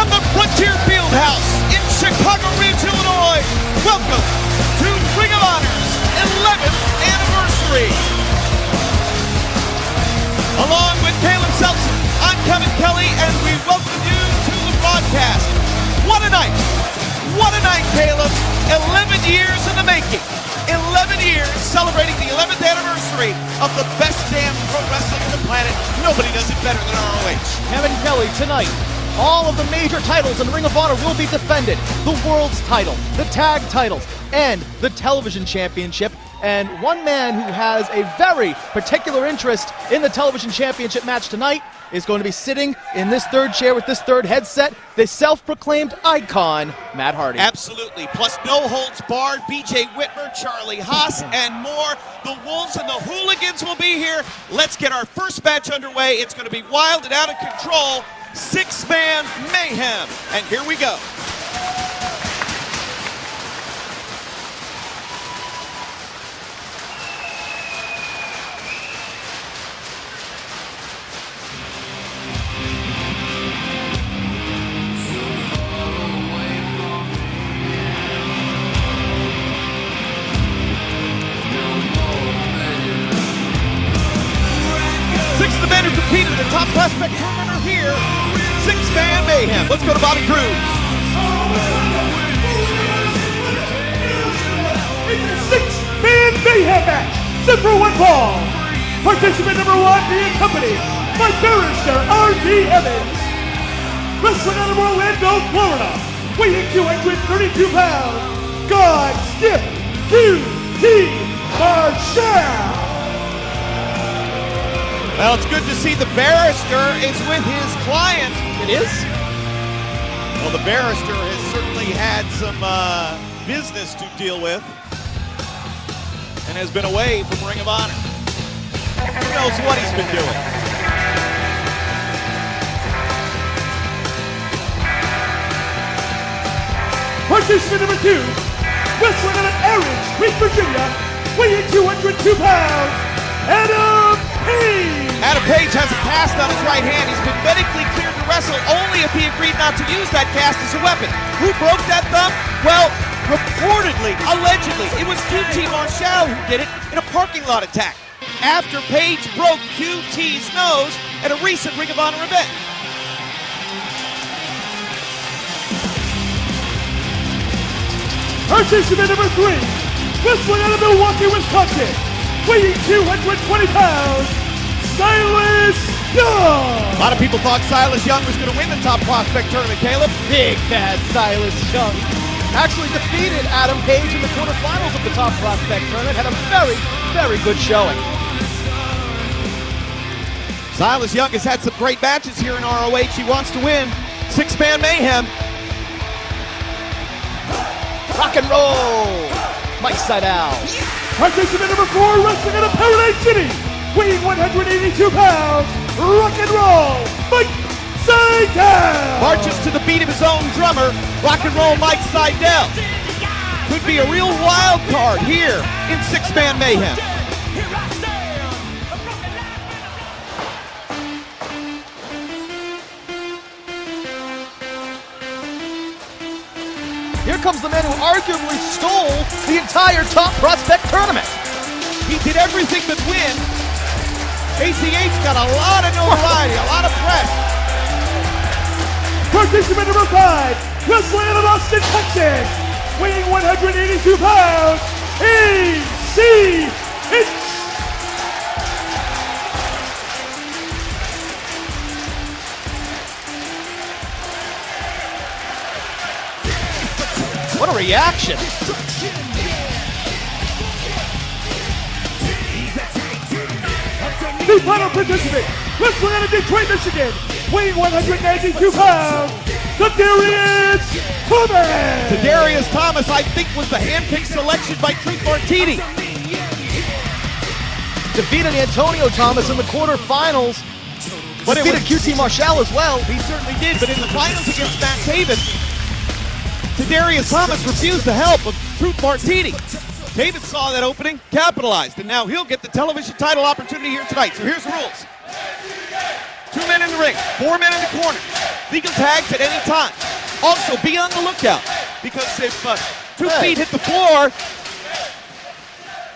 from the Frontier Fieldhouse in Chicago Ridge, Illinois, welcome to Ring of Honor's 11th anniversary. Along with Caleb Seltzer, I'm Kevin Kelly, and we welcome you to the broadcast. What a night! What a night, Caleb! 11 years in the making. 11 years celebrating the 11th anniversary of the best damn pro wrestling on the planet. Nobody does it better than ROH. Kevin Kelly, tonight, all of the major titles in Ring of Honor will be defended. The World's title, the tag titles, and the television championship. And one man who has a very particular interest in the television championship match tonight is going to be sitting in this third chair with this third headset, the self-proclaimed icon, Matt Hardy. Absolutely. Plus no holds barred, BJ Whitmer, Charlie Haas, and more. The Wolves and the Hooligans will be here. Let's get our first match underway. It's going to be wild and out of control. Six-man mayhem. And here we go. Six of the men who competed in the top prospect tournament are here. Six-man mayhem. Let's go to Bobby Cruz. It's a six-man mayhem match, set for one fall. Participant number one being accompanied by Barrister R.D. Evans. Wrestling out of Orlando, Florida, weighing 232 pounds, God Skip QT Marshall. Well, it's good to see the barrister is with his client. It is? Well, the barrister has certainly had some business to deal with and has been away from Ring of Honor. Who knows what he's been doing? Participant number two, wrestling out of Orange Creek, Virginia, weighing 202 pounds, Adam Page. Adam Page has a cast on his right hand. He's been medically cleared to wrestle only if he agreed not to use that cast as a weapon. Who broke that thumb? Well, reportedly, allegedly, it was QT Marshall who did it in a parking lot attack after Page broke QT's nose at a recent Ring of Honor event. Participant number three, wrestling out of Milwaukee, Wisconsin, weighing 220 pounds, Silas Young. A lot of people thought Silas Young was going to win the top prospect tournament, Caleb. Big bad Silas Young. Actually defeated Adam Page in the quarterfinals of the top prospect tournament. Had a very, very good showing. Silas Young has had some great matches here in ROH. He wants to win. Six-man mayhem. Rock and roll. Mike Sydal. Participant number four, wrestling out of Paradise City, weighing 182 pounds, rock and roll, Mike Sydal. Marches to the beat of his own drummer, rock and roll Mike Sydal. Could be a real wild card here in six-man mayhem. Here comes the man who arguably stole the entire top prospect tournament. He did everything but win. ACH got a lot of notoriety, a lot of press. Participant number five, wrestling out of Austin, Texas, weighing 182 pounds, ACH. What a reaction. The final participant, wrestling out of Detroit, Michigan, weighing 192 pounds, Tadarius Thomas. Tadarius Thomas, I think, was the handpicked selection by Truth Martini. Defeated Antonio Thomas in the quarterfinals. But defeated QT Marshall as well. He certainly did, but in the finals against Matt Taven, Tadarius Thomas refused the help of Truth Martini. Taven saw that opening, capitalized, and now he'll get the television title opportunity here tonight. So here's the rules. 2 minutes men in the ring, 4 men in the corner. Legal tags at any time. Also, be on the lookout, because if 2 feet hit the floor,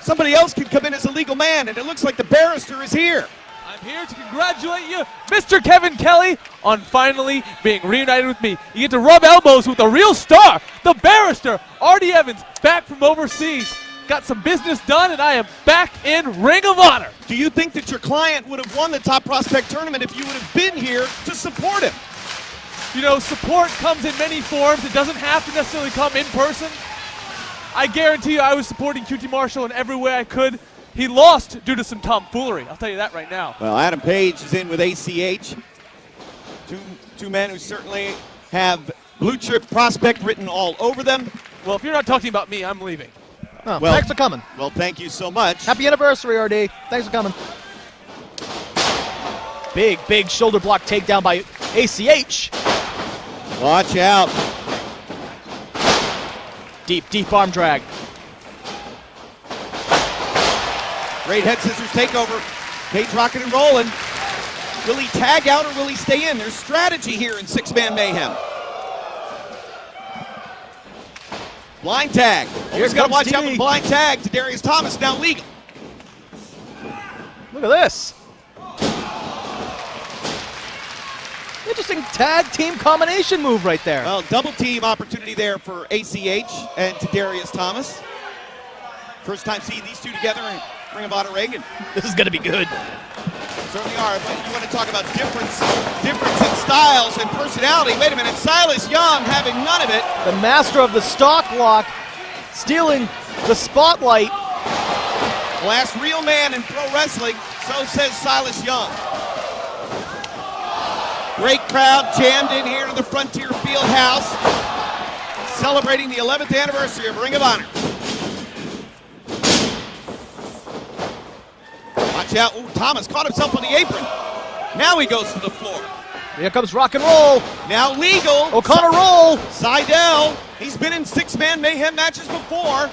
somebody else can come in as a legal man, and it looks like the barrister is here. I'm here to congratulate you, Mr. Kevin Kelly, on finally being reunited with me. You get to rub elbows with a real star, the barrister, Artie Evans, back from overseas. Got some business done, and I am back in Ring of Honor. Do you think that your client would have won the Top Prospect Tournament if you would have been here to support him? You know, support comes in many forms. It doesn't have to necessarily come in person. I guarantee you I was supporting QT Marshall in every way I could. He lost due to some tomfoolery. I'll tell you that right now. Well, Adam Page is in with ACH. Two men who certainly have blue chip prospect written all over them. Well, if you're not talking about me, I'm leaving. Oh, Well- thanks for coming. Well, thank you so much. Happy anniversary, RD. Thanks for coming. Big shoulder block takedown by ACH. Watch out. Deep arm drag. Great head scissors takeover. Page rocking and rolling. Will he tag out or will he stay in? There's strategy here in 6-man mayhem. Blind tag. He's got to comes watch out TD. for blind tag to Darius Thomas, now legal. Look at this. Interesting tag team combination move right there. Well, double team opportunity there for ACH and to Darius Thomas. First time seeing these two together in Ring of Honor Reagan. This is going to be good. Certainly are, but you want to talk about difference in styles and personality. Wait a minute, Silas Young having none of it. The master of the stock lock stealing the spotlight. Last real man in pro wrestling, so says Silas Young. Great crowd jammed in here to the Frontier Field House, celebrating the 11th anniversary of Ring of Honor. Watch out. Ooh, Thomas caught himself on the apron. Now he goes to the floor. Here comes rock and roll. Now legal. O'Connor roll. Seidel, he's been in 6-man mayhem matches before.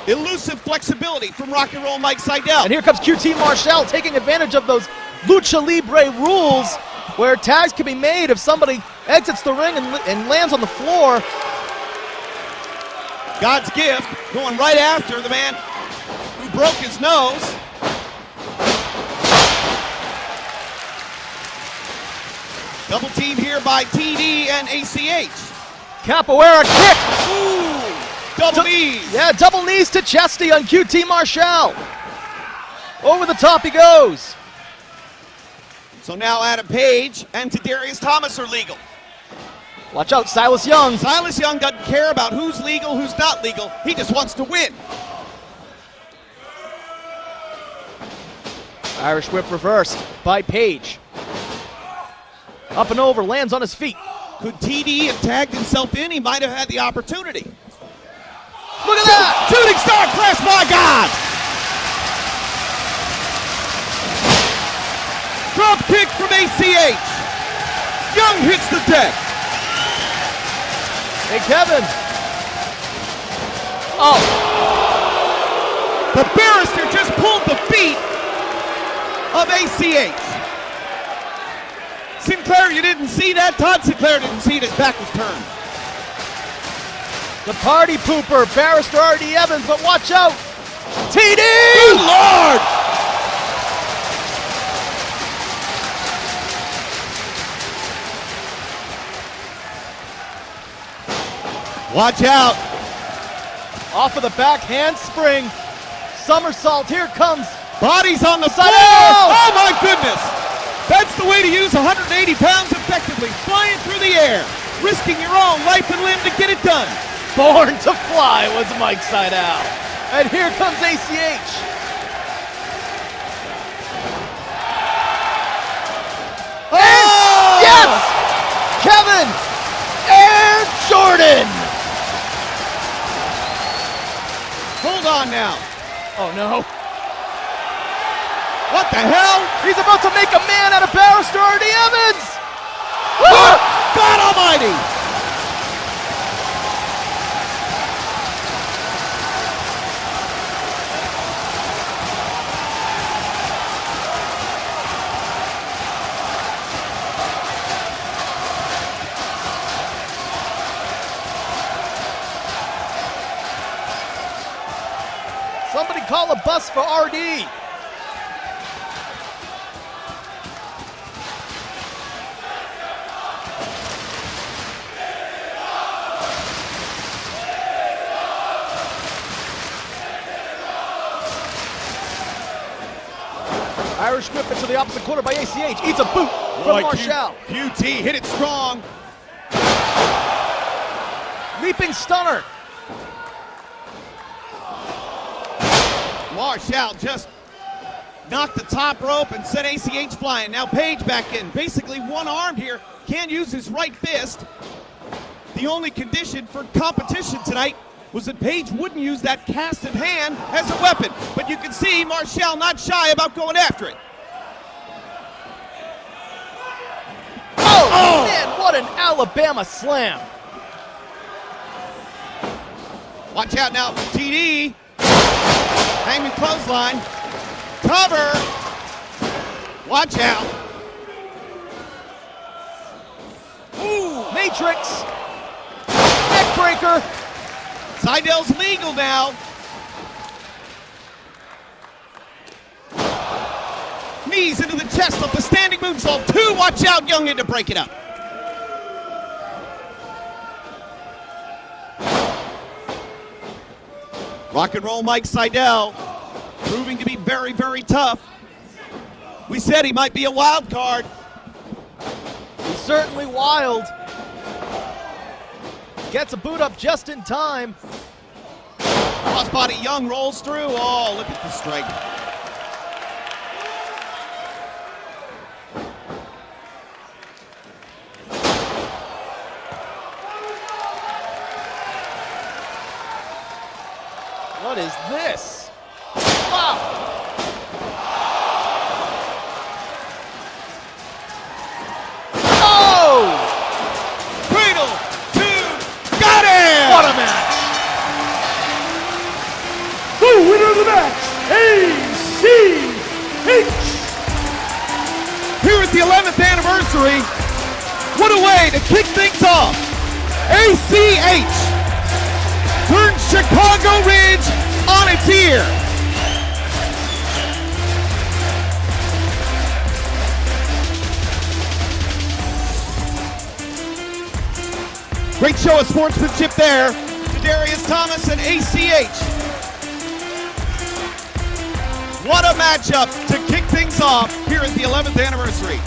Elusive flexibility from Rock and Roll Mike Seidel. And here comes QT Marshall taking advantage of those Lucha Libre rules where tags can be made if somebody exits the ring and lands on the floor. God's gift going right after the man who broke his nose. Double team here by TD and ACH. Capoeira kick. Ooh, double knees. Yeah, double knees to Chesty on QT Marshall. Over the top he goes. So now Adam Page and Darius Thomas are legal. Watch out, Silas Young. Silas Young doesn't care about who's legal, who's not legal. He just wants to win. Irish whip reversed by Page. Up and over, lands on his feet. Could TD have tagged himself in? He might have had the opportunity. Look at that! Shooting star press, my God! Drop kick from ACH. Young hits the deck. Hey, Kevin. Oh, The barrister just pulled the feet of ACH. Sinclair, you didn't see that? Todd Sinclair didn't see it. His back was turned. the party pooper, Barrister Artie Evans, but watch out. TD! Good Lord! Watch out. Off of the back handspring. Somersault, here comes. Bodies on the floor. Seidel! Oh my goodness. That's the way to use 180 pounds effectively. Flying through the air. Risking your own life and limb to get it done. Born to fly was Mike Seidel. And here comes ACH. Oh! Yes! Kevin! And Jordan! Hold on now. Oh no. What the hell? He's about to make a man out of Barrister Artie Evans! Good God Almighty! can call a bus for RD. Irish whip into the opposite corner by ACH. Eats a boot from Marshall. QT hit it strong. Leaping stunner. Marshall just knocked the top rope and sent ACH flying. Now Page back in, basically one-armed here. Can't use his right fist. The only condition for competition tonight was that Page wouldn't use that casted hand as a weapon. But you can see Marshall not shy about going after it. Oh, man, what an Alabama slam. Watch out now, TD. Hangman clothesline. Cover. Watch out. Ooh, Matrix. Neckbreaker. Seidel's legal now. Knees into the chest of the standing moonsault. 2, watch out, Young in to break it up. Rock and roll Mike Seidel, proving to be very, very tough. We said he might be a wild card. He's certainly wild. Gets a boot up just in time. Crossbody Young rolls through. Oh, look at the strength. What is this? Wow! Oh! Cradle, 2, got it! What a match! The winner of the match, ACH! Here at the 11th anniversary, what a way to kick things off. ACH turns Chicago Ridge on its ear. Great show of sportsmanship there to Darius Thomas and ACH. What a matchup to kick things off here at the 11th anniversary.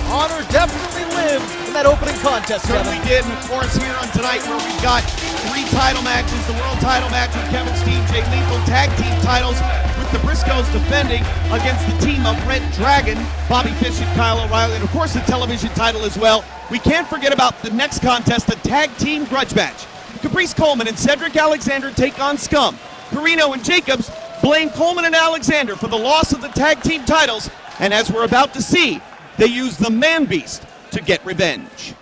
Honor definitely lived in that opening contest, Certainly Kevin. did, and of course here on tonight where we've got 3 title matches, the world title match with Kevin Steen, Jay Lethal, tag team titles with the Briscoes defending against the team of Red Dragon, Bobby Fish and Kyle O'Reilly, and of course the television title as well. We can't forget about the next contest, the tag team grudge match. Caprice Coleman and Cedric Alexander take on Scum. Carino and Jacobs blame Coleman and Alexander for the loss of the tag team titles, and as we're about to see, they use the Man Beast to get revenge.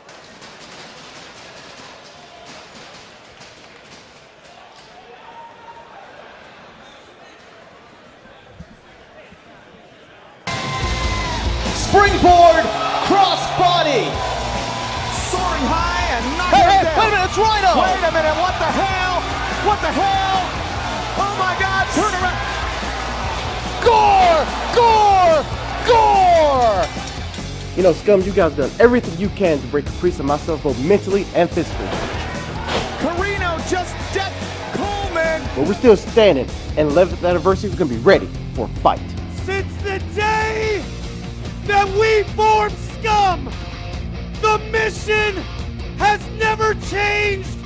Springboard crossbody. Soaring high and Hey, knocking hey, it down. wait a minute, it's Rhino. Wait a minute, what the hell? What the hell? Oh my God, turn around. Gore! Gore! Gore! You know, Scum, you guys done everything you can to break Caprice and myself both mentally and physically. Carino just decked Coleman. But we're still standing, and 11th anniversary is going to be ready for a fight. Since the day that we formed Scum, the mission has never changed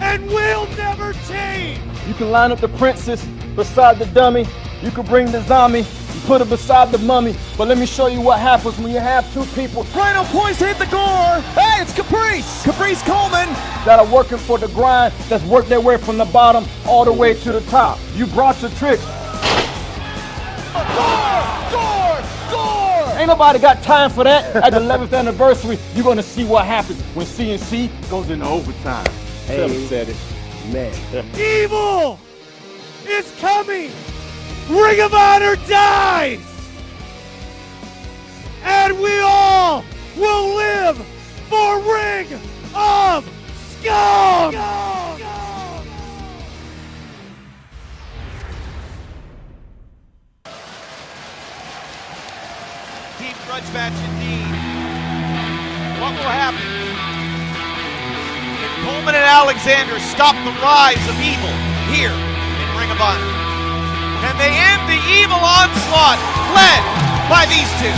and will never change. You can line up the princess beside the dummy. You can bring the zombie and put it beside the mummy. But let me show you what happens when you have 2 people Rhino points to hit the gore. Hey, it's Caprice! Caprice Coleman. that are working for the grind, that's worked their way from the bottom all the way to the top. You brought your tricks. Gore! Gore! Gore! Ain't nobody got time for that. At the 11th anniversary, you're gonna see what happens when CNC goes into overtime. Tell him said it. Man. Evil is coming. Ring of Honor dies. And we all will live for Ring of Deep grudge match indeed. What will happen? Can Coleman and Alexander stop the rise of evil here in Ring of Honor? And they end the evil onslaught led by these two.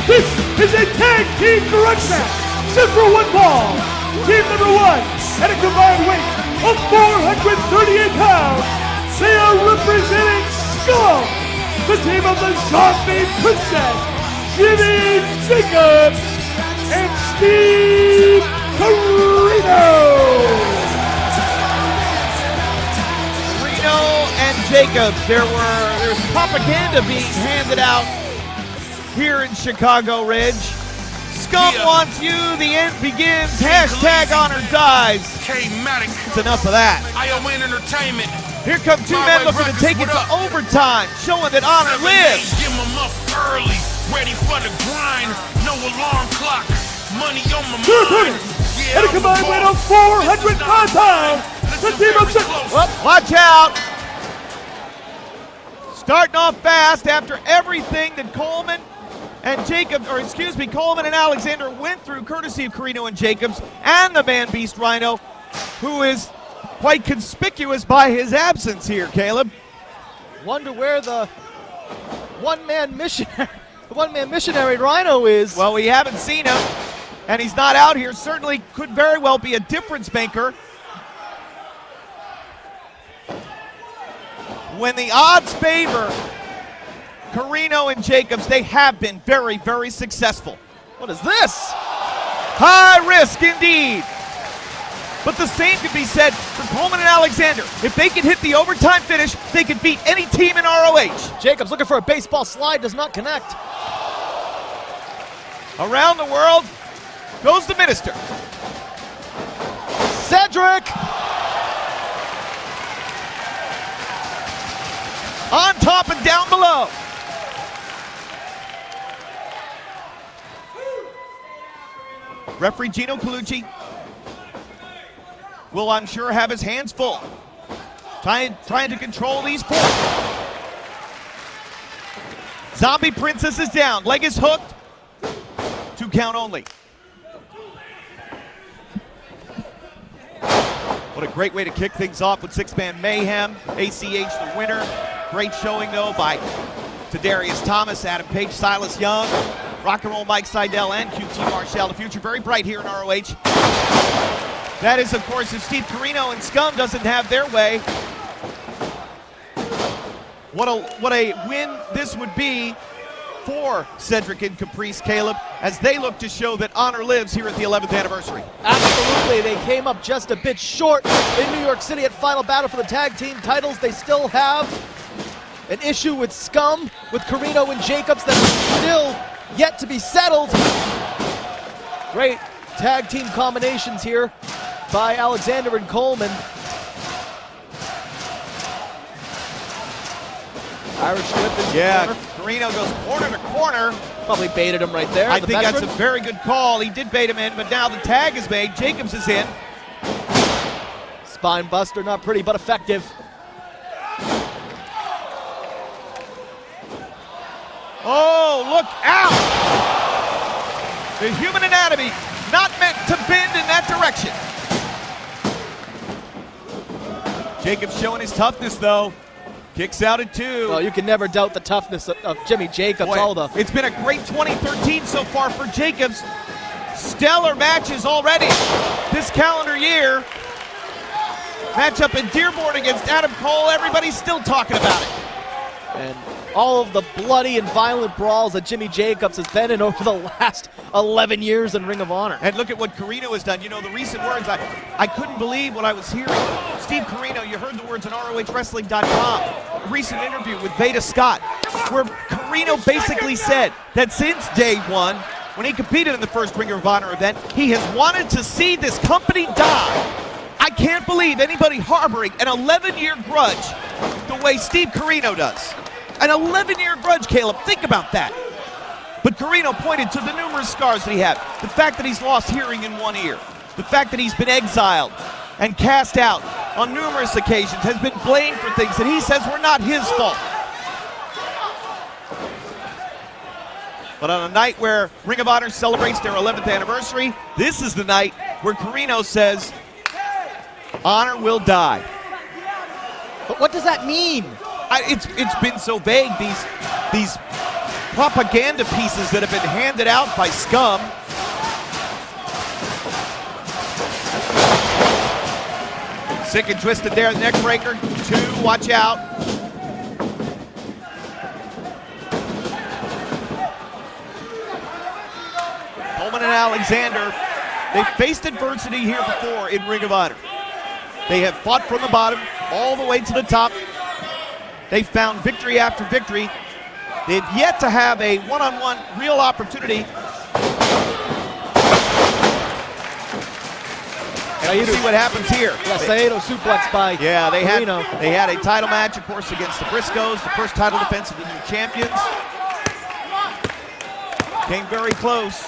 This is a tag team grudge match. Set for one fall. Team number one, at a combined weight of 438 pounds, they are representing Scum, the team of the Zombie Princess, Jimmy Jacobs, and Steve Corino. Corino and Jacobs, there's propaganda being handed out here in Chicago Ridge. Scum wants you, the end begins, hashtag honor dies. It's enough of that. ION Entertainment. Here come two men looking to take it to overtime, showing that honor lives. Get them up early, ready for the grind. No alarm clock, money on my Two opponents, at a combined weight of 405 pounds, the team of six. Watch out! Starting off fast after everything that Coleman and Coleman and Alexander went through courtesy of Corino and Jacobs and the Man Beast Rhino, who is quite conspicuous by his absence here, Caleb. Wonder where the one-man missionary Rhino is. Well, we haven't seen him, and he's not out here. Certainly could very well be a difference maker. When the odds favor Corino and Jacobs, they have been very, very successful. What is this? High risk indeed. But the same could be said for Coleman and Alexander. If they can hit the overtime finish, they could beat any team in ROH. Jacobs looking for a baseball slide, does not connect. Around the world goes the minister. Cedric! On top and down below. Referee Gino Colucci will, I'm sure, have his hands full, trying to control these four. Zombie Princess is down, leg is hooked, 2 count only. What a great way to kick things off with six-man mayhem. ACH the winner. Great showing though by Tadarius Thomas, Adam Page, Silas Young, Rock and Roll Mike Seidel, and QT Marshall. The future very bright here in ROH. That is, of course, if Steve Corino and Scum doesn't have their way. What a win this would be for Cedric and Caprice, Caleb, as they look to show that honor lives here at the 11th anniversary. Absolutely, they came up just a bit short in New York City at Final Battle for the tag team titles. They still have an issue with Scum, with Corino and Jacobs that is still yet to be settled. Great tag team combinations here by Alexander and Coleman. Irish whip in the corner. Corino goes corner to corner. Probably baited him right there. I the think veteran. that's a very good call. He did bait him in, but now the tag is made. Jacobs is in. Spine buster, not pretty, but effective. Oh, look out! The human anatomy not meant to bend in that direction. Jacobs showing his toughness, though. Kicks out at 2. Well, you can never doubt the toughness of Jimmy Jacobs. Boy, it's been a great 2013 so far for Jacobs. Stellar matches already this calendar year. Matchup in Dearborn against Adam Cole. Everybody's still talking about it. And all of the bloody and violent brawls that Jimmy Jacobs has been in over the last 11 years in Ring of Honor. And look at what Corino has done. You know, the recent words, I couldn't believe what I was hearing. Steve Corino, you heard the words on ROHWrestling.com. A recent interview with Veda Scott, where Corino basically said that since day one, when he competed in the first Ring of Honor event, he has wanted to see this company die. I can't believe anybody harboring an 11-year grudge the way Steve Corino does. An 11-year grudge, Caleb. Think about that. But Corino pointed to the numerous scars that he had. The fact that he's lost hearing in one ear. The fact that he's been exiled and cast out on numerous occasions, has been blamed for things that he says were not his fault. But on a night where Ring of Honor celebrates their 11th anniversary, this is the night where Corino says, honor will die. But what does that mean? It's been so vague, these propaganda pieces that have been handed out by Scum. Sick and twisted there, neck breaker, 2, watch out. Coleman and Alexander, they faced adversity here before in Ring of Honor. They have fought from the bottom all the way to the top. They found victory after victory. They've yet to have a one-on-one real opportunity. And we'll see what happens here. Yeah, Saito suplex by Yeah, they Corino. had a title match, of course, against the Briscoes, the first title defense of the new champions. Came very close.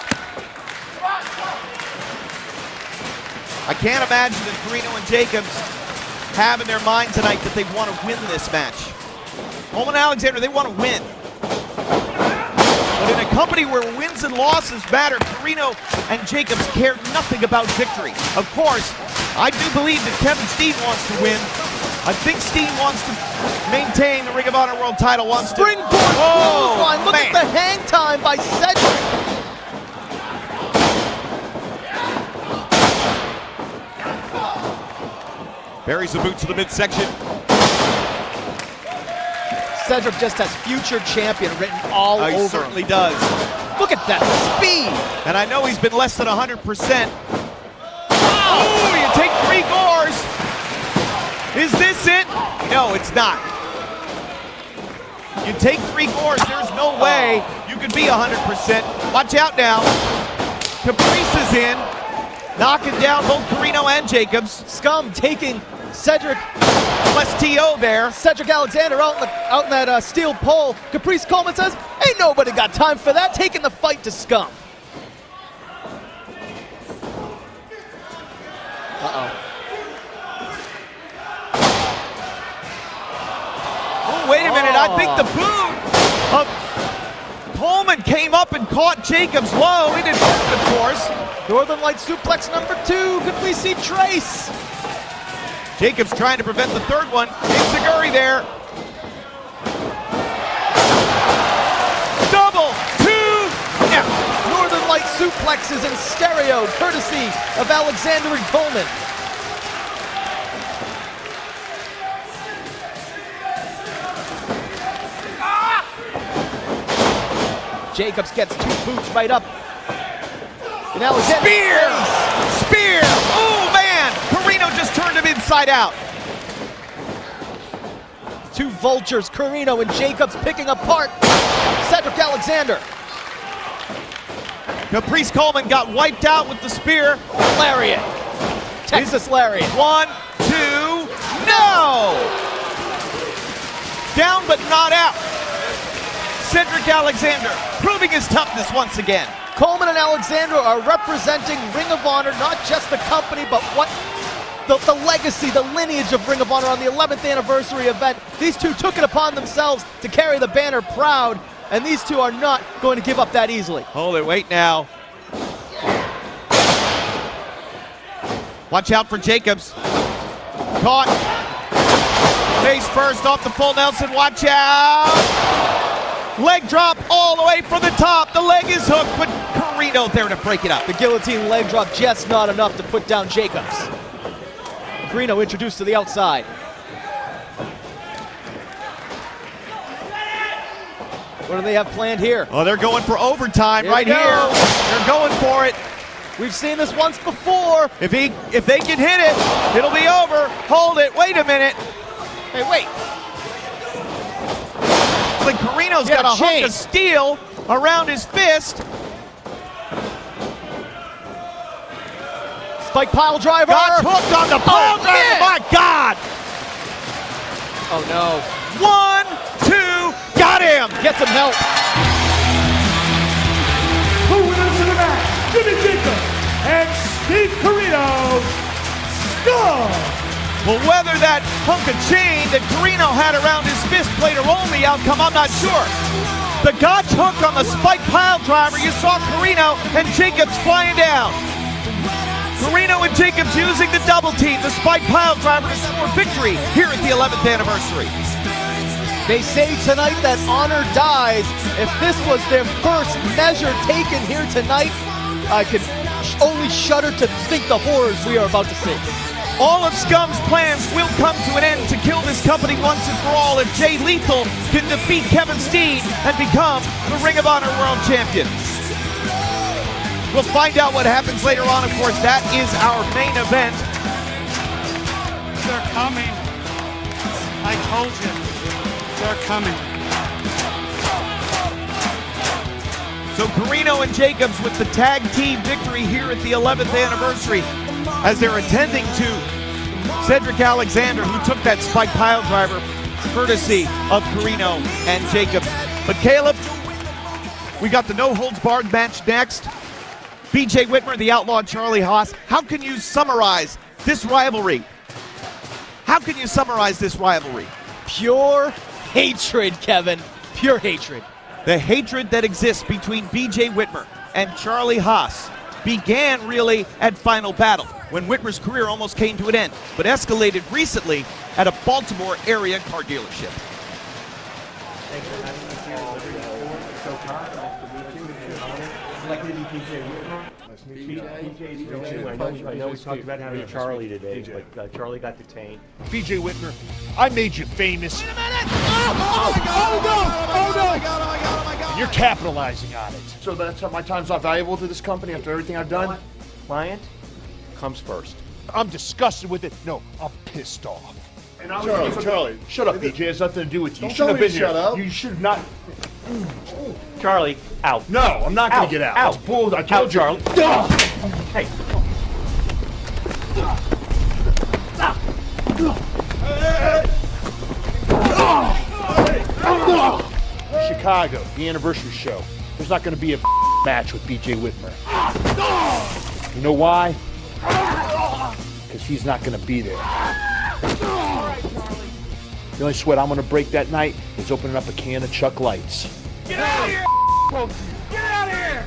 I can't imagine that Corino and Jacobs have in their mind tonight that they want to win this match. Coleman and Alexander, they want to win. But in a company where wins and losses matter, Corino and Jacobs care nothing about victory. Of course, I do believe that Kevin Steen wants to win. I think Steen wants to maintain the Ring of Honor World title, wants to... Springboard Oh, clothesline. Look man. at the hang time by Cedric. Buries the boot to the midsection. Cedric just has future champion written all He over certainly him. does. Look at that speed. And I know he's been less than 100%. Oh, you take 3 gores. Is this it? No, it's not. You take 3 gores, there's no way you could be 100%. Watch out now. Caprice is in, knocking down both Corino and Jacobs. Scum taking Cedric Plus T.O. there. Cedric Alexander out in that steel pole. Caprice Coleman says, ain't nobody got time for that. Taking the fight to Scum. Oh, wait a minute, I think the boot of Coleman came up and caught Jacobs low. He didn't work, of course. Northern Light suplex number 2. Could we see Trace? Jacobs trying to prevent the third one. Enziguri there. Double 2. Yeah. Northern Light suplexes in stereo, courtesy of Alexander and Coleman. Jacobs gets 2 boots right up. And Alexander. Spear! Oh, man! Corino just turned him inside out. 2 vultures, Corino and Jacobs picking apart Cedric Alexander. Caprice Coleman got wiped out with the spear. Lariat. Texas Lariat. 1, 2, no! Down but not out. Cedric Alexander proving his toughness once again. Coleman and Alexander are representing Ring of Honor, not just the company, but what the legacy, the lineage of Ring of Honor on the 11th anniversary event. These two took it upon themselves to carry the banner proud, and these two are not going to give up that easily. Hold it, wait now. Watch out for Jacobs. Caught. Face first off the full Nelson, watch out. Leg drop all the way from the top. The leg is hooked, but Corino there to break it up. The guillotine leg drop just not enough to put down Jacobs. Corino introduced to the outside. What do they have planned here? Oh, they're going for overtime Here right we here. go. They're going for it. We've seen this once before. If they can hit it, it'll be over. Hold it. Wait a minute. Hey, wait. It's like Corino's He had got a a hunk chain. of steel around his fist. Spike pile driver. Got hooked on the pile driver. man. My God. Oh no. 1, 2, got him! Get some help. The winners of the match, Jimmy Jacobs and Steve Corino. Scum! Well, whether that hunk of chain that Corino had around his fist played a role in the outcome, I'm not sure. The Gotch hook on the spike pile driver, you saw Corino and Jacobs flying down. Corino and Jacobs using the double team, the spike pile driver to score victory here at the 11th anniversary. They say tonight that honor dies. If this was their first measure taken here tonight, I can only shudder to think the horrors we are about to see. All of Scum's plans will come to an end to kill this company once and for all if Jay Lethal can defeat Kevin Steen and become the Ring of Honor World Champion. We'll find out what happens later on, of course. That is our main event. They're coming. I told you. They're coming. So Corino and Jacobs with the tag team victory here at the 11th anniversary as they're attending to Cedric Alexander, who took that spike pile driver courtesy of Corino and Jacobs. But Caleb, we got the no holds barred match next. BJ Whitmer, the outlaw Charlie Haas. How can you summarize this rivalry? How can you summarize this rivalry? Pure hatred, Kevin. Pure hatred. The hatred that exists between BJ Whitmer and Charlie Haas began really at Final Battle, when Whitmer's career almost came to an end, but escalated recently at a Baltimore area car dealership. I know we talked about having Charlie today, but Charlie got detained. BJ Whitmer, I made you famous. And you're capitalizing on it. So that's how my time's not valuable to this company after everything I've done? Client comes first. I'm disgusted with it. No, I'm pissed off. And Charlie. Shut up, BJ. It has nothing to do with you. Don't You should have tell me been to here. shut up. You should have not. Charlie, out. No, I'm not going to get out. Out. It's bull. I told Out, you. Charlie. Hey. Chicago, the anniversary show. There's not going to be a match with BJ Whitmer. You know why? Because he's not going to be there. The only sweat I'm going to break that night is opening up a can of Chuck Lights. Get out of here! Get out of here!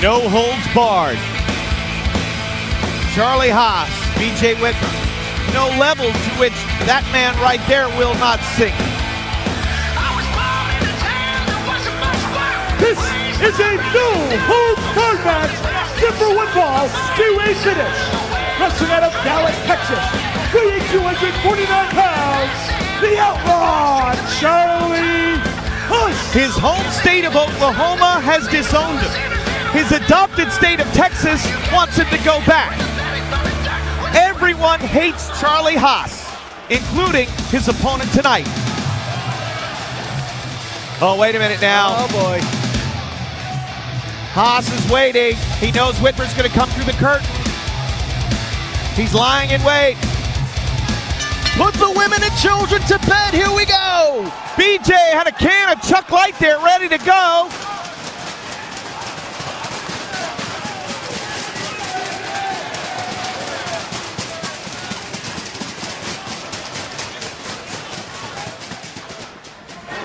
No holds barred. Charlie Haas, BJ Whitmer. No level to which that man right there will not sink. This is a no holds barred match. Zipper one fall, two-way finish. Wrestling out of Dallas, Texas, weighing 249 pounds, the outlaw Charlie Haas. His home state of Oklahoma has disowned him. His adopted state of Texas wants him to go back. Everyone hates Charlie Haas, including his opponent tonight. Oh, wait a minute now. Oh boy. Haas is waiting. He knows Whitmer's going to come through the curtain. He's lying in wait. Put the women and children to bed. Here we go. BJ had a can of Chuck Light there ready to go.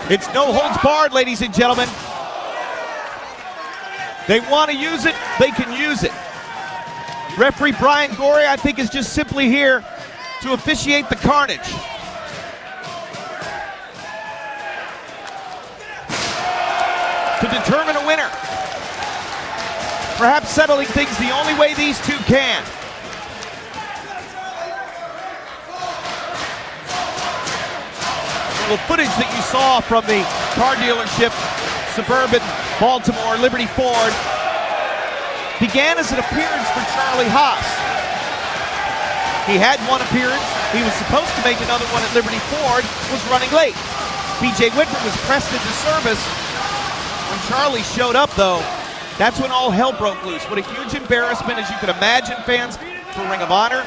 It's no holds barred, ladies and gentlemen. They want to use it, they can use it. Referee Brian Gorey, I think, is just simply here to officiate the carnage. To determine a winner. Perhaps settling things the only way these two can. The footage that you saw from the car dealership, suburban Baltimore Liberty Ford, began as an appearance for Charlie Haas. He had one appearance. He was supposed to make another one at Liberty Ford, was running late. BJ Whitmer was pressed into service. When Charlie showed up, though, that's when all hell broke loose. What a huge embarrassment, as you can imagine, fans, for Ring of Honor.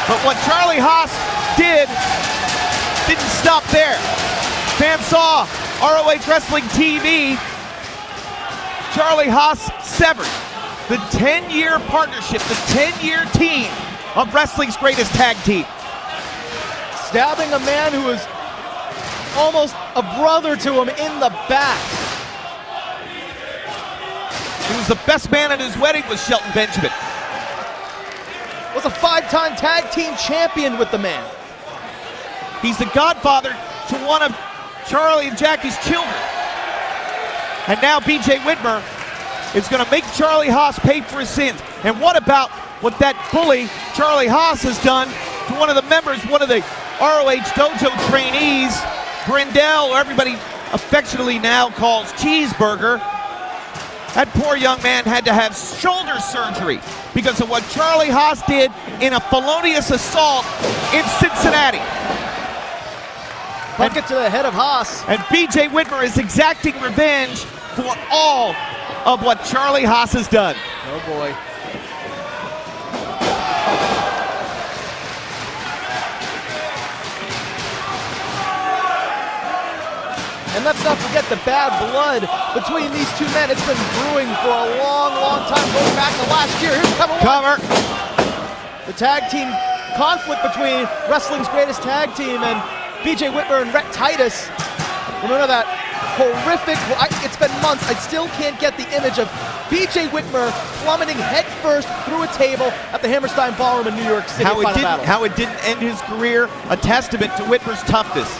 But what Charlie Haas did didn't stop there. Fans saw ROH Wrestling TV. Charlie Haas severed the 10-year partnership, the 10-year team of wrestling's greatest tag team. Stabbing a man who was almost a brother to him in the back. He was the best man at his wedding, was Shelton Benjamin. Was a 5-time tag team champion with the man. He's the godfather to one of Charlie and Jackie's children. And now BJ Whitmer is going to make Charlie Haas pay for his sins. And what about what that bully Charlie Haas has done to one of the members, one of the ROH Dojo trainees, Brindell, who everybody affectionately now calls Cheeseburger. That poor young man had to have shoulder surgery because of what Charlie Haas did in a felonious assault in Cincinnati. Bucket to the head of Haas. And BJ Whitmer is exacting revenge for all of what Charlie Haas has done. Oh boy. And let's not forget the bad blood between these two men. It's been brewing for a long, long time, going back to last year. Here's cover one. Cover. The tag team conflict between wrestling's greatest tag team and BJ Whitmer and Rhett Titus. Remember that horrific, it's been months, I still can't get the image of BJ Whitmer plummeting headfirst through a table at the Hammerstein Ballroom in New York City. How it didn't end his career, a testament to Whitmer's toughness.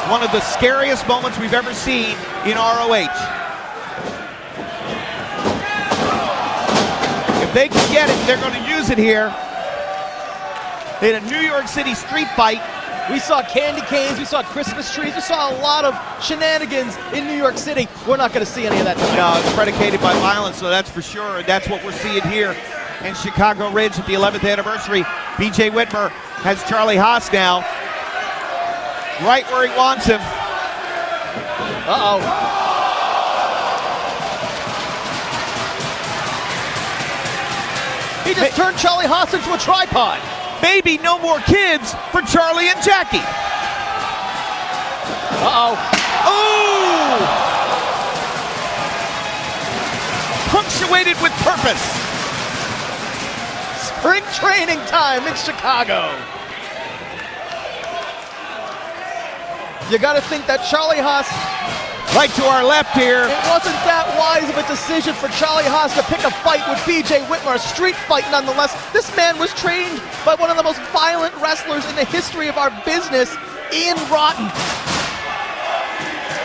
One of the scariest moments we've ever seen in ROH. If they can get it, they're going to use it here. They had a New York City street fight. We saw candy canes, we saw Christmas trees, we saw a lot of shenanigans in New York City. We're not going to see any of that tonight. No, it's predicated by violence, so that's for sure. And that's what we're seeing here in Chicago Ridge at the 11th anniversary. BJ Whitmer has Charlie Haas now, right where he wants him. Uh-oh. He just turned Charlie Haas into a tripod. Maybe no more kids for Charlie and Jackie. Uh-oh. Ooh! Punctuated with purpose. Spring training time in Chicago. You got to think that Charlie Haas, right to our left here. It wasn't that wise of a decision for Charlie Haas to pick a fight with BJ Whitmer, a street fight nonetheless. This man was trained by one of the most violent wrestlers in the history of our business, Ian Rotten.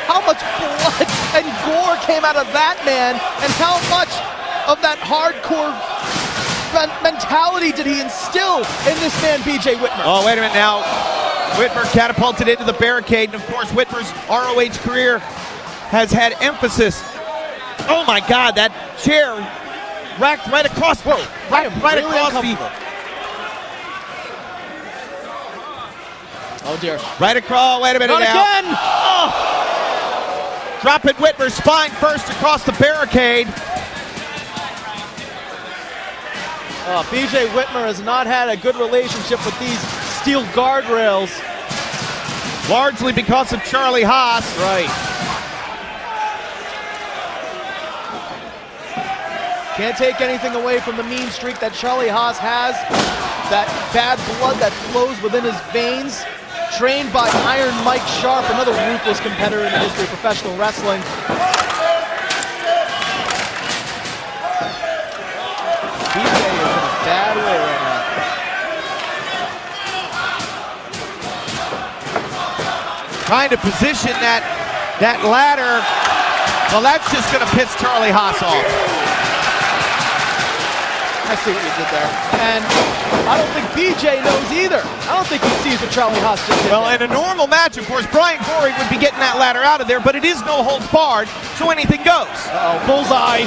How much blood and gore came out of that man, and how much of that hardcore mentality did he instill in this man, BJ Whitmer? Oh, wait a minute now. Whitmer catapulted into the barricade, and of course Whitmer's ROH career has had emphasis. Oh my God, that chair racked right across, right really across the, oh dear. Right across, wait a minute Not now. again! Oh. Dropping Whitmer's spine first across the barricade. BJ Whitmer has not had a good relationship with these steel guardrails. Largely because of Charlie Haas. Right. Can't take anything away from the mean streak that Charlie Haas has. That bad blood that flows within his veins. Trained by Iron Mike Sharp, another ruthless competitor in the history of professional wrestling. BJ is in a bad way right now. Trying to position that ladder. Well, that's just going to piss Charlie Haas off. I see what you did there. And I don't think BJ knows either. I don't think he sees what Charlie Haas just did. Well, in a normal match, of course, Brian Corey would be getting that ladder out of there, but it is no holds barred, so anything goes. Uh-oh, bullseye.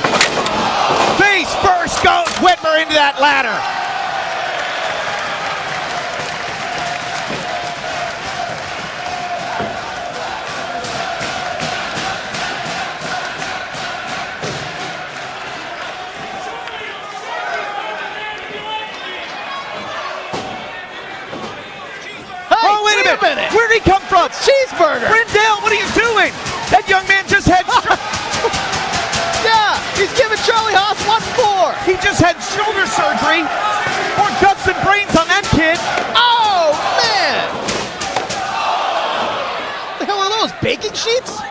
Face first goes Whitmer into that ladder. Oh, wait a minute. Where'd he come from? Cheeseburger. Brindale, what are you doing? That young man just had... Yeah, he's giving Charlie Haas 1-4. He just had shoulder surgery. Or guts and brains on that kid. Oh, man. The hell are those, baking sheets?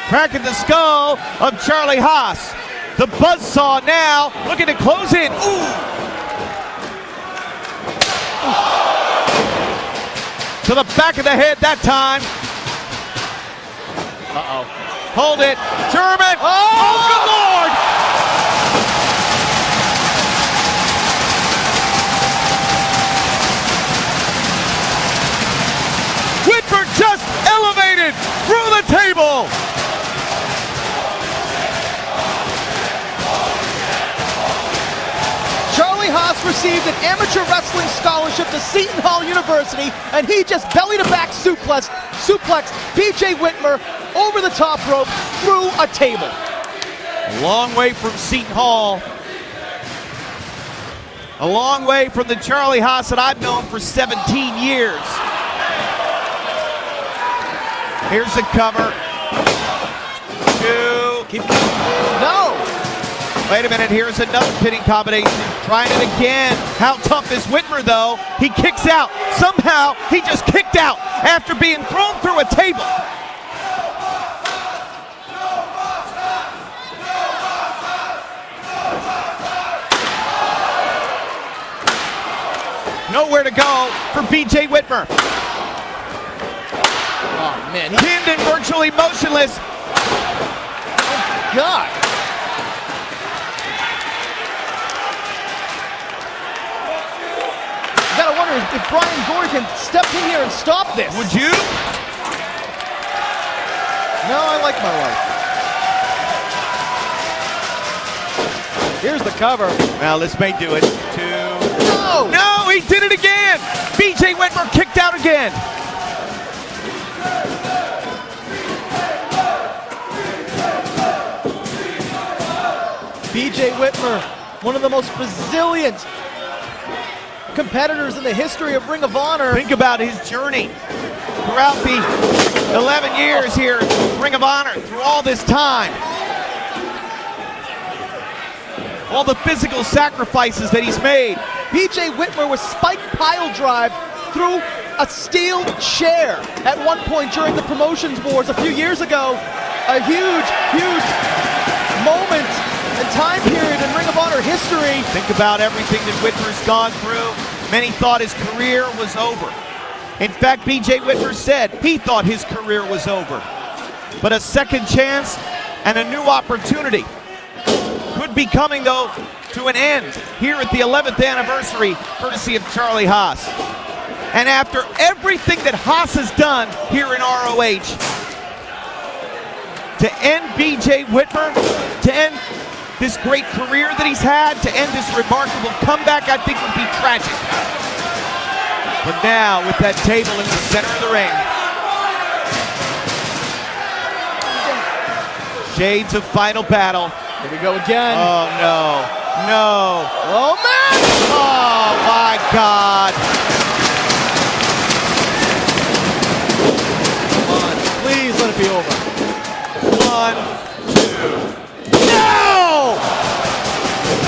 Cracking the skull of Charlie Haas. The buzzsaw now looking to close in. Ooh. To the back of the head that time. Uh-oh. Hold it. German. Oh, good Lord. Whitmer just elevated through the table. Charlie Haas received an amateur wrestling scholarship to Seton Hall University, and he just belly-to-back suplexed BJ Whitmer over the top rope through a table. A long way from Seton Hall. A long way from the Charlie Haas that I've known for 17 years. Here's the cover. 2. No! Wait a minute, here's another pinning combination. Trying it again. How tough is Whitmer, though? He kicks out. Somehow, he just kicked out after being thrown through a table. Nowhere to go for BJ Whitmer. Oh, man. Pinned and virtually motionless. Oh, God. You gotta wonder if Brian Gordon can step in here and stop this. Would you? No, I like my wife. Here's the cover. Well, this may do it. 2. No! No, he did it again. BJ Whitmer kicked out again. BJ Whitmer, one of the most resilient competitors in the history of Ring of Honor. Think about his journey throughout the 11 years here at Ring of Honor, through all this time. All the physical sacrifices that he's made. BJ Whitmer was spike pile drive through a steel chair at one point during the promotions wars a few years ago. A huge, huge moment and time period in Ring of Honor history. Think about everything that Whitmer's gone through. Many thought his career was over. In fact, BJ Whitmer said he thought his career was over. But a second chance and a new opportunity could be coming, though, to an end here at the 11th anniversary, courtesy of Charlie Haas. And after everything that Haas has done here in ROH, to end BJ Whitmer, to end this great career that he's had, to end this remarkable comeback, I think would be tragic. But now, with that table in the center of the ring, shades of final battle. Here we go again. Oh, no. No. Oh, man! Oh, my God. Come on, please let it be over. 1, 2. No!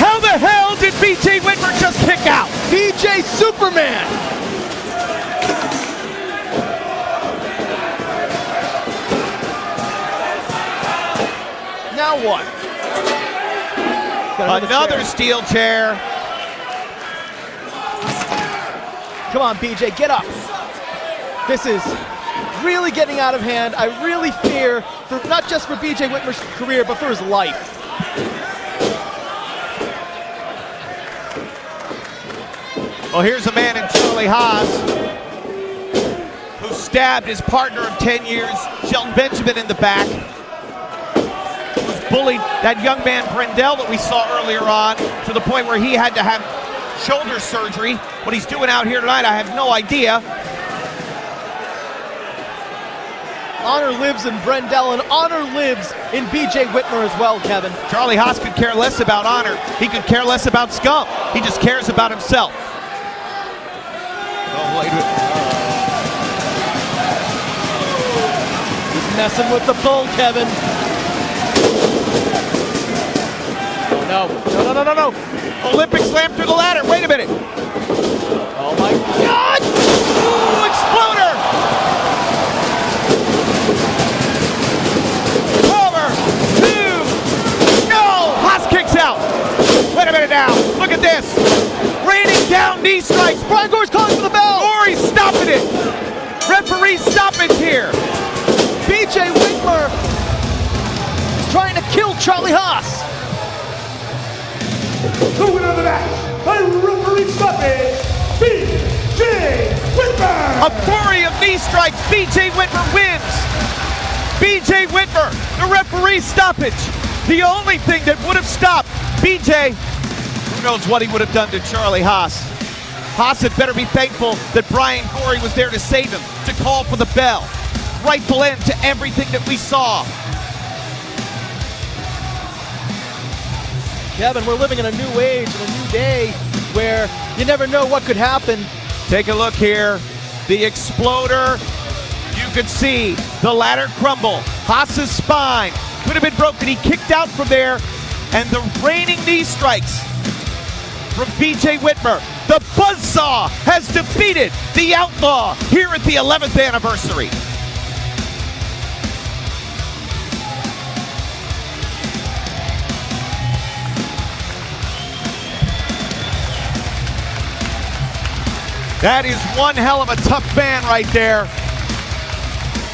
How the hell did BJ Whitmer just kick out? BJ Superman! Now what? Another steel chair. Come on, BJ, get up. This is really getting out of hand. I really fear, for not just for BJ Whitmer's career, but for his life. Well, here's a man in Charlie Haas who stabbed his partner of 10 years, Shelton Benjamin, in the back. Who's bullied that young man, Brendel, that we saw earlier on, to the point where he had to have shoulder surgery. What he's doing out here tonight, I have no idea. Honor lives in Brendel, and honor lives in BJ Whitmer as well, Kevin. Charlie Haas could care less about honor. He could care less about scum. He just cares about himself. Oh, wait. He's messing with the bull, Kevin. Oh, no. Olympic slam through the ladder. Wait a minute. Oh, my God. Ooh, exploder. Over. 2. No. Haas kicks out. Wait a minute now. Look at this. Raining down knee strikes. Brian Gore's calling for the bell. Gore's stopping it. Referee stoppage here. BJ Whitmer is trying to kill Charlie Haas. The winner of the match, by referee stoppage, BJ Whitmer! A flurry of knee strikes. BJ Whitmer wins. BJ Whitmer, the referee stoppage. The only thing that would have stopped BJ, who knows what he would have done to Charlie Haas. Haas had better be thankful that Brian Gore was there to save him, to call for the bell. Rightful end to everything that we saw. Kevin, we're living in a new age and a new day where you never know what could happen. Take a look here. The exploder. You could see the ladder crumble. Haas's spine could have been broken. He kicked out from there. And the raining knee strikes from BJ Whitmer. The Buzzsaw has defeated the Outlaw here at the 11th anniversary. That is one hell of a tough man right there.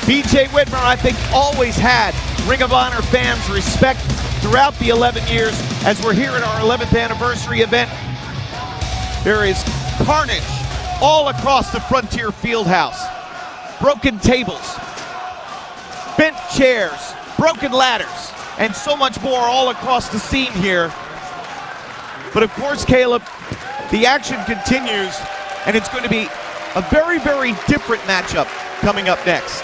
BJ Whitmer, I think, always had Ring of Honor fans' respect throughout the 11 years. As we're here at our 11th anniversary event, there is carnage all across the Frontier Fieldhouse. Broken tables, bent chairs, broken ladders, and so much more all across the scene here. But of course, Caleb, the action continues. And it's going to be a very, very different matchup coming up next.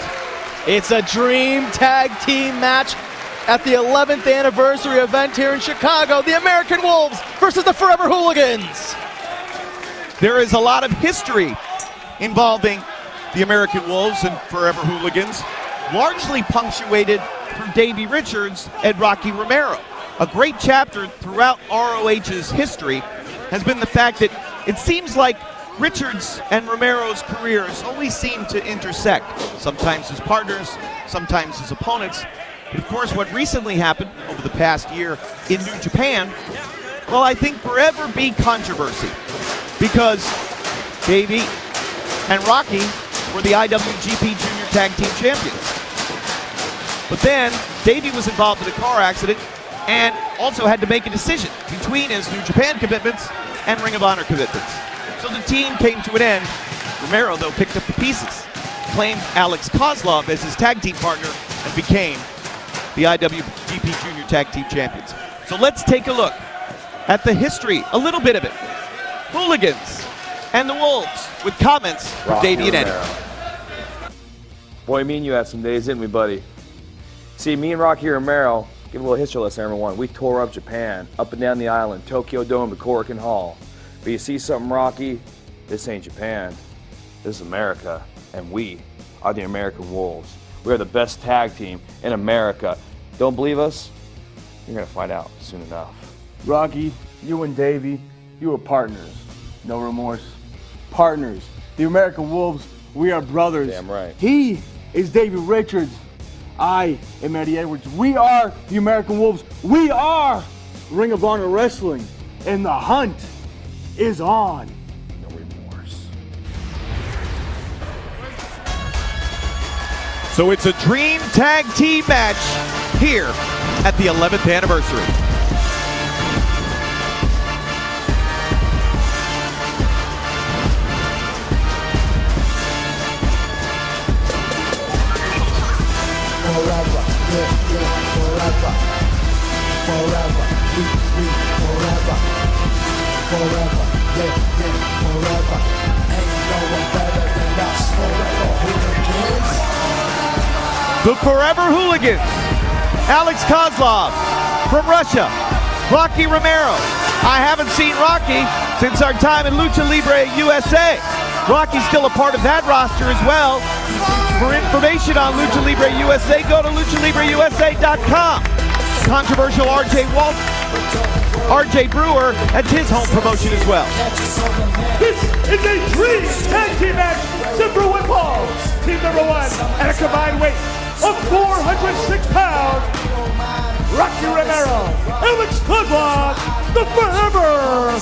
It's a dream tag team match at the 11th anniversary event here in Chicago. The American Wolves versus the Forever Hooligans. There is a lot of history involving the American Wolves and Forever Hooligans, largely punctuated through Davey Richards and Rocky Romero. A great chapter throughout ROH's history has been the fact that it seems like Richards and Romero's careers always seem to intersect, sometimes as partners, sometimes as opponents. But of course, what recently happened over the past year in New Japan will, I think, forever be controversy, because Davey and Rocky were the IWGP Junior Tag Team Champions. But then Davey was involved in a car accident and also had to make a decision between his New Japan commitments and Ring of Honor commitments. So the team came to an end. Romero, though, picked up the pieces, claimed Alex Kozlov as his tag team partner, and became the IWGP Junior Tag Team Champions. So let's take a look at the history, a little bit of it. Hooligans and the Wolves, with comments from Davey and Eddie. Boy, me and you had some days, didn't we, buddy? See, me and Rocky Romero, give a little history lesson, everyone. We tore up Japan, up and down the island, Tokyo Dome to Korakuen Hall. But you see something, Rocky? This ain't Japan. This is America, and we are the American Wolves. We are the best tag team in America. Don't believe us? You're gonna find out soon enough. Rocky, you and Davey, you were partners. No remorse. Partners. The American Wolves, we are brothers. Damn right. He is Davey Richards. I am Eddie Edwards. We are the American Wolves. We are Ring of Honor Wrestling. And the hunt is on. No remorse. So it's a dream tag team match here at the 11th anniversary. The Forever Hooligans, Alex Kozlov from Russia, Rocky Romero. I haven't seen Rocky since our time in Lucha Libre USA. Rocky's still a part of that roster as well. For information on Lucha Libre USA, go to luchalibreusa.com. Controversial RJ Brewer, that's his home promotion as well. This is a dream tag team match set for one fall. Team number one at a combined weight of 406 pounds. Rocky Romero, Alex Kozlov, the Forever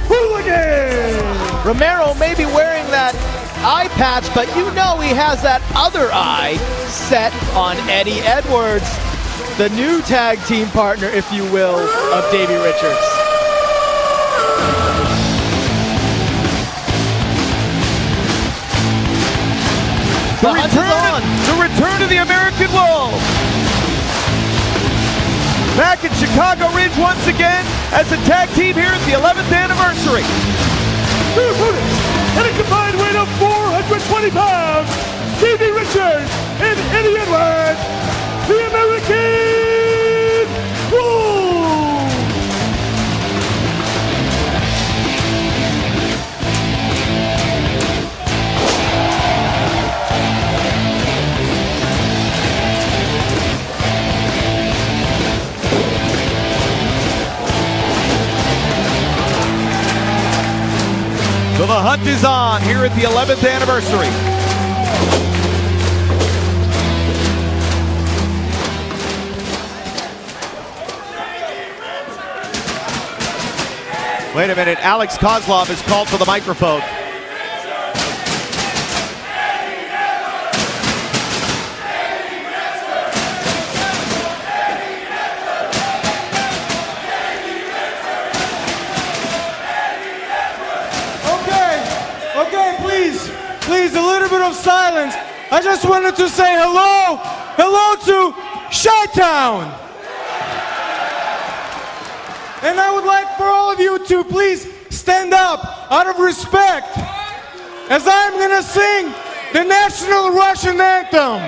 Hooligan. Romero may be wearing that eye patch, but you know he has that other eye set on Eddie Edwards, the new tag team partner, if you will, of Davey Richards. The return of the American Wolves. Back in Chicago Ridge once again as a tag team here at the 11th anniversary. Two opponents at a combined weight of 420 pounds. Davey Richards and Eddie Edwards, the American Wolves. So the hunt is on here at the 11th anniversary. Wait a minute, Alex Kozlov is called for the microphone. Okay, please, a little bit of silence. I just wanted to say hello to Chi-Town. And I would like for all of you to please stand up out of respect as I'm gonna sing the national Russian anthem.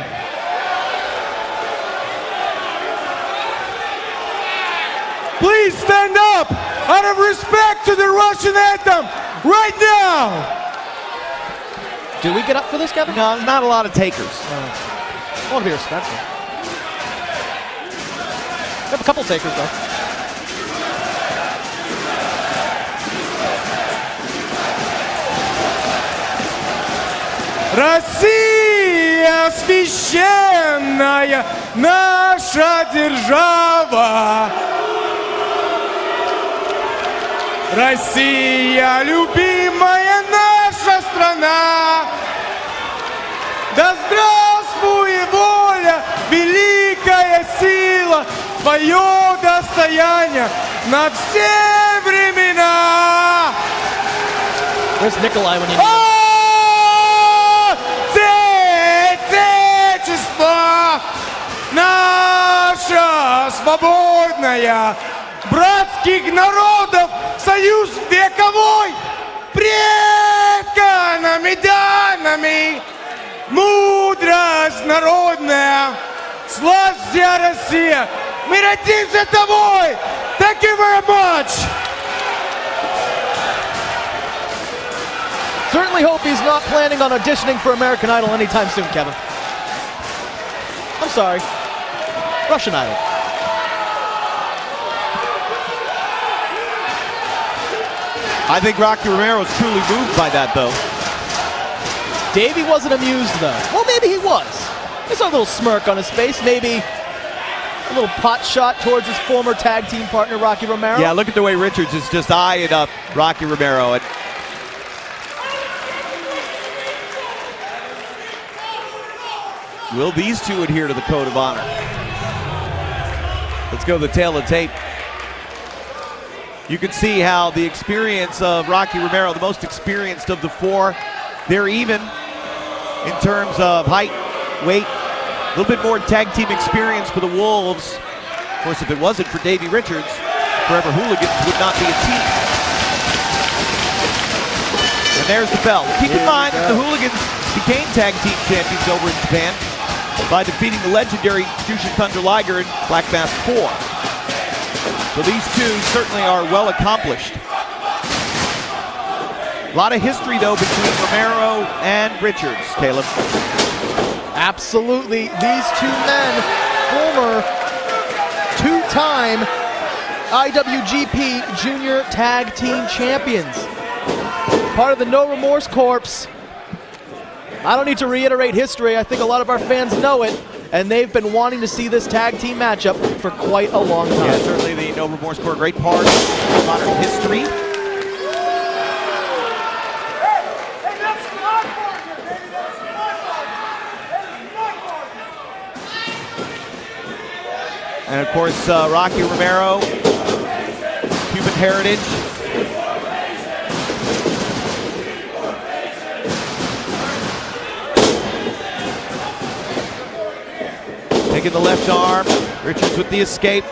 Please stand up out of respect to the Russian anthem right now. Do we get up for this, Kevin? No, not a lot of takers. I want to be respectful. We have a couple takers, though. Россия священная наша держава. Россия любимая наша страна. Да здравствует воля, великая сила, твое достояние на все времена. Where's Nikolai when you need him? Отечество наша свободная, братских народов союз вековой, предками данными, мудрость народная, славься Россия, мы родимся тобой. Thank you very much. Certainly hope he's not planning on auditioning for American Idol anytime soon, Kevin. I'm sorry. Russian Idol. I think Rocky Romero is truly moved by that, though. Davey wasn't amused, though. Well, maybe he was. There's a little smirk on his face. Maybe a little pot shot towards his former tag team partner, Rocky Romero. Yeah, look at the way Richards is just eyeing up Rocky Romero. And will these two adhere to the code of honor? Let's go to the tail of tape. You can see how the experience of Rocky Romero, the most experienced of the four, they're even in terms of height, weight, A little bit more tag team experience for the Wolves. Of course, if it wasn't for Davey Richards, Forever Hooligans would not be a team. And there's the bell. Keep in mind that the Hooligans became tag team champions over in Japan by defeating the legendary Jushin Thunder Liger in Black Mask 4. So these two certainly are well accomplished. A lot of history, though, between Romero and Richards, Caleb. Absolutely. These two men, former two-time IWGP Junior Tag Team Champions. Part of the No Remorse Corps. I don't need to reiterate history. I think a lot of our fans know it. And they've been wanting to see this tag team matchup for quite a long time. Yeah, certainly the No Remorse Corps, great part of modern history. And of course, Rocky Romero, Cuban heritage. Taking the left arm, Richards with the escape.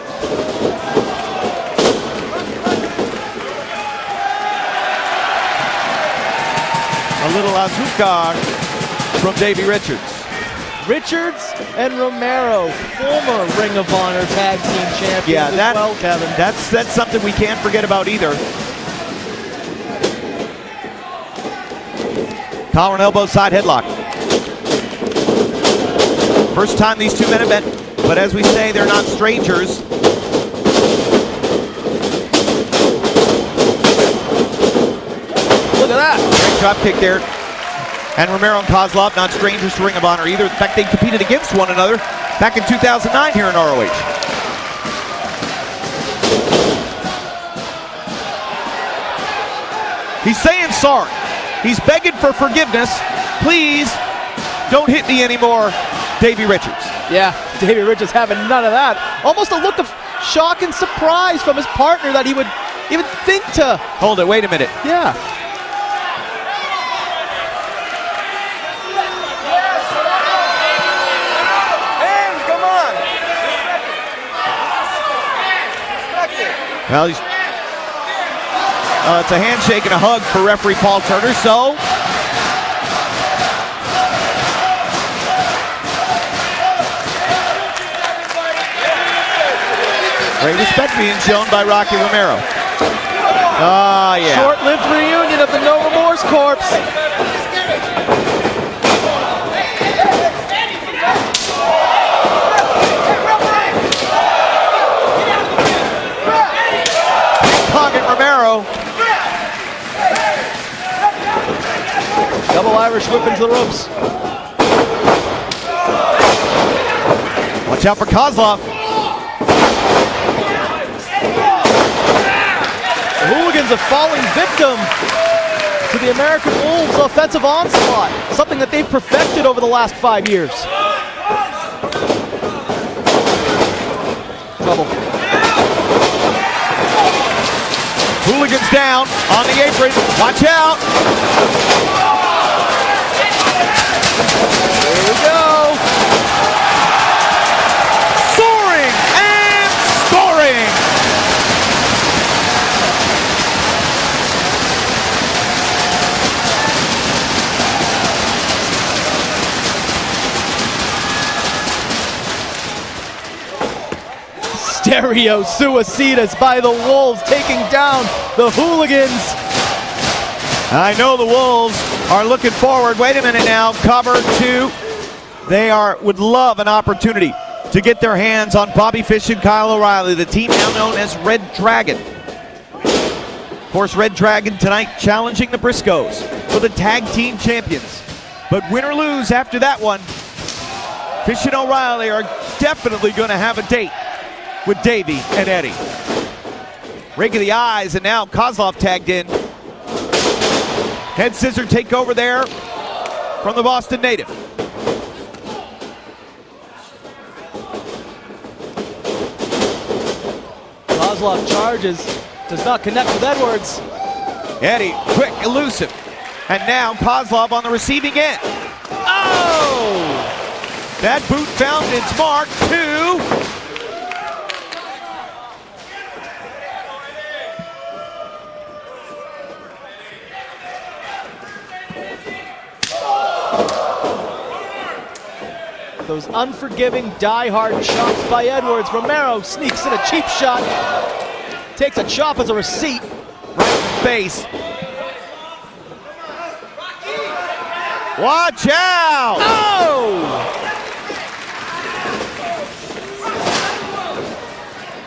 A little azúcar from Davey Richards. Richards and Romero, former Ring of Honor Tag Team Champions as well, Kevin. That's something we can't forget about either. Collar and elbow side headlock. First time these two men have met, but as we say, they're not strangers. Look at that. Great drop kick there. And Romero and Kozlov, not strangers to Ring of Honor either. In fact, they competed against one another back in 2009 here in ROH. He's saying sorry. He's begging for forgiveness. Please don't hit me anymore, Davey Richards. Yeah, Davey Richards having none of that. Almost a look of shock and surprise from his partner that he would even think to. Hold it, wait a minute. Yeah. Well, it's a handshake and a hug for referee Paul Turner, so great respect being shown by Rocky Romero. Ah, yeah. Short-lived reunion of the No Remorse Corps. Pocket Romero. Double Irish whip into the ropes. Watch out for Kozlov. The Hooligans are falling victim to the American Wolves offensive onslaught, something that they've perfected over the last 5 years. Trouble. Hooligans down on the apron. Watch out. Here we go. Soaring and scoring. Stereo suicidas by the Wolves taking down the Hooligans. I know the Wolves are looking forward. Wait a minute now. Cover two. They would love an opportunity to get their hands on Bobby Fish and Kyle O'Reilly, the team now known as Red Dragon. Of course, Red Dragon tonight challenging the Briscoes for the tag team champions. But win or lose after that one, Fish and O'Reilly are definitely going to have a date with Davey and Eddie. Rake of the eyes, and now Kozlov tagged in. Head scissor take over there from the Boston native. Kozlov charges, does not connect with Edwards. Eddie, quick, elusive. And now Kozlov on the receiving end. Oh! That boot found its mark. 2. Those unforgiving, die-hard chops by Edwards. Romero sneaks in a cheap shot. Takes a chop as a receipt. Right in the face. Watch out! Oh!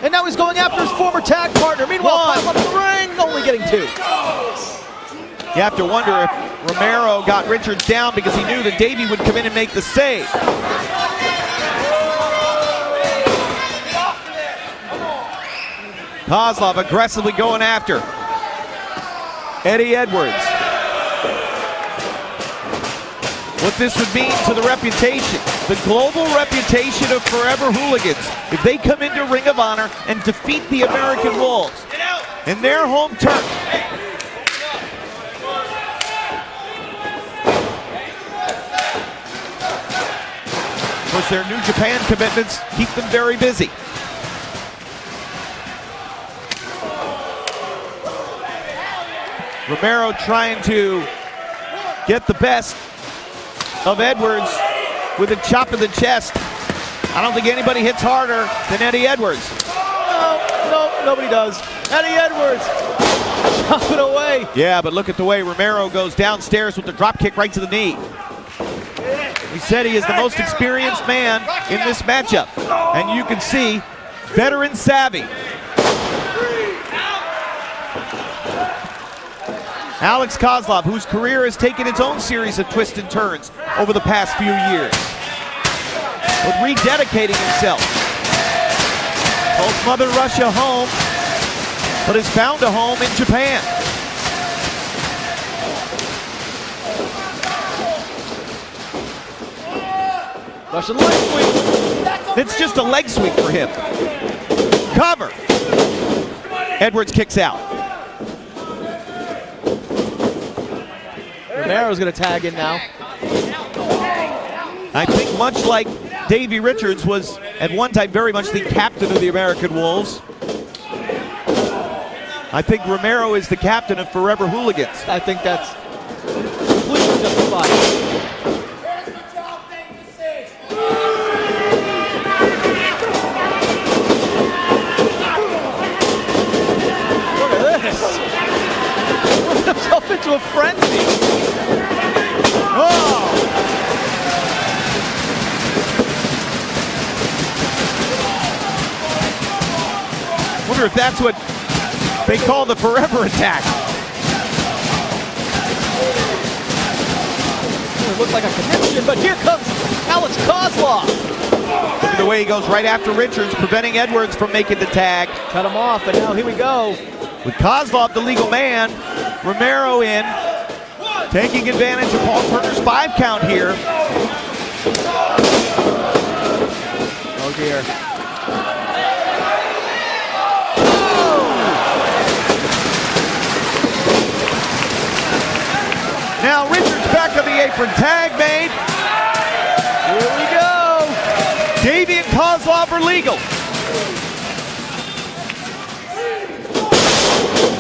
And now he's going after his former tag partner. Meanwhile, Kozlov in the ring, only getting 2. You have to wonder if Romero got Richards down because he knew that Davey would come in and make the save. Kozlov aggressively going after Eddie Edwards. What this would mean to the reputation, the global reputation of Forever Hooligans, if they come into Ring of Honor and defeat the American Wolves in their home turf. Of course, their New Japan commitments keep them very busy. Romero trying to get the best of Edwards with a chop in the chest. I don't think anybody hits harder than Eddie Edwards. No, nobody does. Eddie Edwards, chop it away. Yeah, but look at the way Romero goes downstairs with the drop kick right to the knee. He said he is the most experienced man in this matchup. And you can see, veteran savvy. Alex Kozlov, whose career has taken its own series of twists and turns over the past few years, with rededicating himself. Calls Mother Russia home, but has found a home in Japan. Russian leg sweep. It's just a leg sweep for him. Cover. Edwards kicks out. Romero's going to tag in now. I think much like Davey Richards was at one time very much the captain of the American Wolves, I think Romero is the captain of Forever Hooligans. I think that's completely justified. Look at this. Worked himself into a frenzy. Oh! Wonder if that's what they call the forever attack. It looked like a connection, but here comes Alex Kozlov. Look at the way he goes right after Richards, preventing Edwards from making the tag. Cut him off, and now here we go. With Kozlov, the legal man, Romero in, taking advantage of Paul Turner's 5 count here. Oh dear. Now Richards back on the apron, tag made. Here we go. Davey and Kozlov are legal.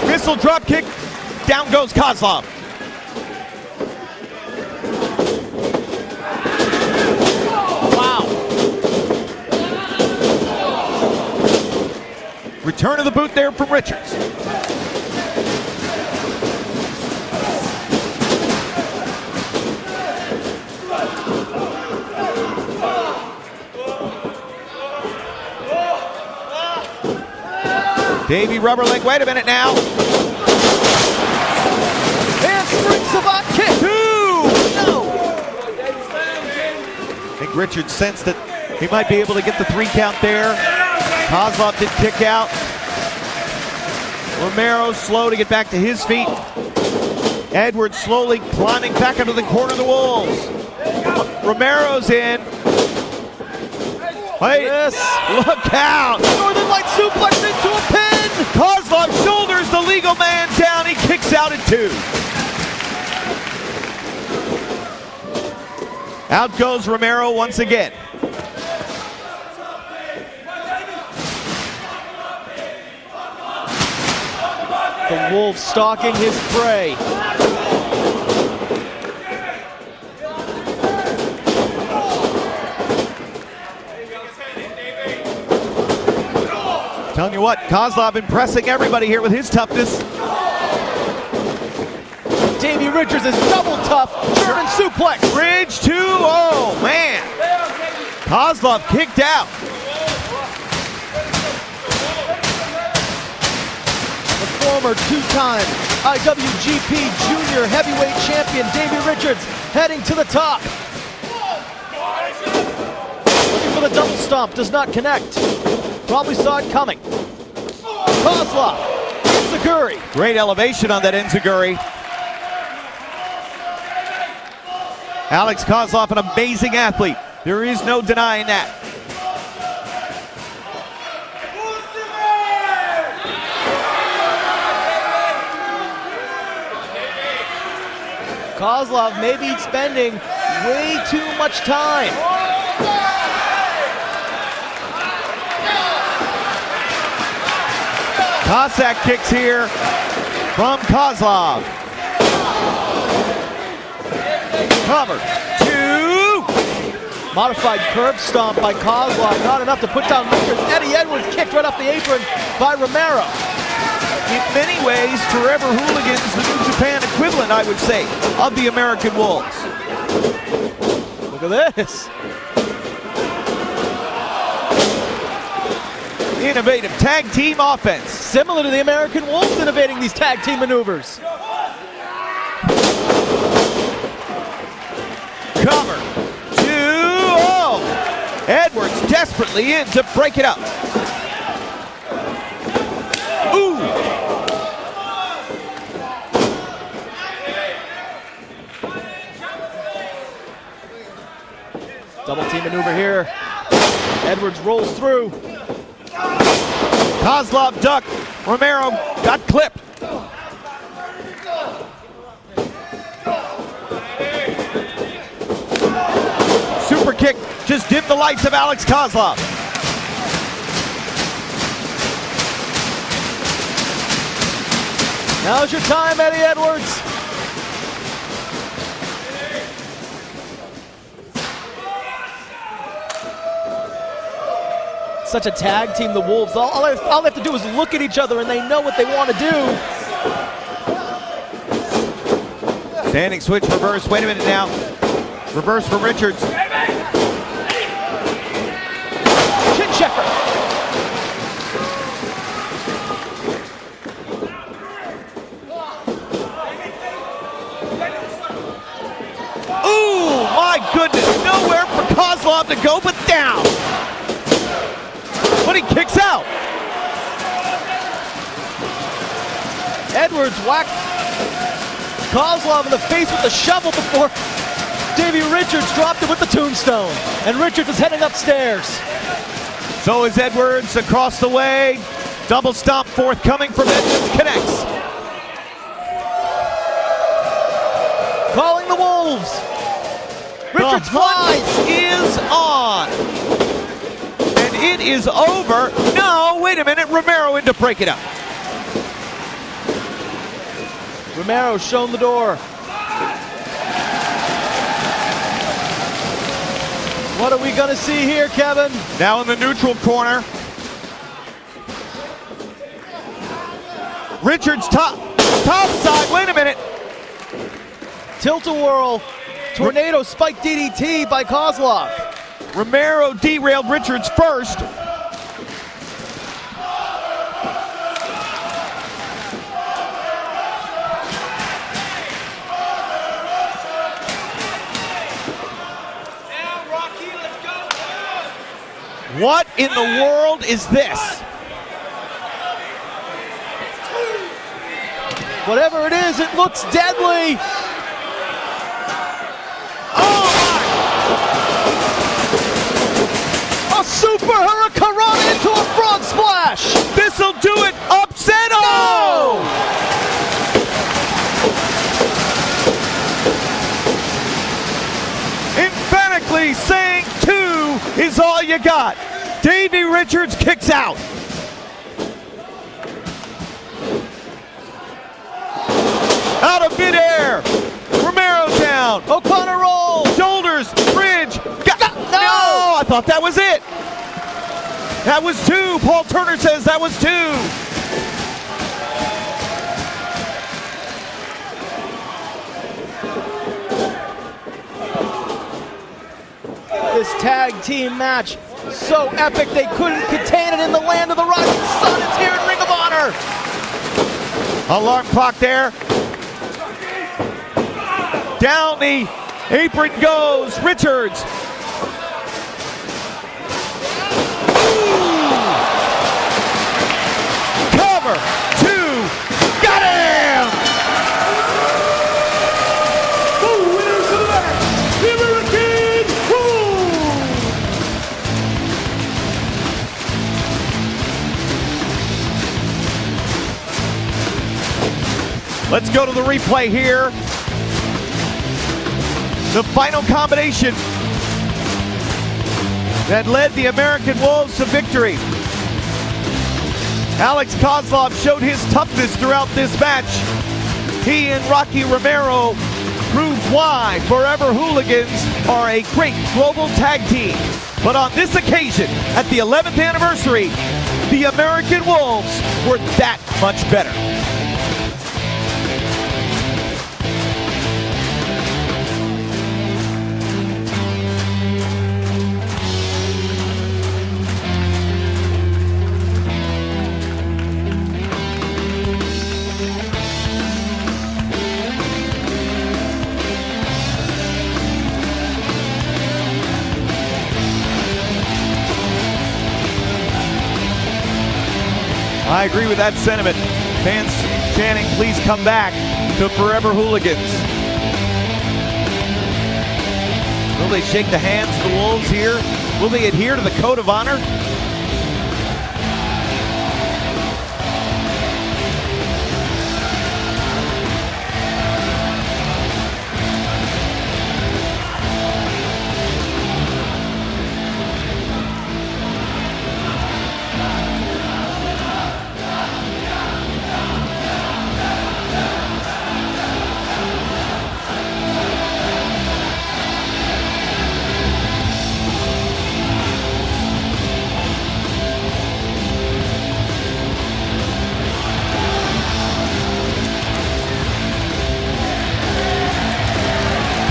Missile drop kick, down goes Kozlov. Wow. Return of the boot there from Richards. Davey rubber leg, wait a minute now. And spring savant kick. 2! No. I think Richards sensed that he might be able to get the 3 count there. Kozlov did kick out. Romero slow to get back to his feet. Edwards slowly climbing back into the corner of the Wolves. Romero's in. Wait, Yes. look out! Northern Light suplex into a pin. Kozlov shoulders the legal man down. He kicks out at 2. Out goes Romero once again. The Wolf stalking his prey. Telling you what, Kozlov impressing everybody here with his toughness. Davey Richards is double tough. German suplex. Bridge 2. Oh, man. Kozlov kicked out. The former two-time IWGP Junior Heavyweight Champion Davey Richards heading to the top. Looking for the double stomp, does not connect. Probably saw it coming. Kozlov, Enziguri. Great elevation on that Enziguri. Alex Kozlov, an amazing athlete. There is no denying that. Kozlov maybe spending way too much time. Cossack kicks here from Kozlov. Cover. 2. Modified curb stomp by Kozlov, not enough to put down Richards. Eddie Edwards kicked right off the apron by Romero. In many ways, Forever Hooligans, the New Japan equivalent, I would say, of the American Wolves. Look at this. Innovative tag team offense. Similar to the American Wolves innovating these tag team maneuvers. Cover. 2-0. Edwards desperately in to break it up. Ooh. Double team maneuver here. Edwards rolls through. Kozlov ducked. Romero got clipped. Super kick just dimmed the lights of Alex Kozlov. Now's your time, Eddie Edwards. Such a tag team, the Wolves. All they have to do is look at each other and they know what they want to do. Standing switch reverse. Wait a minute now. Reverse for Richards. Chin checker. Ooh, my goodness. Nowhere for Kozlov to go but down. But he kicks out. Edwards whacked Kozlov in the face with the shovel before Davey Richards dropped him with the tombstone. And Richards is heading upstairs. So is Edwards across the way. Double stomp forthcoming from Edwards. Connects. Calling the Wolves. Richards flies. Is on. And it is over. No, wait a minute. Romero in to break it up. Romero's shown the door. What are we going to see here, Kevin? Now in the neutral corner. Richards top side. Wait a minute. Tilt-a-whirl. Tornado spike DDT by Kozlov. Romero derailed Richards first. What in the world is this? Whatever it is, it looks deadly. Oh my! A super hurricanrana into a frog splash. This'll do it. Upset. Oh! Emphatic God. Davey Richards kicks out. Out of midair. Romero down. O'Connor rolls. Shoulders. Bridge. No! I thought that was it. That was 2. Paul Turner says that was 2. This tag team match, so epic they couldn't contain it in the land of the rising sun. It's here in Ring of Honor. Alarm clock there. Down the apron goes Richards. Cover. 2. Got him! The winners of the match, the American Wolves. Let's go to the replay here. The final combination that led the American Wolves to victory. Alex Kozlov showed his toughness throughout this match. He and Rocky Romero proved why Forever Hooligans are a great global tag team. But on this occasion, at the 11th anniversary, the American Wolves were that much better. I agree with that sentiment. Fans chanting, please come back to Forever Hooligans. Will they shake the hands of the Wolves here? Will they adhere to the Code of Honor?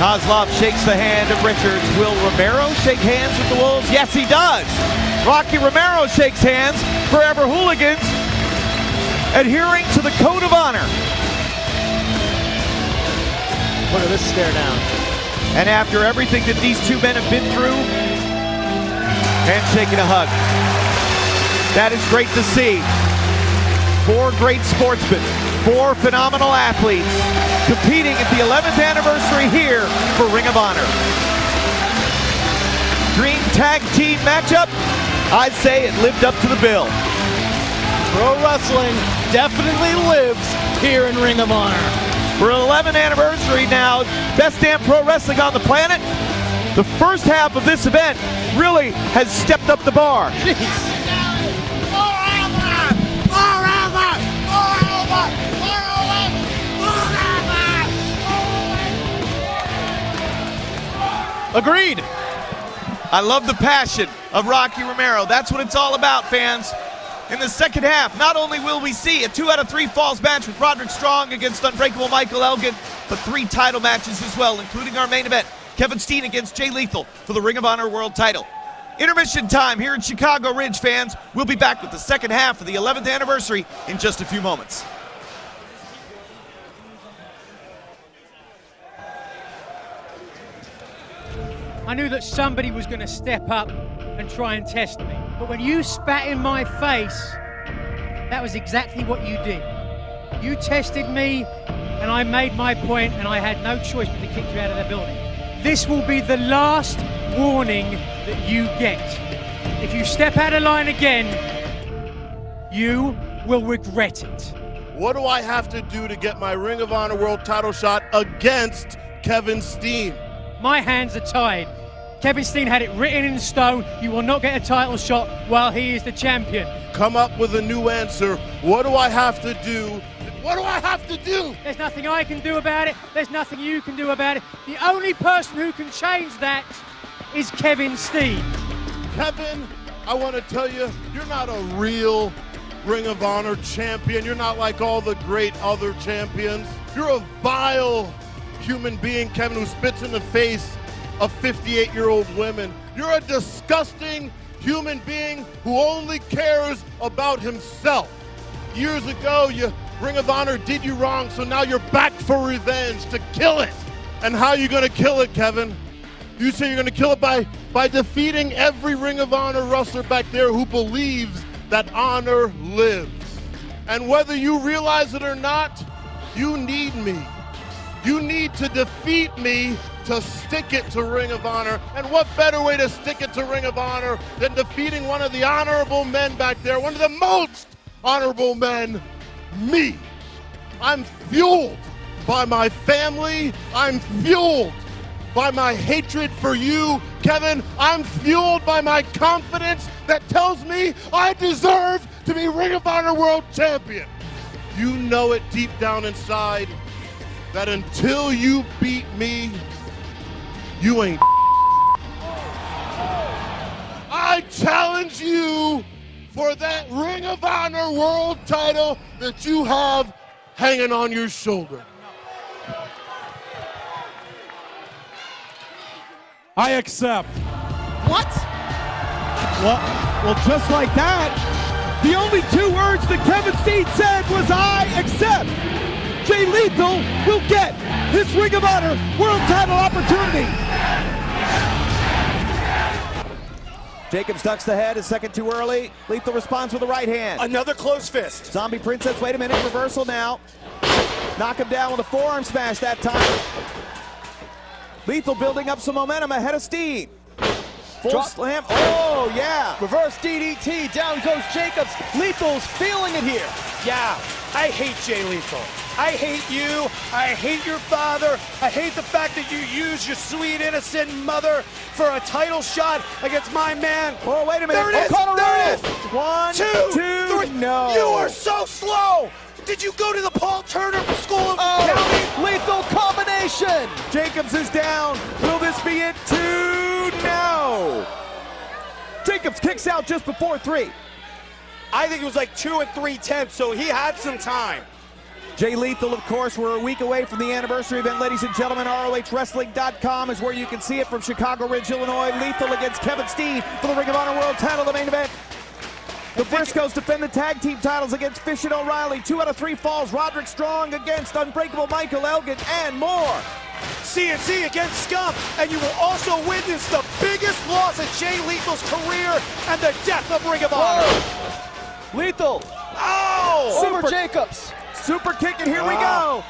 Kozlov shakes the hand of Richards. Will Romero shake hands with the Wolves? Yes, he does. Rocky Romero shakes hands. Forever Hooligans adhering to the Code of Honor. Look at this stare down. And after everything that these two men have been through, handshaking a hug. That is great to see. 4 great sportsmen, 4 phenomenal athletes competing at the 11th anniversary here for Ring of Honor. Dream tag team matchup, I'd say it lived up to the bill. Pro wrestling definitely lives here in Ring of Honor. For an 11th anniversary now, best damn pro wrestling on the planet. The first half of this event really has stepped up the bar. Jeez. Agreed. I love the passion of Rocky Romero. That's what it's all about, fans. In the second half, not only will we see a 2 out of 3 falls match with Roderick Strong against Unbreakable Michael Elgin, but 3 title matches as well, including our main event, Kevin Steen against Jay Lethal for the Ring of Honor World title. Intermission time here in Chicago Ridge, fans. We'll be back with the second half of the 11th anniversary in just a few moments. I knew that somebody was going to step up and try and test me. But when you spat in my face, that was exactly what you did. You tested me, and I made my point, and I had no choice but to kick you out of the building. This will be the last warning that you get. If you step out of line again, you will regret it. What do I have to do to get my Ring of Honor World title shot against Kevin Steen? My hands are tied. Kevin Steen had it written in stone. You will not get a title shot while he is the champion. Come up with a new answer. What do I have to do? What do I have to do? There's nothing I can do about it. There's nothing you can do about it. The only person who can change that is Kevin Steen. Kevin, I want to tell you, you're not a real Ring of Honor champion. You're not like all the great other champions. You're a vile human being, Kevin, who spits in the face of 58-year-old women. You're a disgusting human being who only cares about himself. Years ago, Ring of Honor did you wrong, so now you're back for revenge to kill it. And how are you going to kill it, Kevin? You say you're going to kill it by defeating every Ring of Honor wrestler back there who believes that honor lives. And whether you realize it or not, you need me. You need to defeat me to stick it to Ring of Honor. And what better way to stick it to Ring of Honor than defeating one of the honorable men back there, one of the most honorable men, me. I'm fueled by my family. I'm fueled by my hatred for you, Kevin. I'm fueled by my confidence that tells me I deserve to be Ring of Honor World Champion. You know it deep down inside that until you beat me, you ain't. I challenge you for that Ring of Honor World title that you have hanging on your shoulder. I accept. What? Well, just like that, the only two words that Kevin Steen said was, I accept. Jay Lethal will get his Ring of Honor World title opportunity. Jacobs ducks the head, a second too early. Lethal responds with a right hand. Another close fist. Zombie Princess, wait a minute, reversal now. Knock him down with a forearm smash that time. Lethal building up some momentum ahead of Steen. Full slam, oh yeah. Reverse DDT, down goes Jacobs. Lethal's feeling it here. Yeah, I hate Jay Lethal. I hate you. I hate your father. I hate the fact that you used your sweet, innocent mother for a title shot against my man. Oh, wait a minute. There it is. There it is. 1, 2, 3. No. You are so slow. Did you go to the Paul Turner School of County? Lethal combination. Jacobs is down. Will this be it? 2, no. Jacobs kicks out just before 3. I think it was like 2 3/10, so he had some time. Jay Lethal, of course, we're a week away from the anniversary event, ladies and gentlemen. ROHWrestling.com is where you can see it from Chicago Ridge, Illinois. Lethal against Kevin Steen for the Ring of Honor World title, the main event. The Briscoes defend the tag team titles against Fish and O'Reilly. 2 out of 3 falls. Roderick Strong against Unbreakable Michael Elgin, and more. CNC against Scum, and you will also witness the biggest loss of Jay Lethal's career and the death of Ring of Honor. Lethal. Oh! Over Jacobs. Super kick, and here we go.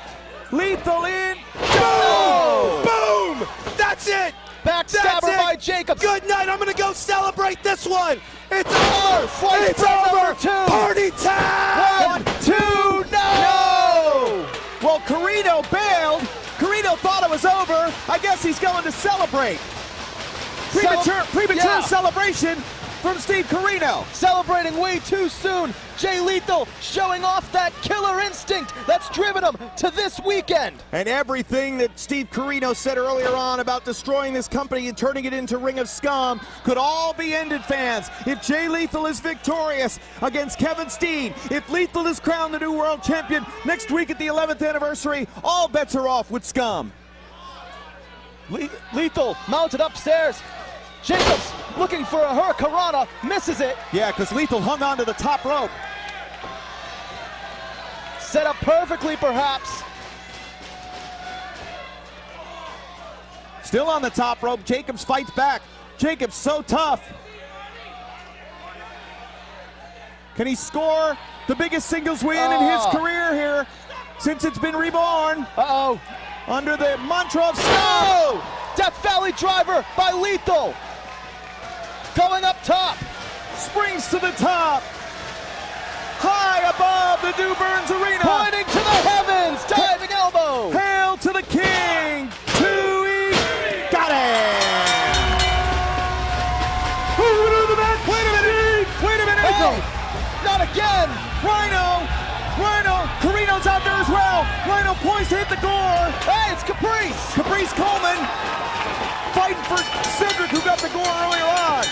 Lethal in. Boom! Boom! That's it! Backstabber by Jacobs. Good night. I'm going to go celebrate this one. It's over. Slice It's bread over. number 2. Party time! 1, 2, no! Well, Carino bailed. Carino thought it was over. I guess he's going to celebrate. Premature celebration from Steve Carino. Celebrating way too soon. Jay Lethal showing off that killer instinct that's driven him to this weekend. And everything that Steve Carino said earlier on about destroying this company and turning it into Ring of Scum could all be ended, fans, if Jay Lethal is victorious against Kevin Steen. If Lethal is crowned the new world champion next week at the 11th anniversary, all bets are off with Scum. Lethal mounted upstairs. Jacobs looking for a Hurricanrana, misses it. Yeah, because Lethal hung on to the top rope. Set up perfectly, perhaps. Still on the top rope, Jacobs fights back. Jacobs so tough. Can he score the biggest singles win in his career here since it's been reborn? Uh-oh. Under the mantra of Scum. Oh! Death Valley driver by Lethal. Going up top. Springs to the top. High above the New Burns Arena. Pointing to the heavens. Diving elbow. Hail to the king. 2E. Got it. again. Rhino, Carino's out there as well. Rhino poised to hit the gore. Hey, it's Caprice. Caprice Coleman fighting for Cedric, who got the gore earlier on.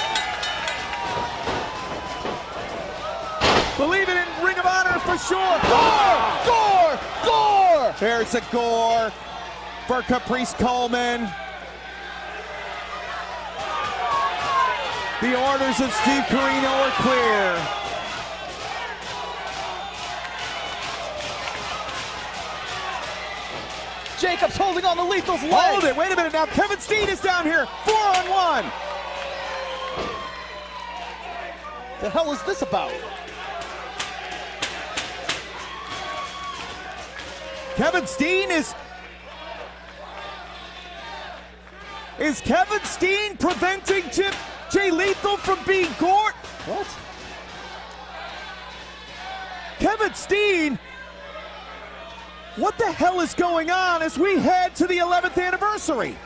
Believe it in Ring of Honor for sure. Gore! There's a gore for Caprice Coleman. The orders of Steve Corino are clear. Jacobs holding on to Lethal's leg. Hold it, wait a minute now. Kevin Steen is down here, 4-on-1. The hell is this about? Kevin Steen is Kevin Steen preventing Jay Lethal from being gored? What? Kevin Steen? What the hell is going on as we head to the 11th anniversary?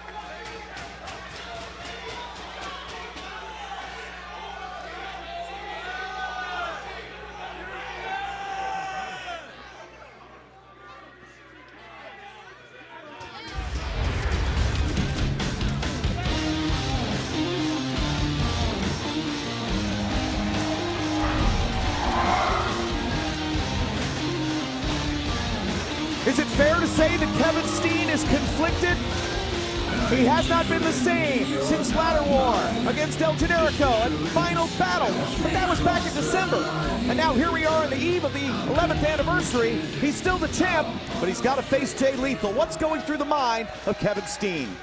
Is it fair to say that Kevin Steen is conflicted? He has not been the same since Ladder War against El Generico and Final Battle, but that was back in December. And now here we are on the eve of the 11th anniversary. He's still the champ, but he's got to face Jay Lethal. What's going through the mind of Kevin Steen?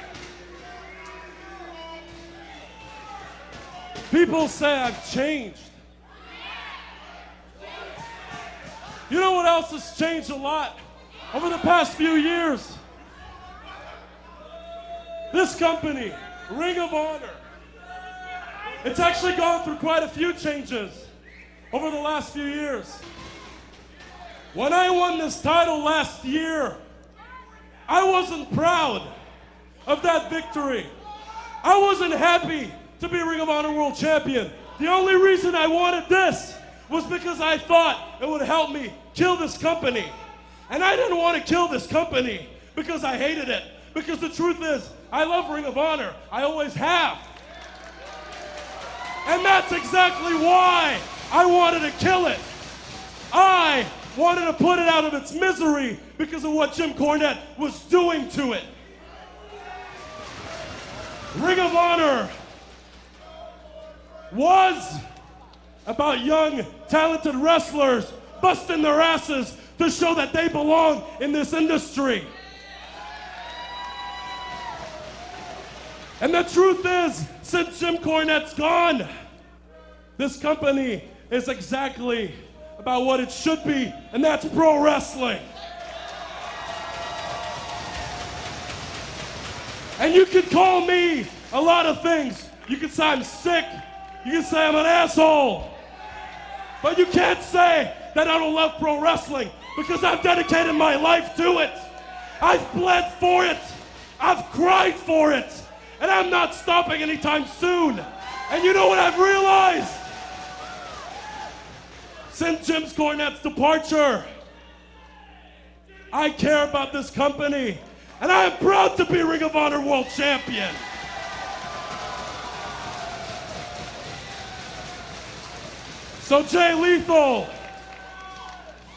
People say I've changed. You know what else has changed a lot over the past few years? This company, Ring of Honor, it's actually gone through quite a few changes over the last few years. When I won this title last year, I wasn't proud of that victory. I wasn't happy to be Ring of Honor World Champion. The only reason I wanted this was because I thought it would help me kill this company. And I didn't want to kill this company because I hated it. Because the truth is, I love Ring of Honor. I always have. And that's exactly why I wanted to kill it. I wanted to put it out of its misery because of what Jim Cornette was doing to it. Ring of Honor was about young, talented wrestlers busting their asses to show that they belong in this industry. And the truth is, since Jim Cornette's gone, this company is exactly about what it should be, and that's pro wrestling. And you can call me a lot of things. You can say I'm sick. You can say I'm an asshole. But you can't say that I don't love pro wrestling, because I've dedicated my life to it. I've bled for it. I've cried for it. And I'm not stopping anytime soon. And you know what I've realized? Since Jim Cornette's departure, I care about this company. And I am proud to be Ring of Honor World Champion. So Jay Lethal,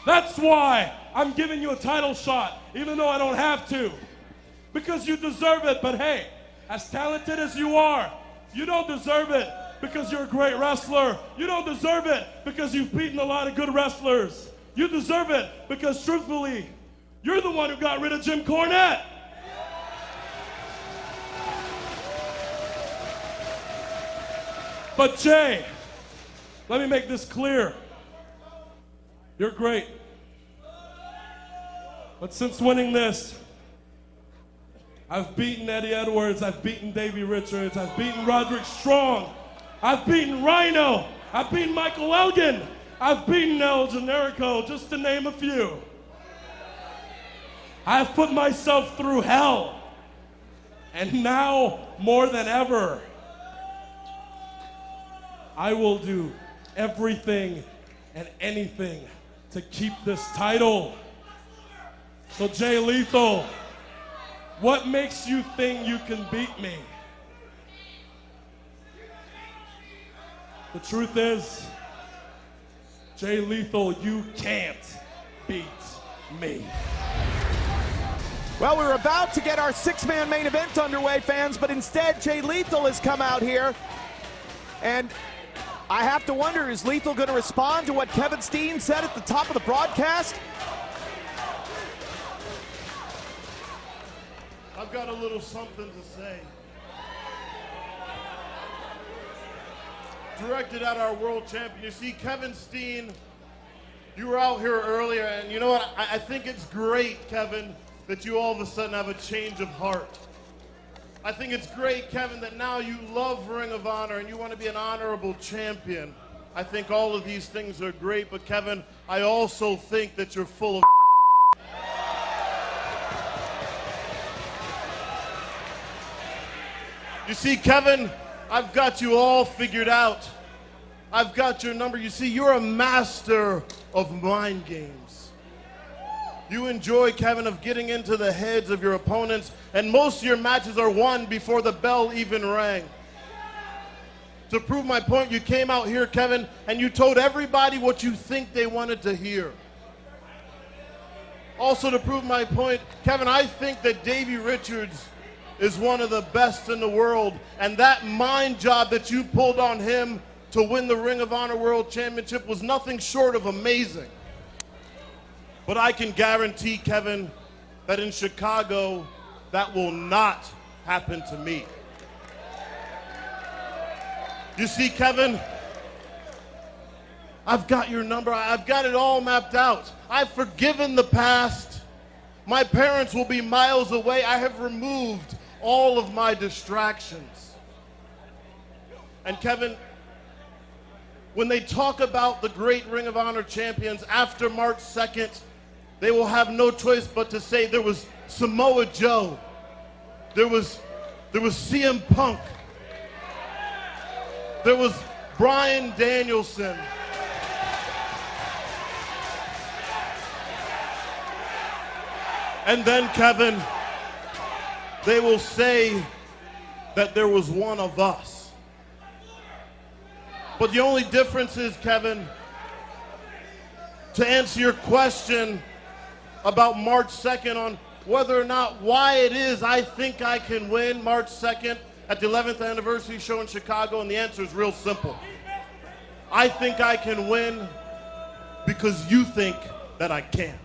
that's why I'm giving you a title shot, even though I don't have to. Because you deserve it, but hey, as talented as you are, you don't deserve it because you're a great wrestler. You don't deserve it because you've beaten a lot of good wrestlers. You deserve it because, truthfully, you're the one who got rid of Jim Cornette. But Jay, let me make this clear. You're great. But since winning this, I've beaten Eddie Edwards, I've beaten Davey Richards, I've beaten Roderick Strong, I've beaten Rhino, I've beaten Michael Elgin, I've beaten El Generico, just to name a few. I've put myself through hell. And now, more than ever, I will do everything and anything to keep this title. So Jay Lethal, what makes you think you can beat me? The truth is, Jay Lethal, you can't beat me. Well, we're about to get our six-man main event underway, fans, but instead Jay Lethal has come out here. And I have to wonder, is Lethal going to respond to what Kevin Steen said at the top of the broadcast? I've got a little something to say. Directed at our world champion. You see, Kevin Steen, you were out here earlier, and you know what? I think it's great, Kevin, that you all of a sudden have a change of heart. I think it's great, Kevin, that now you love Ring of Honor and you want to be an honorable champion. I think all of these things are great, but Kevin, I also think that you're full of You see, Kevin, I've got you all figured out. I've got your number. You see, you're a master of mind games. You enjoy, Kevin, of getting into the heads of your opponents, and most of your matches are won before the bell even rang. To prove my point, you came out here, Kevin, and you told everybody what you think they wanted to hear. Also, to prove my point, Kevin, I think that Davey Richards is one of the best in the world, and that mind job that you pulled on him to win the Ring of Honor World Championship was nothing short of amazing. But I can guarantee, Kevin, that in Chicago, that will not happen to me. You see, Kevin, I've got your number. I've got it all mapped out. I've forgiven the past. My parents will be miles away. I have removed all of my distractions. And Kevin, when they talk about the great Ring of Honor champions after March 2nd, they will have no choice but to say there was Samoa Joe, there was CM Punk, there was Bryan Danielson, and then, Kevin, they will say that there was one of us. But the only difference is, Kevin, to answer your question about March 2nd on whether or not why it is I think I can win March 2nd at the 11th anniversary show in Chicago, and the answer is real simple. I think I can win because you think that I can't.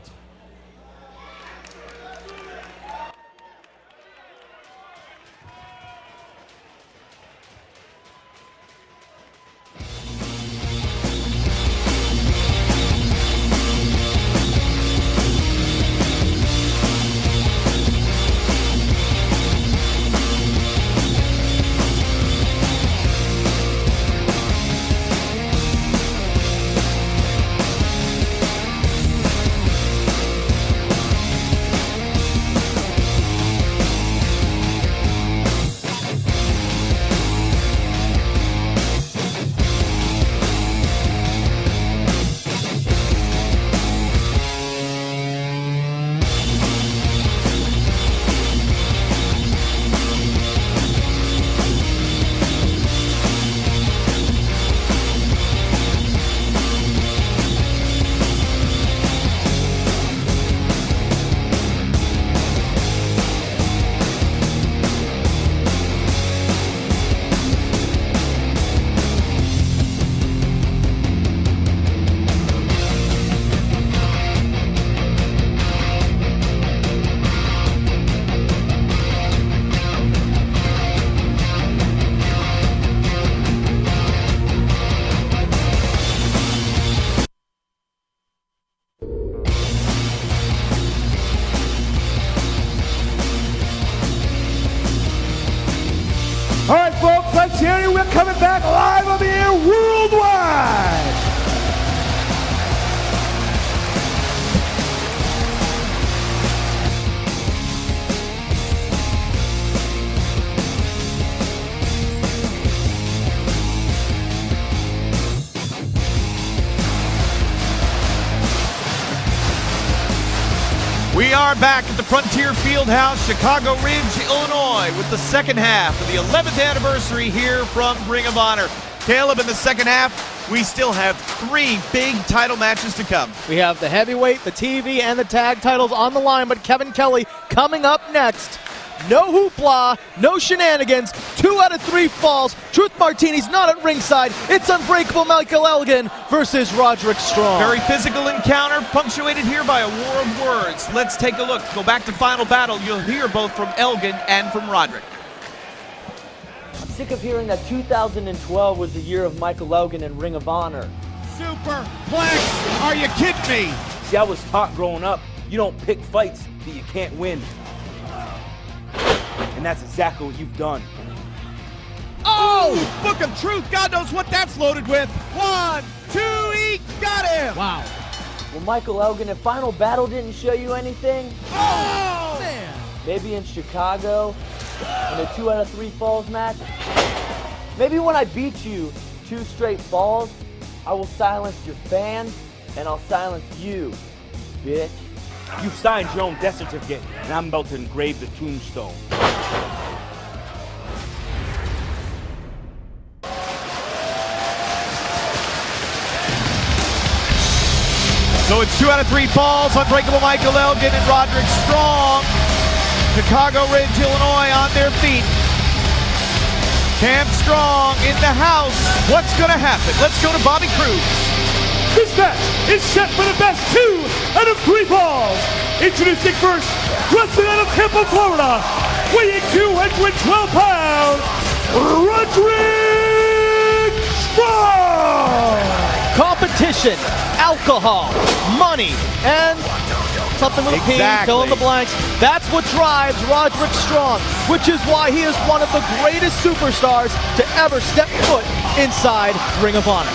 We are back at the Frontier Fieldhouse, Chicago Ridge, Illinois, with the second half of the 11th anniversary here from Ring of Honor. Caleb, in the second half, we still have 3 big title matches to come. We have the heavyweight, the TV, and the tag titles on the line, but Kevin Kelly coming up next. No hoopla, no shenanigans, 2 out of 3 falls. Truth Martini's not at ringside. It's Unbreakable Michael Elgin versus Roderick Strong. Very physical encounter, punctuated here by a war of words. Let's take a look. Go back to Final Battle. You'll hear both from Elgin and from Roderick. I'm sick of hearing that 2012 was the year of Michael Elgin and Ring of Honor. Superplex! Are you kidding me? See, I was taught growing up, you don't pick fights that you can't win. And that's exactly what you've done. Oh! Book of Truth, God knows what that's loaded with. 1, 2, he got him! Wow. Well, Michael Elgin, if Final Battle didn't show you anything, oh man! Maybe in Chicago, in a 2 out of 3 falls match, maybe when I beat you 2 straight falls, I will silence your fans and I'll silence you, bitch. You've signed your own death certificate, and I'm about to engrave the tombstone. So it's 2 out of 3 falls. Unbreakable Michael Elgin and Roderick Strong. Chicago Ridge, Illinois on their feet. Camp Strong in the house. What's going to happen? Let's go to Bobby Cruz. This match is set for the best 2 out of 3 falls. Introducing first, wrestling out of Tampa, Florida, weighing 212 pounds, Roderick Strong. Competition, alcohol, money, and something with a P, fill in the blanks. That's what drives Roderick Strong, which is why he is one of the greatest superstars to ever step foot inside Ring of Honor.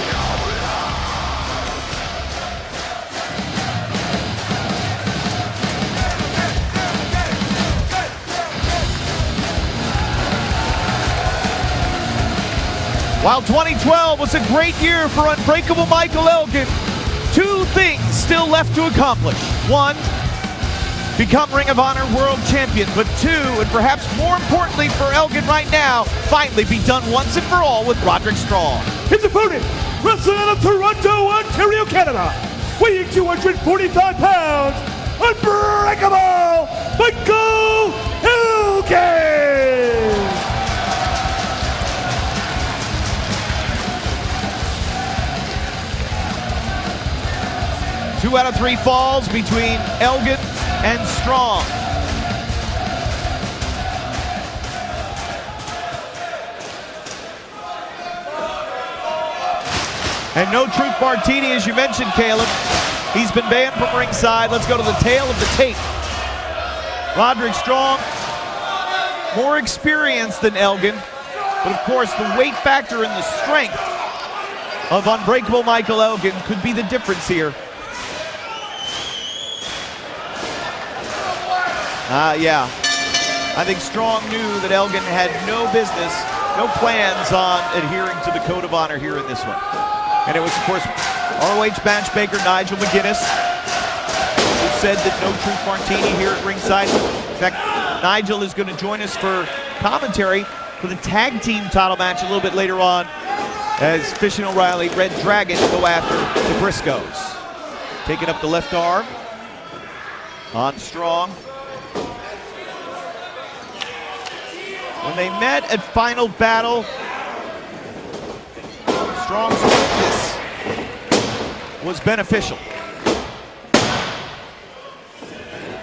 While 2012 was a great year for Unbreakable Michael Elgin, 2 things still left to accomplish. 1, become Ring of Honor World Champion, but 2, and perhaps more importantly for Elgin right now, finally be done once and for all with Roderick Strong. His opponent, wrestling out of Toronto, Ontario, Canada, weighing 245 pounds, Unbreakable Michael Elgin. 2 out of 3 falls between Elgin and Strong. And no Truth Martini, as you mentioned, Caleb. He's been banned from ringside. Let's go to the tail of the tape. Roderick Strong, more experience than Elgin, but of course the weight factor and the strength of Unbreakable Michael Elgin could be the difference here. Yeah, I think Strong knew that Elgin had no business, no plans on adhering to the Code of Honor here in this one. And it was, of course, ROH matchmaker Nigel McGuinness who said that no Truth Martini here at ringside. In fact, Nigel is going to join us for commentary for the tag team title match a little bit later on as Fish and O'Reilly, Red Dragon, go after the Briscoes. Taking up the left arm on Strong. When they met at Final Battle, Strong's weakness was beneficial.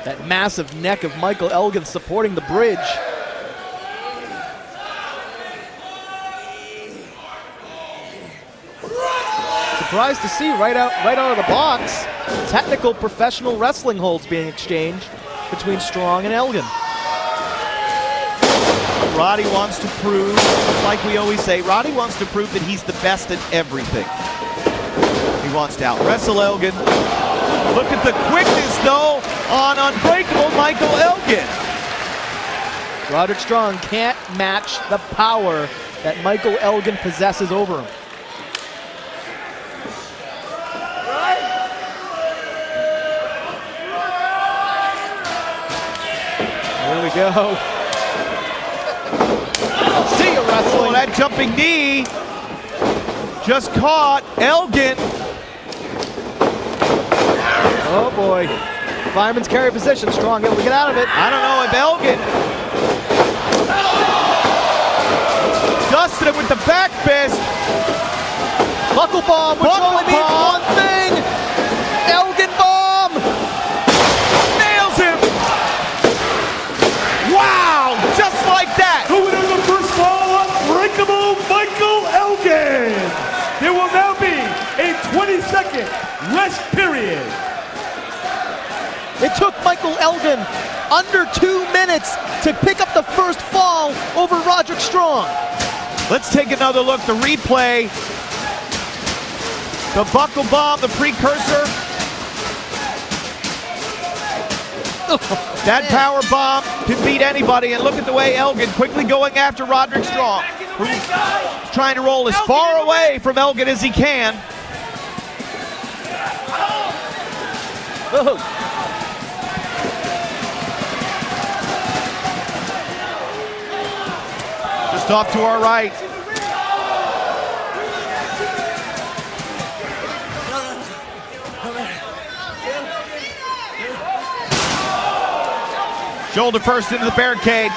That massive neck of Michael Elgin supporting the bridge. Surprised to see right out of the box, technical professional wrestling holds being exchanged between Strong and Elgin. Roddy wants to prove, like we always say, Roddy wants to prove that he's the best at everything. He wants to out-wrestle Elgin. Look at the quickness, though, on Unbreakable Michael Elgin. Roderick Strong can't match the power that Michael Elgin possesses over him. we go. See you wrestling. Oh, that jumping knee just caught Elgin. Oh boy. Fireman's carry position. Strong able to get out of it. I don't know if Elgin dusted him with the back fist. Buckle bomb, which only means one thing. Elgin bomb. Nails him. Wow, just like that. The winner of the first fall, Unbreakable Michael Elgin. There will now be a 20-second rest period. It took Michael Elgin under 2 minutes to pick up the first fall over Roderick Strong. Let's take another look. The replay. The buckle bomb, the precursor. That power bomb can beat anybody. And look at the way Elgin quickly going after Roderick Strong. He's trying to roll as far away from Elgin as he can. Just off to our right. Shoulder first into the barricade.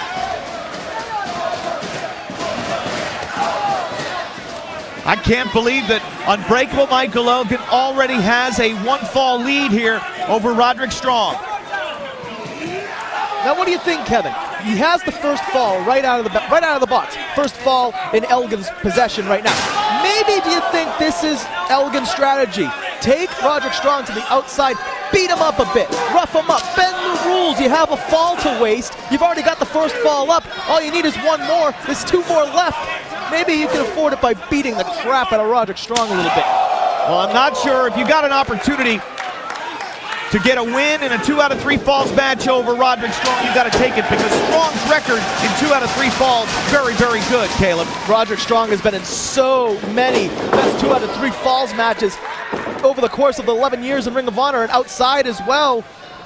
I can't believe that Unbreakable Michael Elgin already has a 1-fall lead here over Roderick Strong. Now, what do you think, Kevin? He has the first fall right out of the box. First fall in Elgin's possession right now. Maybe do you think this is Elgin's strategy? Take Roderick Strong to the outside, beat him up a bit, rough him up, bend the rules. You have a fall to waste. You've already got the first fall up. All you need is one more. There's 2 more left. Maybe you can afford it by beating the crap out of Roderick Strong a little bit. Well, I'm not sure. If you got an opportunity to get a win in a 2 out of 3 falls match over Roderick Strong, you got to take it, because Strong's record in 2 out of 3 falls, very, very good, Caleb. Roderick Strong has been in so many best 2 out of 3 falls matches over the course of the 11 years in Ring of Honor, and outside as well.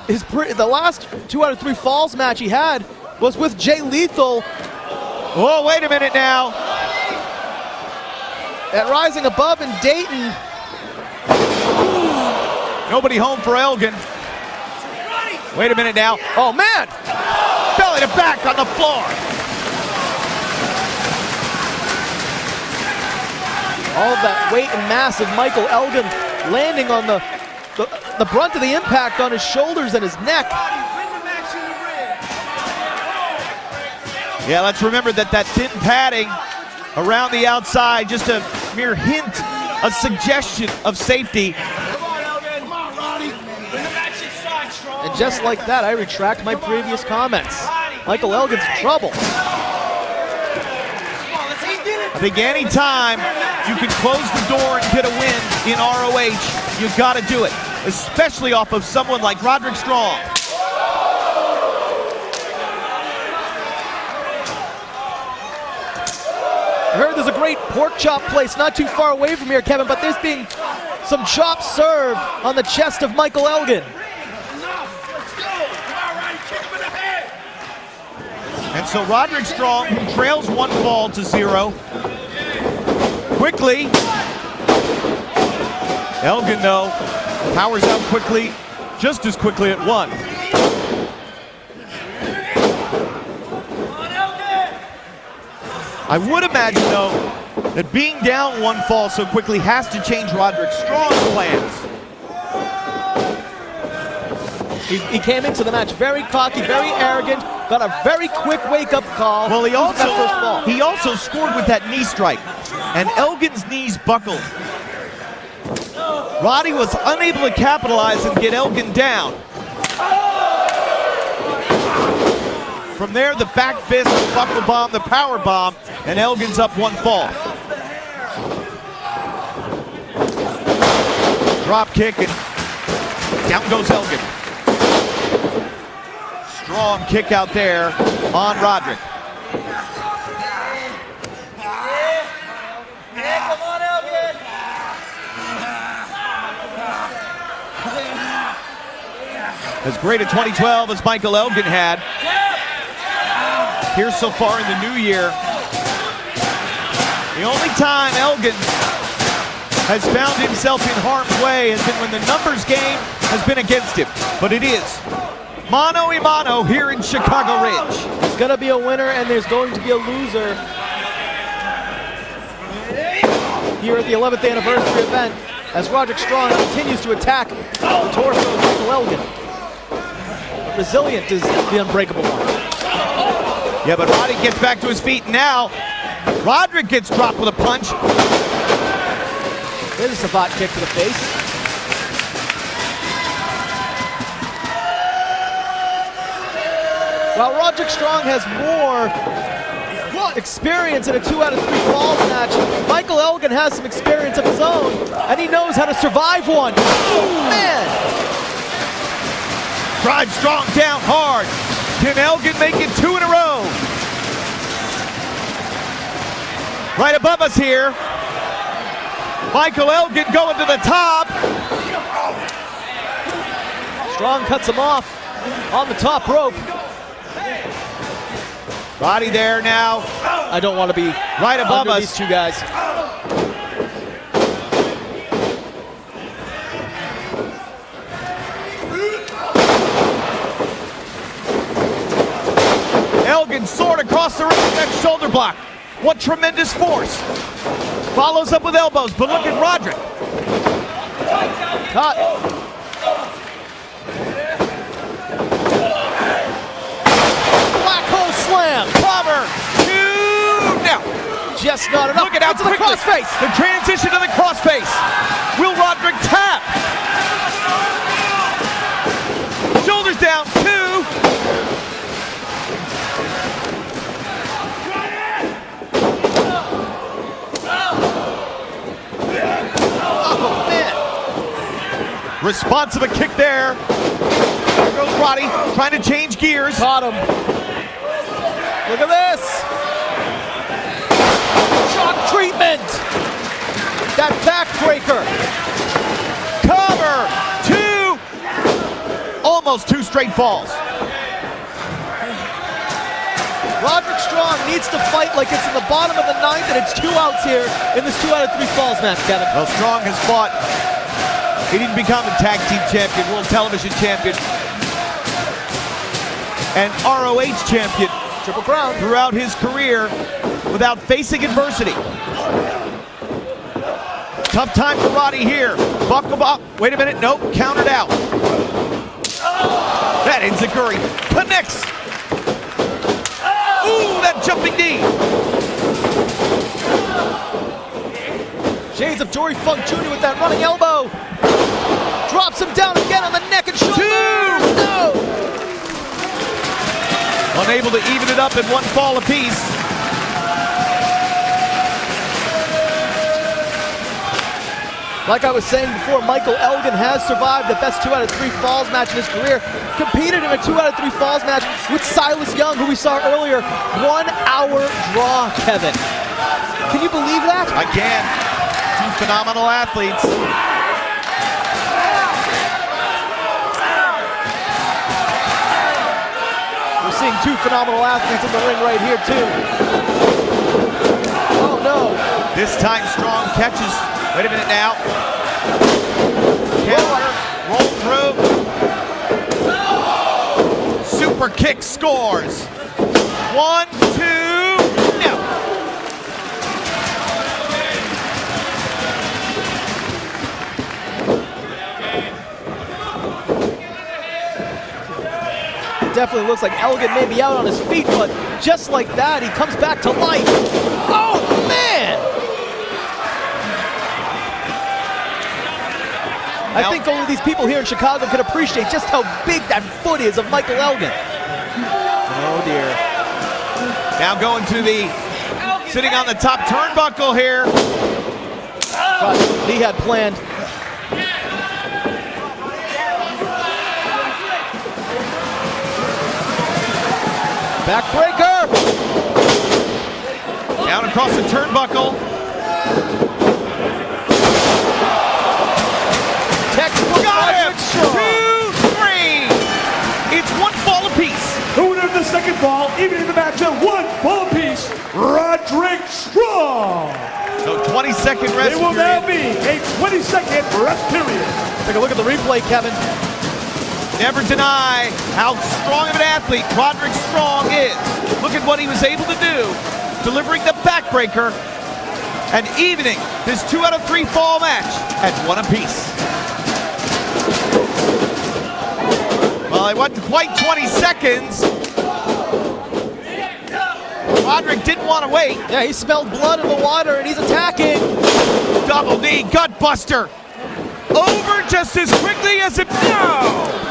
The last 2 out of 3 falls match he had was with Jay Lethal. Oh, wait a minute now. At Rising Above in Dayton. Nobody home for Elgin. Wait a minute now. Oh, man! Belly to back on the floor. All of that weight and mass of Michael Elgin landing on the brunt of the impact on his shoulders and his neck. Yeah, let's remember that thin padding around the outside, just a mere hint, a suggestion of safety. And just like that, I retract my previous comments. Michael Elgin's in trouble. I think any time you can close the door and get a win in ROH, you got to do it, especially off of someone like Roderick Strong. I heard there's a great pork chop place not too far away from here, Kevin, but there's being some chops served on the chest of Michael Elgin. And so Roderick Strong, who trails 1 fall to 0, quickly, Elgin, though, powers out quickly, just as quickly at 1. I would imagine, though, that being down 1 fall so quickly has to change Roderick Strong's plans. He came into the match very cocky, very arrogant, got a very quick wake-up call. Well, he also scored with that knee strike, and Elgin's knees buckled. Roddy was unable to capitalize and get Elgin down. From there, the back fist, the buckle bomb, the power bomb, and Elgin's up 1 fall. Drop kick, and down goes Elgin. Strong kick out there on Roderick. Come on, Elgin! As great a 2012 as Michael Elgin had, here so far in the new year. The only time Elgin has found himself in harm's way has been when the numbers game has been against him. But it is mano a mano here in Chicago Ridge. There's going to be a winner and there's going to be a loser here at the 11th anniversary event as Roderick Strong continues to attack the torso of Michael Elgin. But resilient is the unbreakable one. Yeah, but Roddy gets back to his feet now. Roderick gets dropped with a punch. There's a savate kick to the face. While Roderick Strong has more experience in a 2 out of 3 falls match, Michael Elgin has some experience of his own, and he knows how to survive one. Oh, man! Drive Strong down hard. Can Elgin make it 2 in a row? Right above us here, Michael Elgin going to the top. Strong cuts him off on the top rope. Roddy there now. I don't want to be right above us. These two guys. Elgin soared across the ring with that shoulder block. What tremendous force. Follows up with elbows, but look at Roderick. Cut. Black hole slam. Cover. 2 now. Just not enough. Look at how to the quickly crossface. The transition to the crossface. Will Roderick tap? Shoulders down. 2. Responsive a kick there. There goes Roddy, trying to change gears. Caught him. Look at this. Shock treatment. That backbreaker. Cover. 2. Almost 2 straight falls. Roderick Strong needs to fight like it's in the bottom of the 9th and it's 2 outs here in this 2 out of 3 falls match, Kevin. Well, Strong has fought. He didn't become a tag team champion, world television champion, and ROH champion. Triple Crown. Throughout his career without facing adversity. Tough time for Roddy here. Buckle up. Wait a minute. Nope. Countered out. That enziguri connects. Ooh, that jumping knee. Shades of Dory Funk Jr. with that running elbow. Drops him down again on the neck and shoulders. 2. No. Unable to even it up in 1 fall apiece. Like I was saying before, Michael Elgin has survived the best 2 out of 3 falls match in his career. Competed in a 2 out of 3 falls match with Silas Young, who we saw earlier. 1 hour draw, Kevin. Can you believe that? Again, 2 phenomenal athletes. We're seeing 2 phenomenal athletes in the ring right here, too. Oh, no. This time Strong catches. Wait a minute now. Counter, roll through. Super kick scores. 1, 2, no. It definitely looks like Elgin may be out on his feet, but just like that, he comes back to life. Oh, man! I think only these people here in Chicago can appreciate just how big that foot is of Michael Elgin. Oh, dear. Now going to the, sitting on the top turnbuckle here. He had planned. Backbreaker! Down across the turnbuckle. Textbook got him! Strong. 2, 3. It's 1 fall apiece. The winner of the second fall, even in the matchup, 1 Roderick Strong. So 20-second rest It will now period. be a 20-second rest period. Take a look at the replay, Kevin. Never deny how strong of an athlete Roderick Strong is. Look at what he was able to do, delivering the backbreaker and evening his 2 out of 3 fall match at 1 apiece. Well, it wasn't quite 20 seconds. Roderick didn't want to wait. Yeah, he smelled blood in the water and he's attacking. Double knee gut buster. Over just as quickly as it. No!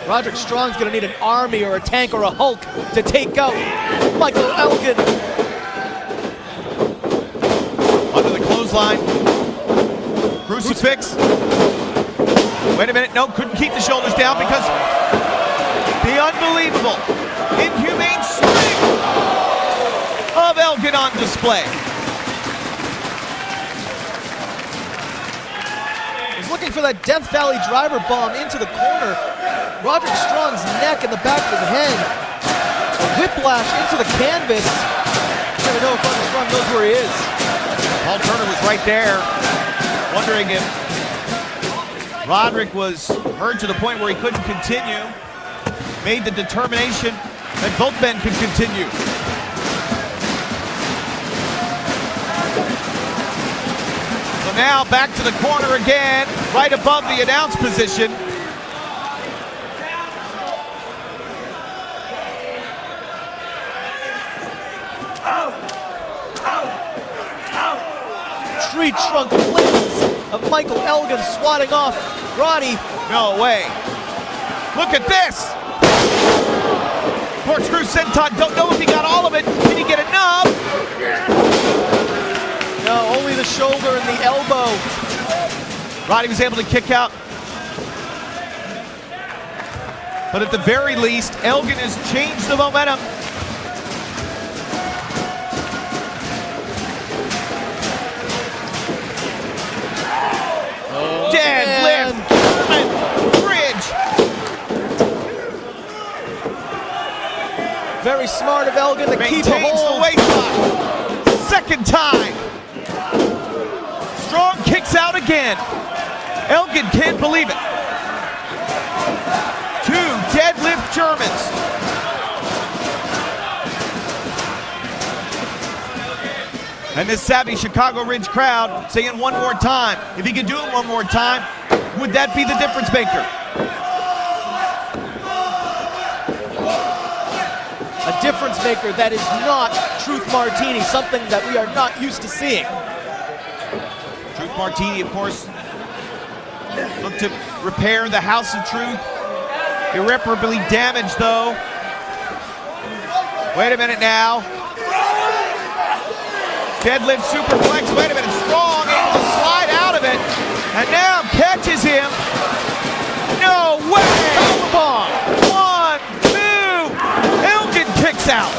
Roderick Strong's gonna need an army or a tank or a Hulk to take out Michael Elgin. Under the clothesline. Crucifix. Wait a minute, no, couldn't keep the shoulders down because the unbelievable, inhumane strength of Elgin on display. He's looking for that Death Valley driver bomb into the corner. Roderick Strong's neck and the back of his head. A whiplash into the canvas. I don't even know if Roderick Strong knows where he is. Paul Turner was right there, wondering if Roderick was hurt to the point where he couldn't continue. Made the determination that both men could continue. So now back to the corner again, right above the announce position. Tree trunk limbs of Michael Elgin swatting off Roddy. No way. Look at this. Corkscrew senton. Don't know if he got all of it. Did he get enough? No, only the shoulder and the elbow. Roddy was able to kick out. But at the very least, Elgin has changed the momentum. Deadlift, bridge. Very smart of Elgin to keep a Maintains hold. the waistline. Second time. Strong kicks out again. Elgin can't believe it. 2 deadlift Germans. And this savvy Chicago Ridge crowd saying one more time. If he could do it one more time, would that be the difference maker? A difference maker that is not Truth Martini, something that we are not used to seeing. Truth Martini, of course, looked to repair the House of Truth. Irreparably damaged, though. Wait a minute now. Deadlift superplex. Wait a minute. Strong able to slide out of it. And now catches him. No way. Powerbomb. 1, 2. Elgin kicks out.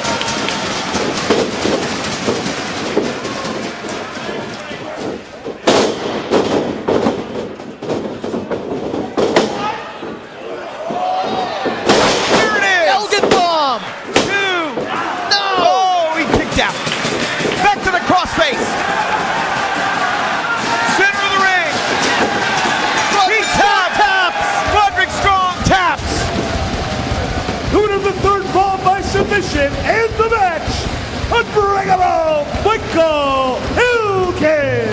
Here it is. Elgin bomb. 2. No. Oh, he kicked out. Back to the crossface. Center of the ring. He taps. Roderick Strong taps. Who to the third fall by submission and the match. Unbreakable Michael Elgin.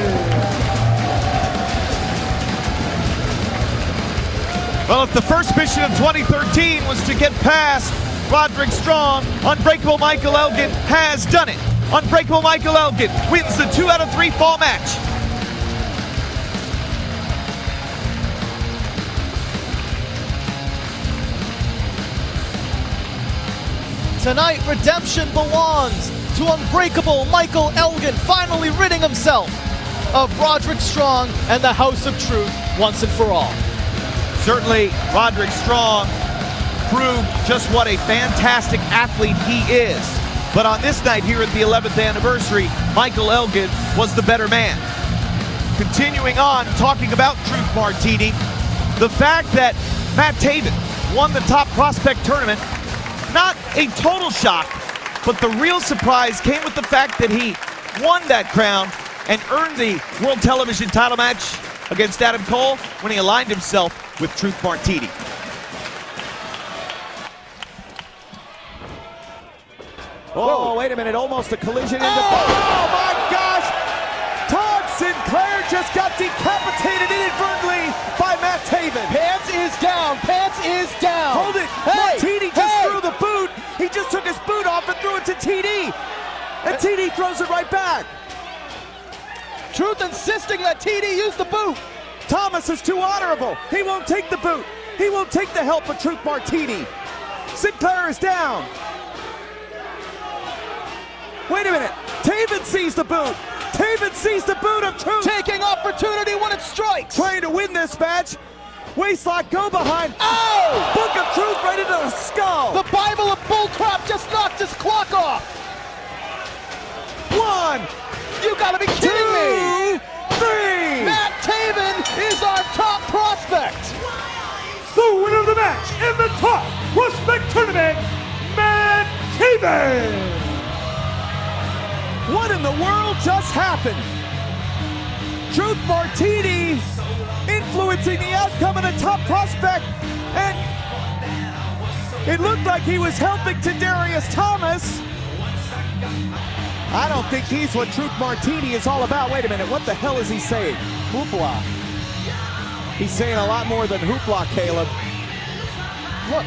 Well, if the first mission of 2013 was to get past Roderick Strong, Unbreakable Michael Elgin has done it. Unbreakable Michael Elgin wins the 2 out of 3 fall match. Tonight, redemption belongs to Unbreakable Michael Elgin, finally ridding himself of Roderick Strong and the House of Truth once and for all. Certainly, Roderick Strong proved just what a fantastic athlete he is. But on this night here at the 11th anniversary, Michael Elgin was the better man. Continuing on, talking about Truth Martini, the fact that Matt Taven won the Top Prospect Tournament, not a total shock, but the real surprise came with the fact that he won that crown and earned the World Television title match against Adam Cole when he aligned himself with Truth Martini. Oh, wait a minute, almost a collision into... Oh, my gosh! Todd Sinclair just got decapitated inadvertently by Matt Taven. Pants is down, Pants is down. Hold it, Martini just threw the boot. He just took his boot off and threw it to TD. And TD throws it right back. Truth insisting that TD use the boot. Thomas is too honorable. He won't take the boot. He won't take the help of Truth Martini. Sinclair is down. Wait a minute. Taven sees the boot. Taven sees the boot of Truth. Taking opportunity when it strikes. Trying to win this match. Waistlock go behind. Oh! Book of Truth right into the skull. The Bible of bullcrap just knocked his clock off. 1, you gotta be kidding 2, me. 3. Matt Taven is our top prospect. The winner of the match in the Top Prospect Tournament, Matt Taven. What in the world just happened? Truth Martini influencing the outcome of the Top Prospect, and it looked like he was helping to Darius Thomas. I don't think he's what Truth Martini is all about. Wait a minute, what the hell is he saying? Hoopla. He's saying a lot more than hoopla, Caleb. Look.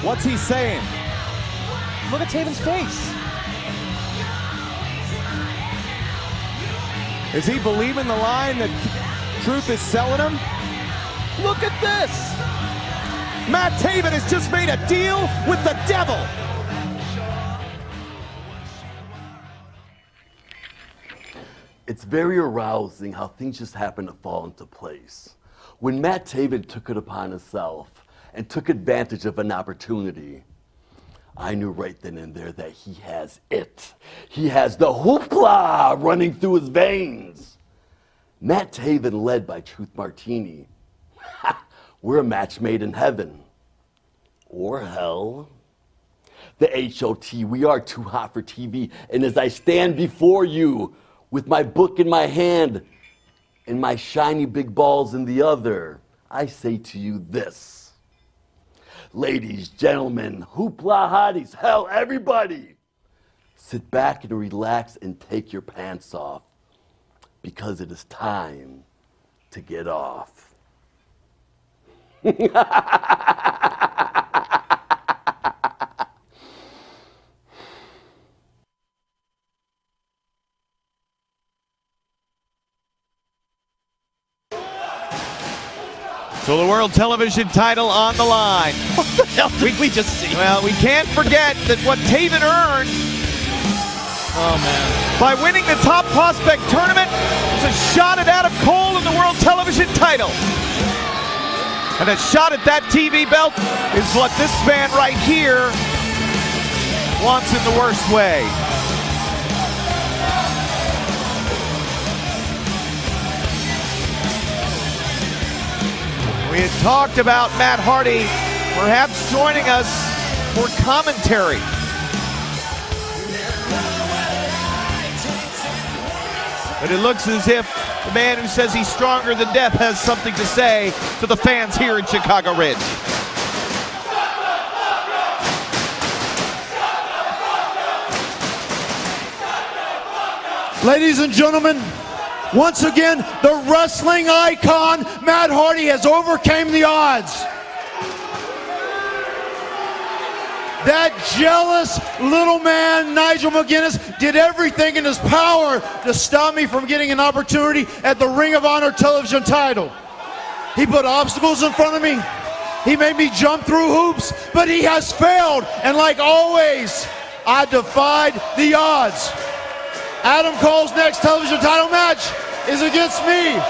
What's he saying? Look at Taven's face. Is he believing the line that Truth is selling him? Look at this. Matt Taven has just made a deal with the devil. It's very arousing how things just happen to fall into place. When Matt Taven took it upon himself and took advantage of an opportunity, I knew right then and there that he has it. He has the hoopla running through his veins. Matt Taven led by Truth Martini. We're a match made in heaven. Or hell. The HOT, we are too hot for TV. And as I stand before you with my book in my hand and my shiny big balls in the other, I say to you this. Ladies, gentlemen, hoopla hotties, hell, everybody, sit back and relax and take your pants off because it is time to get off. So the World Television title on the line. What the hell did we just see? Well, we can't forget that what Taven earned by winning the Top Prospect Tournament was a shot at Adam Cole in the World Television title. And a shot at that TV belt is what this man right here wants in the worst way. We had talked about Matt Hardy perhaps joining us for commentary. But it looks as if the man who says he's stronger than death has something to say to the fans here in Chicago Ridge. Ladies and gentlemen, once again, the wrestling icon, Matt Hardy, has overcame the odds. That jealous little man, Nigel McGuinness, did everything in his power to stop me from getting an opportunity at the Ring of Honor television title. He put obstacles in front of me. He made me jump through hoops, but he has failed. And like always, I defied the odds. Adam Cole's next television title match is against me.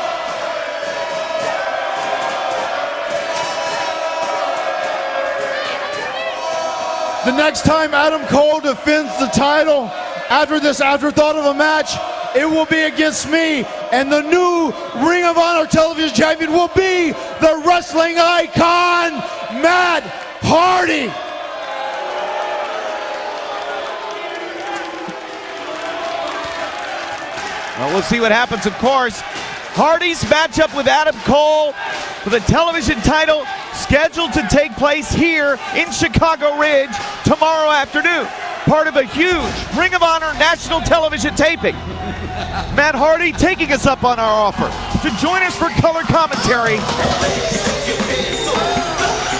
The next time Adam Cole defends the title after this afterthought of a match it will be against me. And the new Ring of Honor Television Champion will be the wrestling icon, Matt Hardy. Well, we'll see what happens, of course. Hardy's matchup with Adam Cole for the television title scheduled to take place here in Chicago Ridge tomorrow afternoon. Part of a huge Ring of Honor national television taping. Matt Hardy taking us up on our offer to join us for color commentary.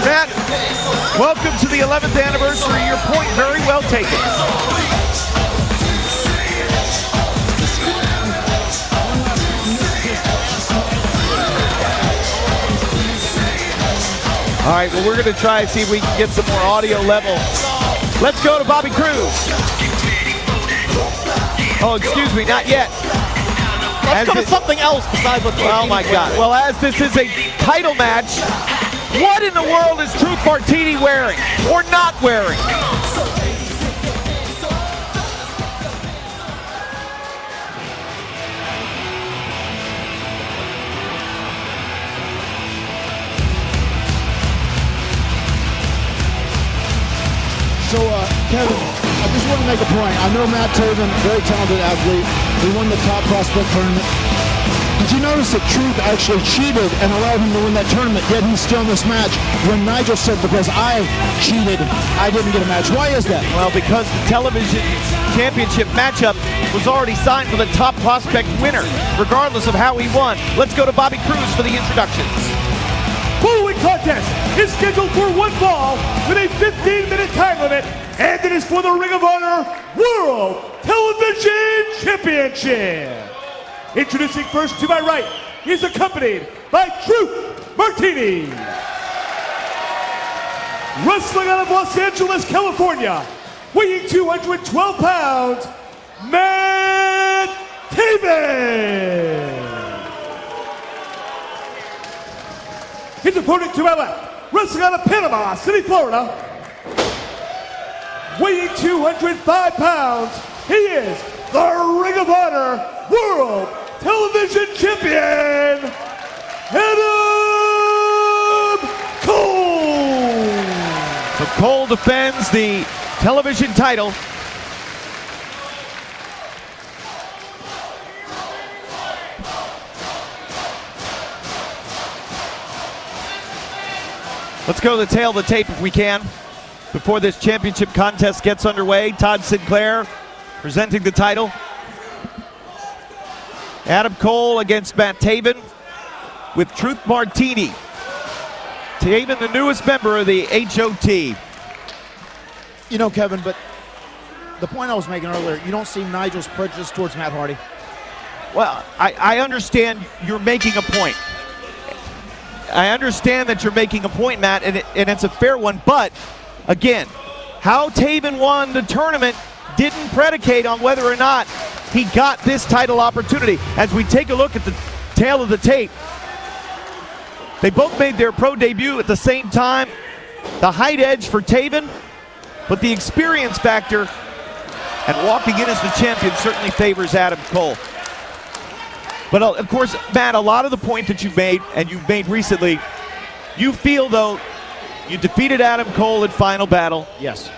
Matt, welcome to the 11th anniversary. Your point very well taken. All right, well, we're going to try and see if we can get some more audio level. Let's go to Bobby Cruz. Oh, excuse me, not yet. Let's go to something else besides what's going on. Oh, my God. Well, as this is a title match, what in the world is Truth Martini wearing or not wearing? So, Kevin, I just want to make a point. I know Matt Taven, very talented athlete. He won the Top Prospect tournament. Did you notice that Truth actually cheated and allowed him to win that tournament, yet he's still in this match? When Nigel said, because I cheated, I didn't get a match. Why is that? Well, because the television championship matchup was already signed for the Top Prospect winner, regardless of how he won. Let's go to Bobby Cruz for the introductions. Following contest is scheduled for one fall with a 15-minute time limit, and it is for the Ring of Honor World Television Championship. Introducing first to my right, he is accompanied by Truth Martini. Wrestling out of Los Angeles, California, weighing 212 pounds, Matt Taven. His opponent to my left, wrestling out of Panama City, Florida, weighing 205 pounds, he is the Ring of Honor World Television Champion, Adam Cole. So Cole defends the television title. Let's go to the tail of the tape if we can. Before this championship contest gets underway, Todd Sinclair presenting the title. Adam Cole against Matt Taven with Truth Martini. Taven, the newest member of the HOT. You know, Kevin, but the point I was making earlier, you don't see Nigel's prejudice towards Matt Hardy? Well, I understand you're making a point. I understand that you're making a point, Matt, and it's a fair one, but again, how Taven won the tournament didn't predicate on whether or not he got this title opportunity. As we take a look at the tail of the tape, they both made their pro debut at the same time. The height edge for Taven, but the experience factor and walking in as the champion certainly favors Adam Cole. But of course, Matt, a lot of the point that you've made, and you've made recently, you feel though you defeated Adam Cole in Final Battle. Yes.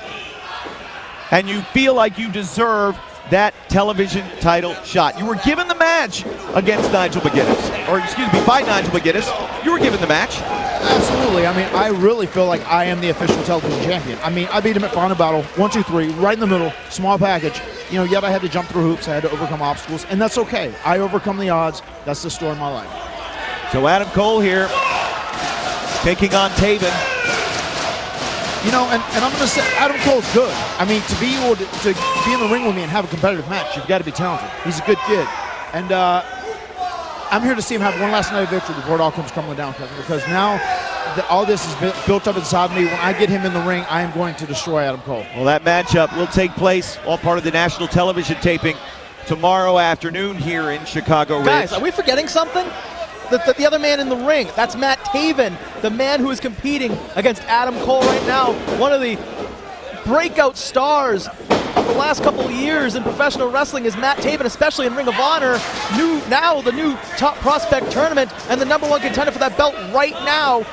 And you feel like you deserve that television title shot. You were given the match against Nigel McGuinness, or excuse me, by Nigel McGuinness. You were given the match. Absolutely. I mean, I really feel like I am the official television champion. I mean, I beat him at Final Battle, 1, 2, 3, right in the middle, small package. You know, yet I had to jump through hoops, I had to overcome obstacles, and that's okay. I overcome the odds. That's the story of my life. So Adam Cole here, taking on Taven. You know, and I'm going to say Adam Cole's good. I mean, to be able to be in the ring with me and have a competitive match, you've got to be talented. He's a good kid. And I'm here to see him have one last night of victory before it all comes crumbling down, Kevin, because now all this is built up inside me. When I get him in the ring, I am going to destroy Adam Cole. Well, that matchup will take place, all part of the national television taping, tomorrow afternoon here in Chicago Ridge. Guys, are we forgetting something? The other man in the ring, that's Matt Taven, the man who is competing against Adam Cole right now, one of the breakout stars of the last couple of years in professional wrestling is Matt Taven, especially in Ring of Honor. Now the new top prospect tournament and the #1 contender for that belt right now.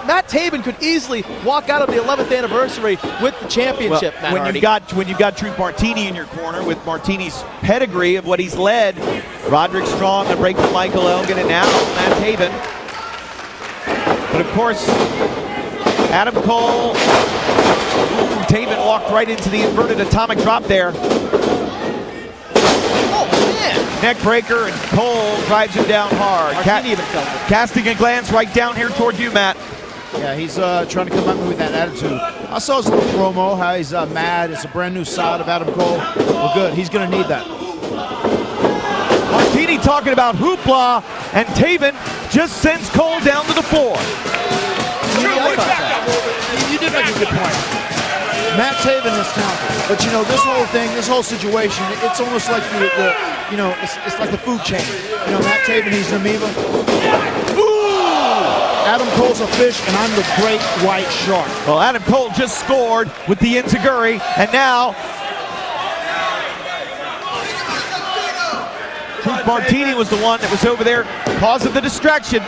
Matt Taven could easily walk out of the 11th anniversary with the championship. Well, when you've got Truth Martini in your corner with Martini's pedigree of what he's led, Roderick Strong, Unbreakable Michael Elgin, and now Matt Taven. But of course, Adam Cole, Taven walked right into the inverted atomic drop there. Oh man! Neck breaker, and Cole drives him down hard. Martini even felt it. Casting a glance right down here toward you, Matt. Yeah, he's trying to come at me with that attitude. I saw his little promo, how he's mad. It's a brand new side of Adam Cole. Well, good. He's going to need that. Martini talking about hoopla, and Taven just sends Cole down to the floor. You did make a good point. Matt Taven is talented, but you know this whole thing, this whole situation, it's almost like it's like the food chain. You know, Matt Taven, he's an amoeba. Adam Cole's a fish, and I'm the great white shark. Well, Adam Cole just scored with the enziguri, and now Truth Martini was the one that was over there, cause of the distraction.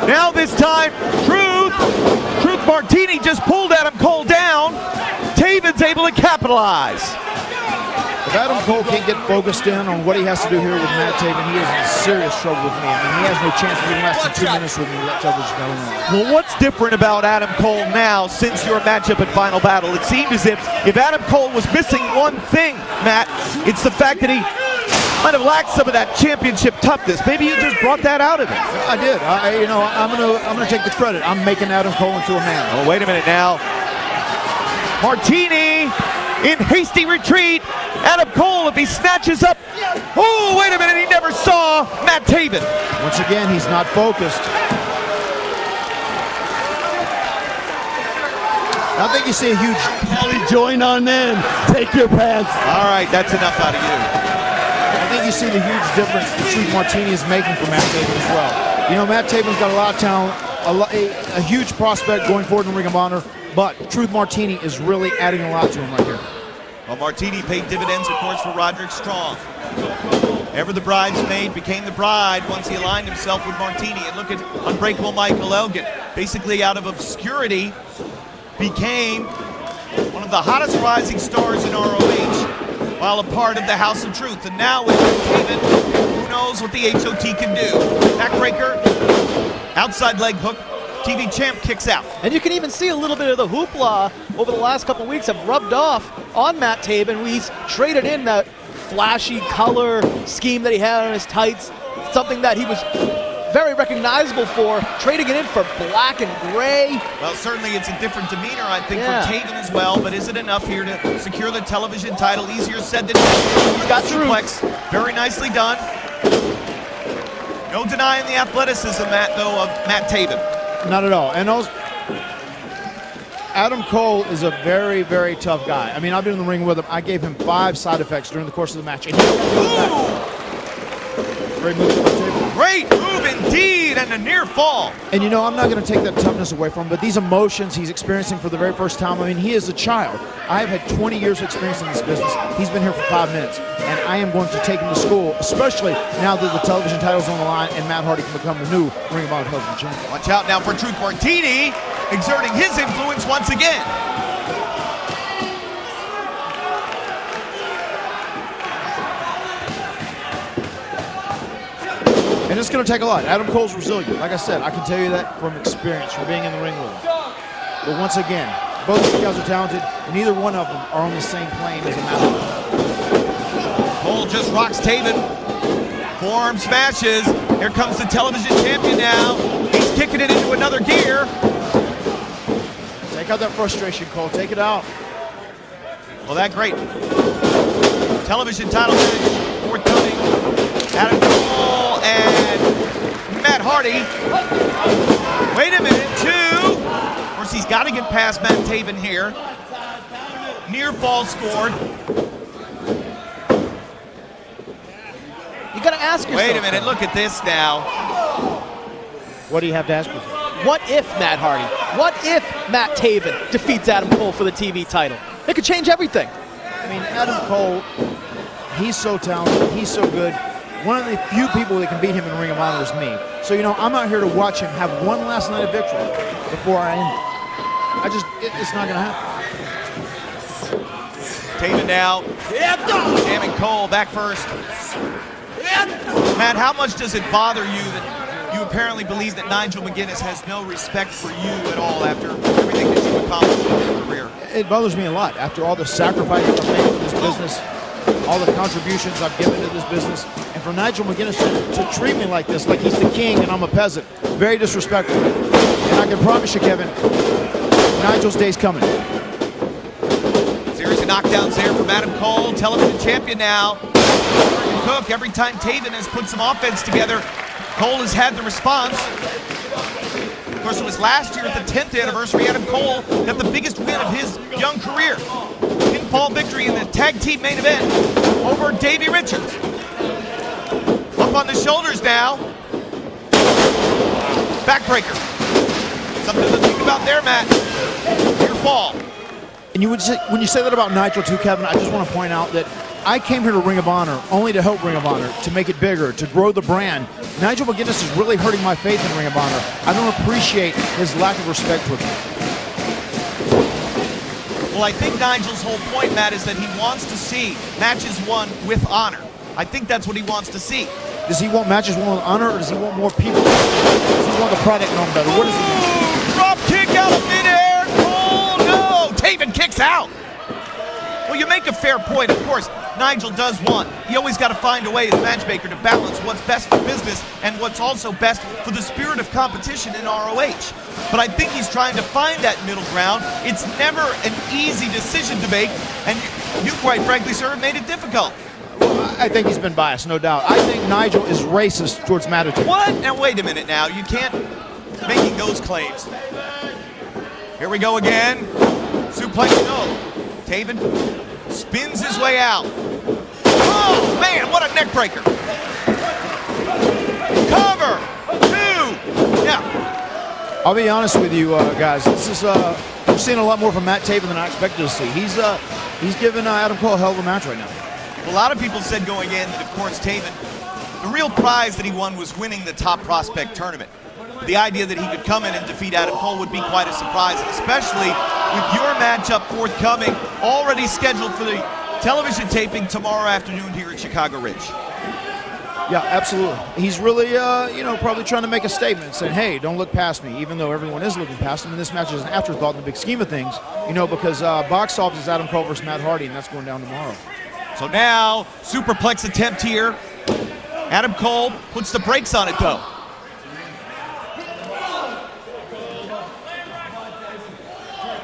Now this time, Truth Martini just pulled Adam Cole down. Taven's able to capitalize. If Adam Cole can't get focused in on what he has to do here with Matt Taven, he is in serious trouble with me. I mean, he has no chance of even less than 2 minutes with me. That television going on. Well, what's different about Adam Cole now since your matchup at Final Battle? It seemed as if Adam Cole was missing one thing, Matt, it's the fact that he might have lacked some of that championship toughness. Maybe you just brought that out of him. I did. I'm gonna take the credit. I'm making Adam Cole into a man. Oh, wait a minute now. Martini in hasty retreat. Adam Cole, if he snatches up. Oh, wait a minute, he never saw Matt Taven. Once again, he's not focused. I think you see a huge... Kelly, join on in. Take your pants. All right, that's enough out of you. I think you see the huge difference that Truth Martini is making for Matt Taven as well. You know, Matt Taven's got a lot of talent, a huge prospect going forward in Ring of Honor, but Truth Martini is really adding a lot to him right here. Well, Martini paid dividends, of course, for Roderick Strong. Ever the bridesmaid became the bride once he aligned himself with Martini. And look at Unbreakable Michael Elgin. Basically out of obscurity, became one of the hottest rising stars in ROH while a part of the House of Truth. And now with Taven, who knows what the HOT can do. Backbreaker, outside leg hook, TV champ kicks out. And you can even see a little bit of the hoopla over the last couple of weeks have rubbed off on Matt Taven. He's traded in that flashy color scheme that he had on his tights, something that he was very recognizable for, trading it in for black and gray. Well, certainly it's a different demeanor, I think, for Taven as well, but is it enough here to secure the television title? Easier said than done. He's got suplex. Very nicely done. No denying the athleticism, Matt, though, of Matt Taven. Not at all. And also, Adam Cole is a very, very tough guy. I mean, I've been in the ring with him. I gave him 5 side effects during the course of the match. And great move from Taven. Great move indeed, and a near fall. And you know, I'm not going to take that toughness away from him, but these emotions he's experiencing for the very first time, I mean, he is a child. I've had 20 years of experience in this business. He's been here for 5 minutes, and I am going to take him to school, especially now that the television title's on the line and Matt Hardy can become the new Ring of Honor television champion. Watch out now for Truth Martini, exerting his influence once again. And it's going to take a lot. Adam Cole's resilient. Like I said, I can tell you that from experience, from being in the ring with him. But once again, both of you guys are talented, and neither one of them are on the same plane as a Matt. Cole just rocks Taven. Forearm smashes. Here comes the television champion now. He's kicking it into another gear. Take out that frustration, Cole. Take it out. Well, that great television title match forthcoming. Adam Cole and Matt Hardy. Wait a minute, 2. Of course, he's got to get past Matt Taven here. Near fall scored. You got to ask yourself. Wait a minute, look at this now. What do you have to ask yourself? What if Matt Hardy? What if Matt Taven defeats Adam Cole for the TV title? It could change everything. I mean, Adam Cole, he's so talented, he's so good. One of the few people that can beat him in Ring of Honor is me. So, you know, I'm out here to watch him have one last night of victory before I end it. It's not going to happen. Taven now. Jamming Cole back first. Matt, how much does it bother you that you apparently believe that Nigel McGuinness has no respect for you at all after everything that you've accomplished in your career? It bothers me a lot after all the sacrifices I've made in this business, all the contributions I've given to this business, and for Nigel McGuinness to treat me like this, like he's the king and I'm a peasant. Very disrespectful. And I can promise you, Kevin, Nigel's day's coming. Series of knockdowns there from Adam Cole, television champion now. Cook, every time Taven has put some offense together, Cole has had the response. Of course, it was last year at the 10th anniversary, Adam Cole got the biggest win of his young career. Pinfall victory in the tag team main event over Davey Richards. Up on the shoulders now. Backbreaker. Something to think about there, Matt. Your fall. And when you say that about Nigel too, Kevin, I just want to point out that I came here to Ring of Honor only to help Ring of Honor, to make it bigger, to grow the brand. Nigel McGuinness is really hurting my faith in Ring of Honor. I don't appreciate his lack of respect for me. Well, I think Nigel's whole point, Matt, is that he wants to see matches won with honor. I think that's what he wants to see. Does he want matches won with honor, or does he want more people? Does he want the product known better? What does he want? Drop kick out of midair. Cole, no. Taven kicks out. Well, you make a fair point. Of course, Nigel does want. You always got to find a way as matchmaker to balance what's best for business and what's also best for the spirit of competition in ROH. But I think he's trying to find that middle ground. It's never an easy decision to make, and you quite frankly, sir, have made it difficult. I think he's been biased, no doubt. I think Nigel is racist towards Matador. What? Now, wait a minute now. You can't making those claims. Here we go again. Suplex, no. Taven spins his way out. Oh, man, what a neck breaker. Cover. 2. Yeah. I'll be honest with you, guys. This is we're seeing a lot more from Matt Taven than I expected to see. He's giving Adam Cole a hell of a match right now. A lot of people said going in, of course, Taven, the real prize that he won was winning the Top Prospect tournament. The idea that he could come in and defeat Adam Cole would be quite a surprise, especially with your matchup forthcoming, already scheduled for the television taping tomorrow afternoon here at Chicago Ridge. Yeah, absolutely. He's really, probably trying to make a statement, saying, hey, don't look past me, even though everyone is looking past him. And this match is an afterthought in the big scheme of things, because box office is Adam Cole versus Matt Hardy, and that's going down tomorrow. So now, superplex attempt here. Adam Cole puts the brakes on it, though.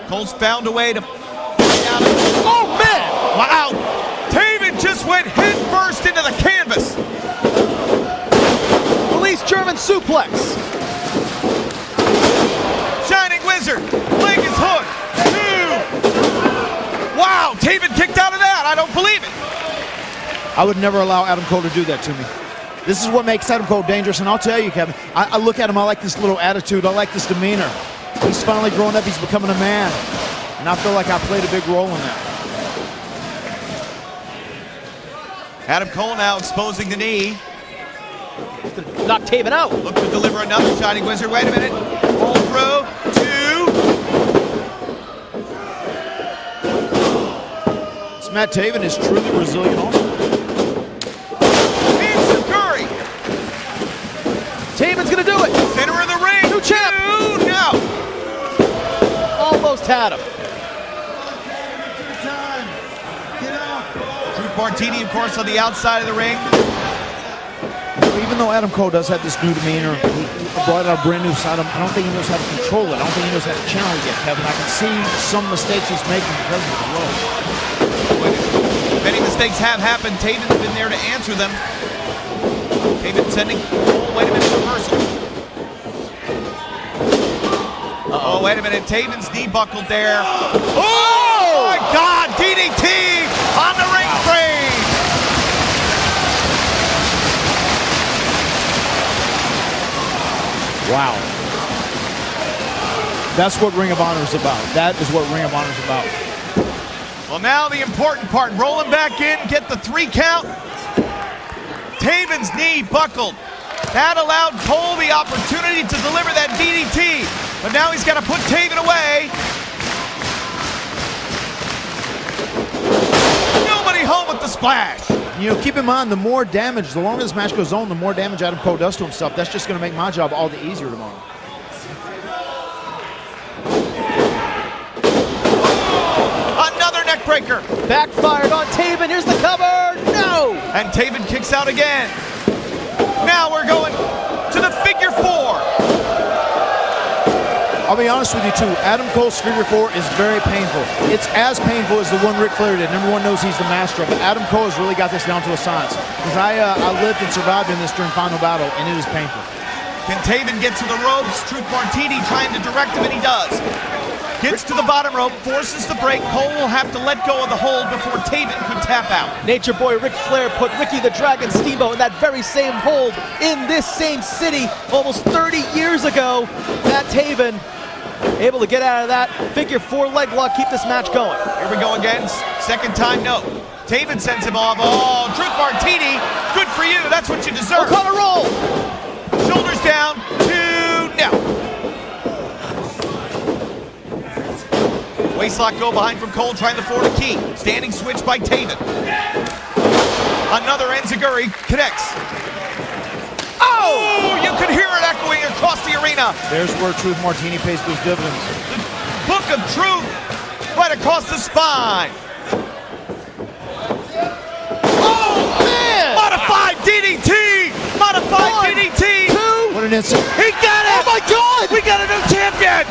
Cole's found a way to... Oh, man! Wow! Taven just went head first into the canvas. Release German suplex. Shining Wizard. Leg is hooked. 2. Wow! Taven kicked out of that. I don't believe it. I would never allow Adam Cole to do that to me. This is what makes Adam Cole dangerous, and I'll tell you, Kevin, I look at him, I like this little attitude, I like this demeanor. He's finally growing up, he's becoming a man, and I feel like I played a big role in that. Adam Cole now exposing the knee. Knock Taven out. Look to deliver another Shining Wizard. Wait a minute. Roll through. 2. This Matt Taven is truly Brazilian also. Taven's gonna do it. Center of the ring. New champ. 2. No. Almost had him. Truth Martini, of course, on the outside of the ring. Even though Adam Cole does have this new demeanor, he brought out a brand new side of him, I don't think he knows how to control it. I don't think he knows how to channel it yet, Kevin. I can see some mistakes he's making because of the role. Many mistakes have happened. Taven's been there to answer them. Taven sending. Oh, wait a minute, reversal. Oh, wait a minute. Taven's knee buckled there. Oh, my God. DDT on the ring frame. Wow. That's what Ring of Honor is about. That is what Ring of Honor is about. Well, now the important part. Rolling back in, get the 3 count. Taven's knee buckled. That allowed Cole the opportunity to deliver that DDT. But now he's got to put Taven away. Nobody home with the splash. You know, keep in mind, the more damage, the longer this match goes on, the more damage Adam Cole does to himself. That's just going to make my job all the easier tomorrow. Another neck breaker. Backfired on Taven. Here's the cover. No! And Taven kicks out again. Now we're going to the figure 4. I'll be honest with you too, Adam Cole's figure 4 is very painful. It's as painful as the one Ric Flair did. Everyone knows he's the master of it. Adam Cole has really got this down to a science. Because I lived and survived in this during Final Battle, and it is painful. Can Taven get to the ropes? Truth Martini trying to direct him, and he does. Gets to the bottom rope, forces the break. Cole will have to let go of the hold before Taven can tap out. Nature Boy Ric Flair put Ricky the Dragon Steamboat in that very same hold in this same city almost 30 years ago. Matt Taven able to get out of that figure 4 leg lock, keep this match going. Here we go again. Second time, no. Taven sends him off. Oh, Truth Martini, good for you. That's what you deserve. O'Connor roll. Shoulders down, 2, no. Waistlock go behind from Cole, trying the Florida key. Standing switch by Taven. Another Enziguri connects. Oh, you could hear it echoing across the arena. There's where Truth Martini pays those dividends. The Book of Truth right across the spine. Oh, man! Modified DDT! Modified DDT! 2. What an instant. He got it! Oh, my God! We got a new champion!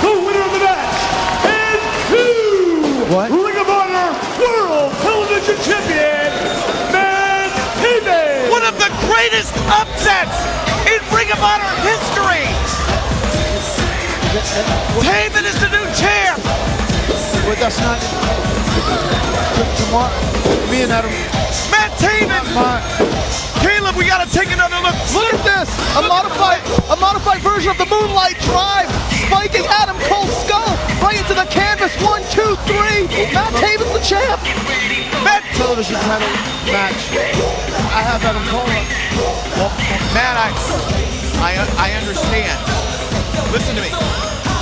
The winner of the match and 2 What? Ring of Honor World Television Champion, Matt Taven. One of the greatest upsets in Ring of Honor history! Taven is the new champ! But that's not... Tomorrow, me and Adam... Matt Taven! Caleb, we gotta take another look. Look at this! A modified version of the Moonlight Drive, spiking Adam Cole's skull right into the canvas. 1, 2, 3. Matt Taven's the champ. Matt Television title match. I have Adam Cole. Well, Matt, I understand. Listen to me.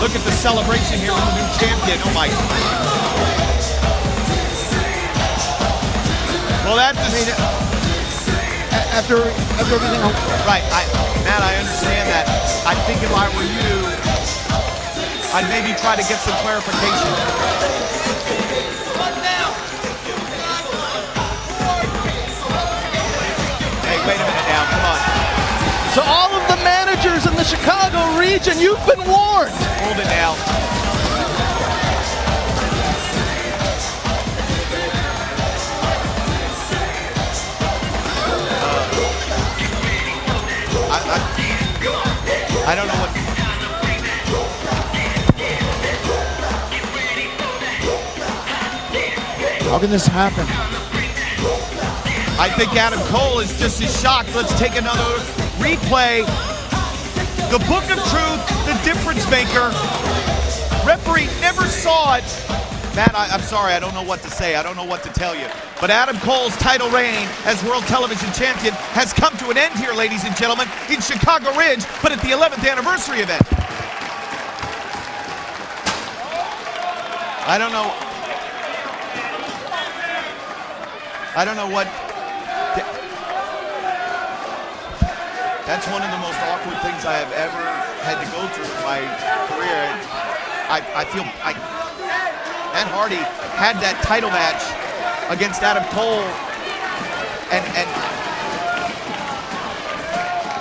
Look at the celebration here with the new champion. Oh my. Well, that's after everything. Right, Matt, I understand that. I think if I were you, I'd maybe try to get some clarification. Hey, wait a minute now, come on. To all of the managers in the Chicago region, you've been warned. Hold it now. I don't know what. How can this happen? I think Adam Cole is just as shocked. Let's take another replay. The Book of Truth, the difference maker. Referee never saw it. Matt, I'm sorry, I don't know what to say. I don't know what to tell you. But Adam Cole's title reign as World Television Champion has come to an end here, ladies and gentlemen, in Chicago Ridge, but at the 11th anniversary event. I don't know what. That's one of the most awkward things I have ever had to go through in my career. I feel Matt Hardy had that title match against Adam Cole, and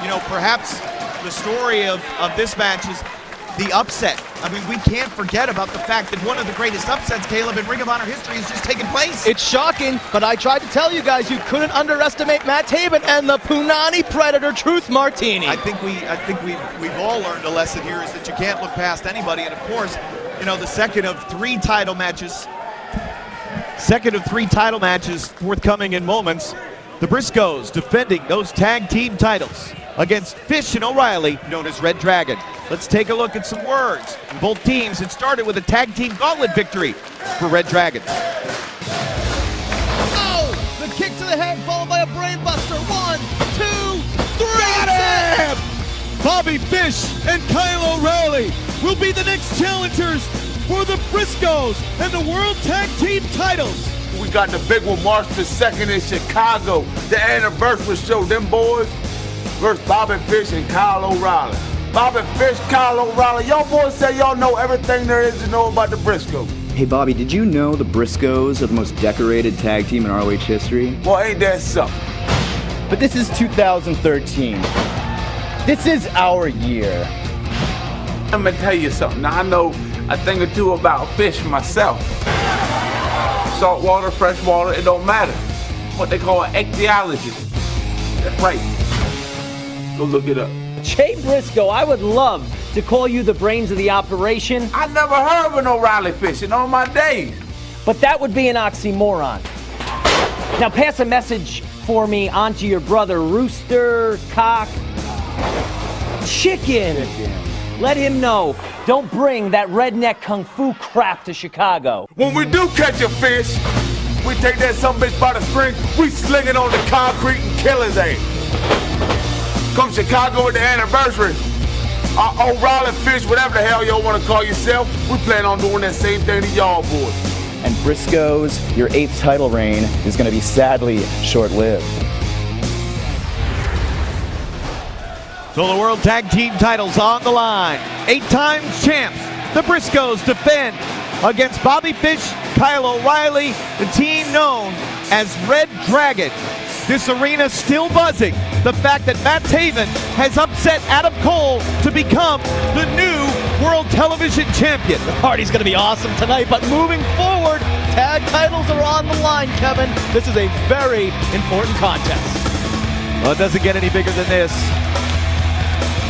you know, perhaps the story of this match is the upset. I mean, we can't forget about the fact that one of the greatest upsets, Caleb, in Ring of Honor history has just taken place. It's shocking, but I tried to tell you guys you couldn't underestimate Matt Taven and the Punani Predator Truth Martini. I think we've all learned a lesson here is that you can't look past anybody, and of course, you know, the second of three title matches forthcoming in moments. The Briscoes defending those tag team titles against Fish and O'Reilly, known as Red Dragon. Let's take a look at some words. Both teams, it started with a tag team gauntlet victory for Red Dragon. Oh! The kick to the head followed by a brainbuster. 1, 2, 3. Got him! Bobby Fish and Kyle O'Reilly will be the next challengers for the Briscoes and the World Tag Team titles. We got the big one March the 2nd in Chicago. The anniversary show, them boys versus Bobby Fish and Kyle O'Reilly. Bobby Fish, Kyle O'Reilly. Y'all boys say y'all know everything there is to know about the Briscoes. Hey Bobby, did you know the Briscoes are the most decorated tag team in ROH history? Well, ain't that something? But this is 2013. This is our year. I'm gonna tell you something. Now I know a thing or two about fish myself. Salt water, fresh water, it don't matter. What they call an ichthyologist. That's right. Go look it up. Jay Briscoe, I would love to call you the brains of the operation. I never heard of an O'Reilly fish in all my days. But that would be an oxymoron. Now pass a message for me onto your brother, Rooster, Cock, Chicken. Let him know, don't bring that redneck kung fu crap to Chicago. When we do catch a fish, we take that sumbitch by the string, we sling it on the concrete and kill his ass. Come Chicago with the anniversary. Our O'Reilly Fish, whatever the hell y'all want to call yourself, we plan on doing that same thing to y'all boys. And Briscoes, your 8th title reign is going to be sadly short-lived. So the World Tag Team titles on the line. 8-time champs, the Briscoes defend against Bobby Fish, Kyle O'Reilly, the team known as Red Dragon. This arena still buzzing. The fact that Matt Taven has upset Adam Cole to become the new World Television Champion. The party's going to be awesome tonight, but moving forward, tag titles are on the line, Kevin. This is a very important contest. Well, it doesn't get any bigger than this.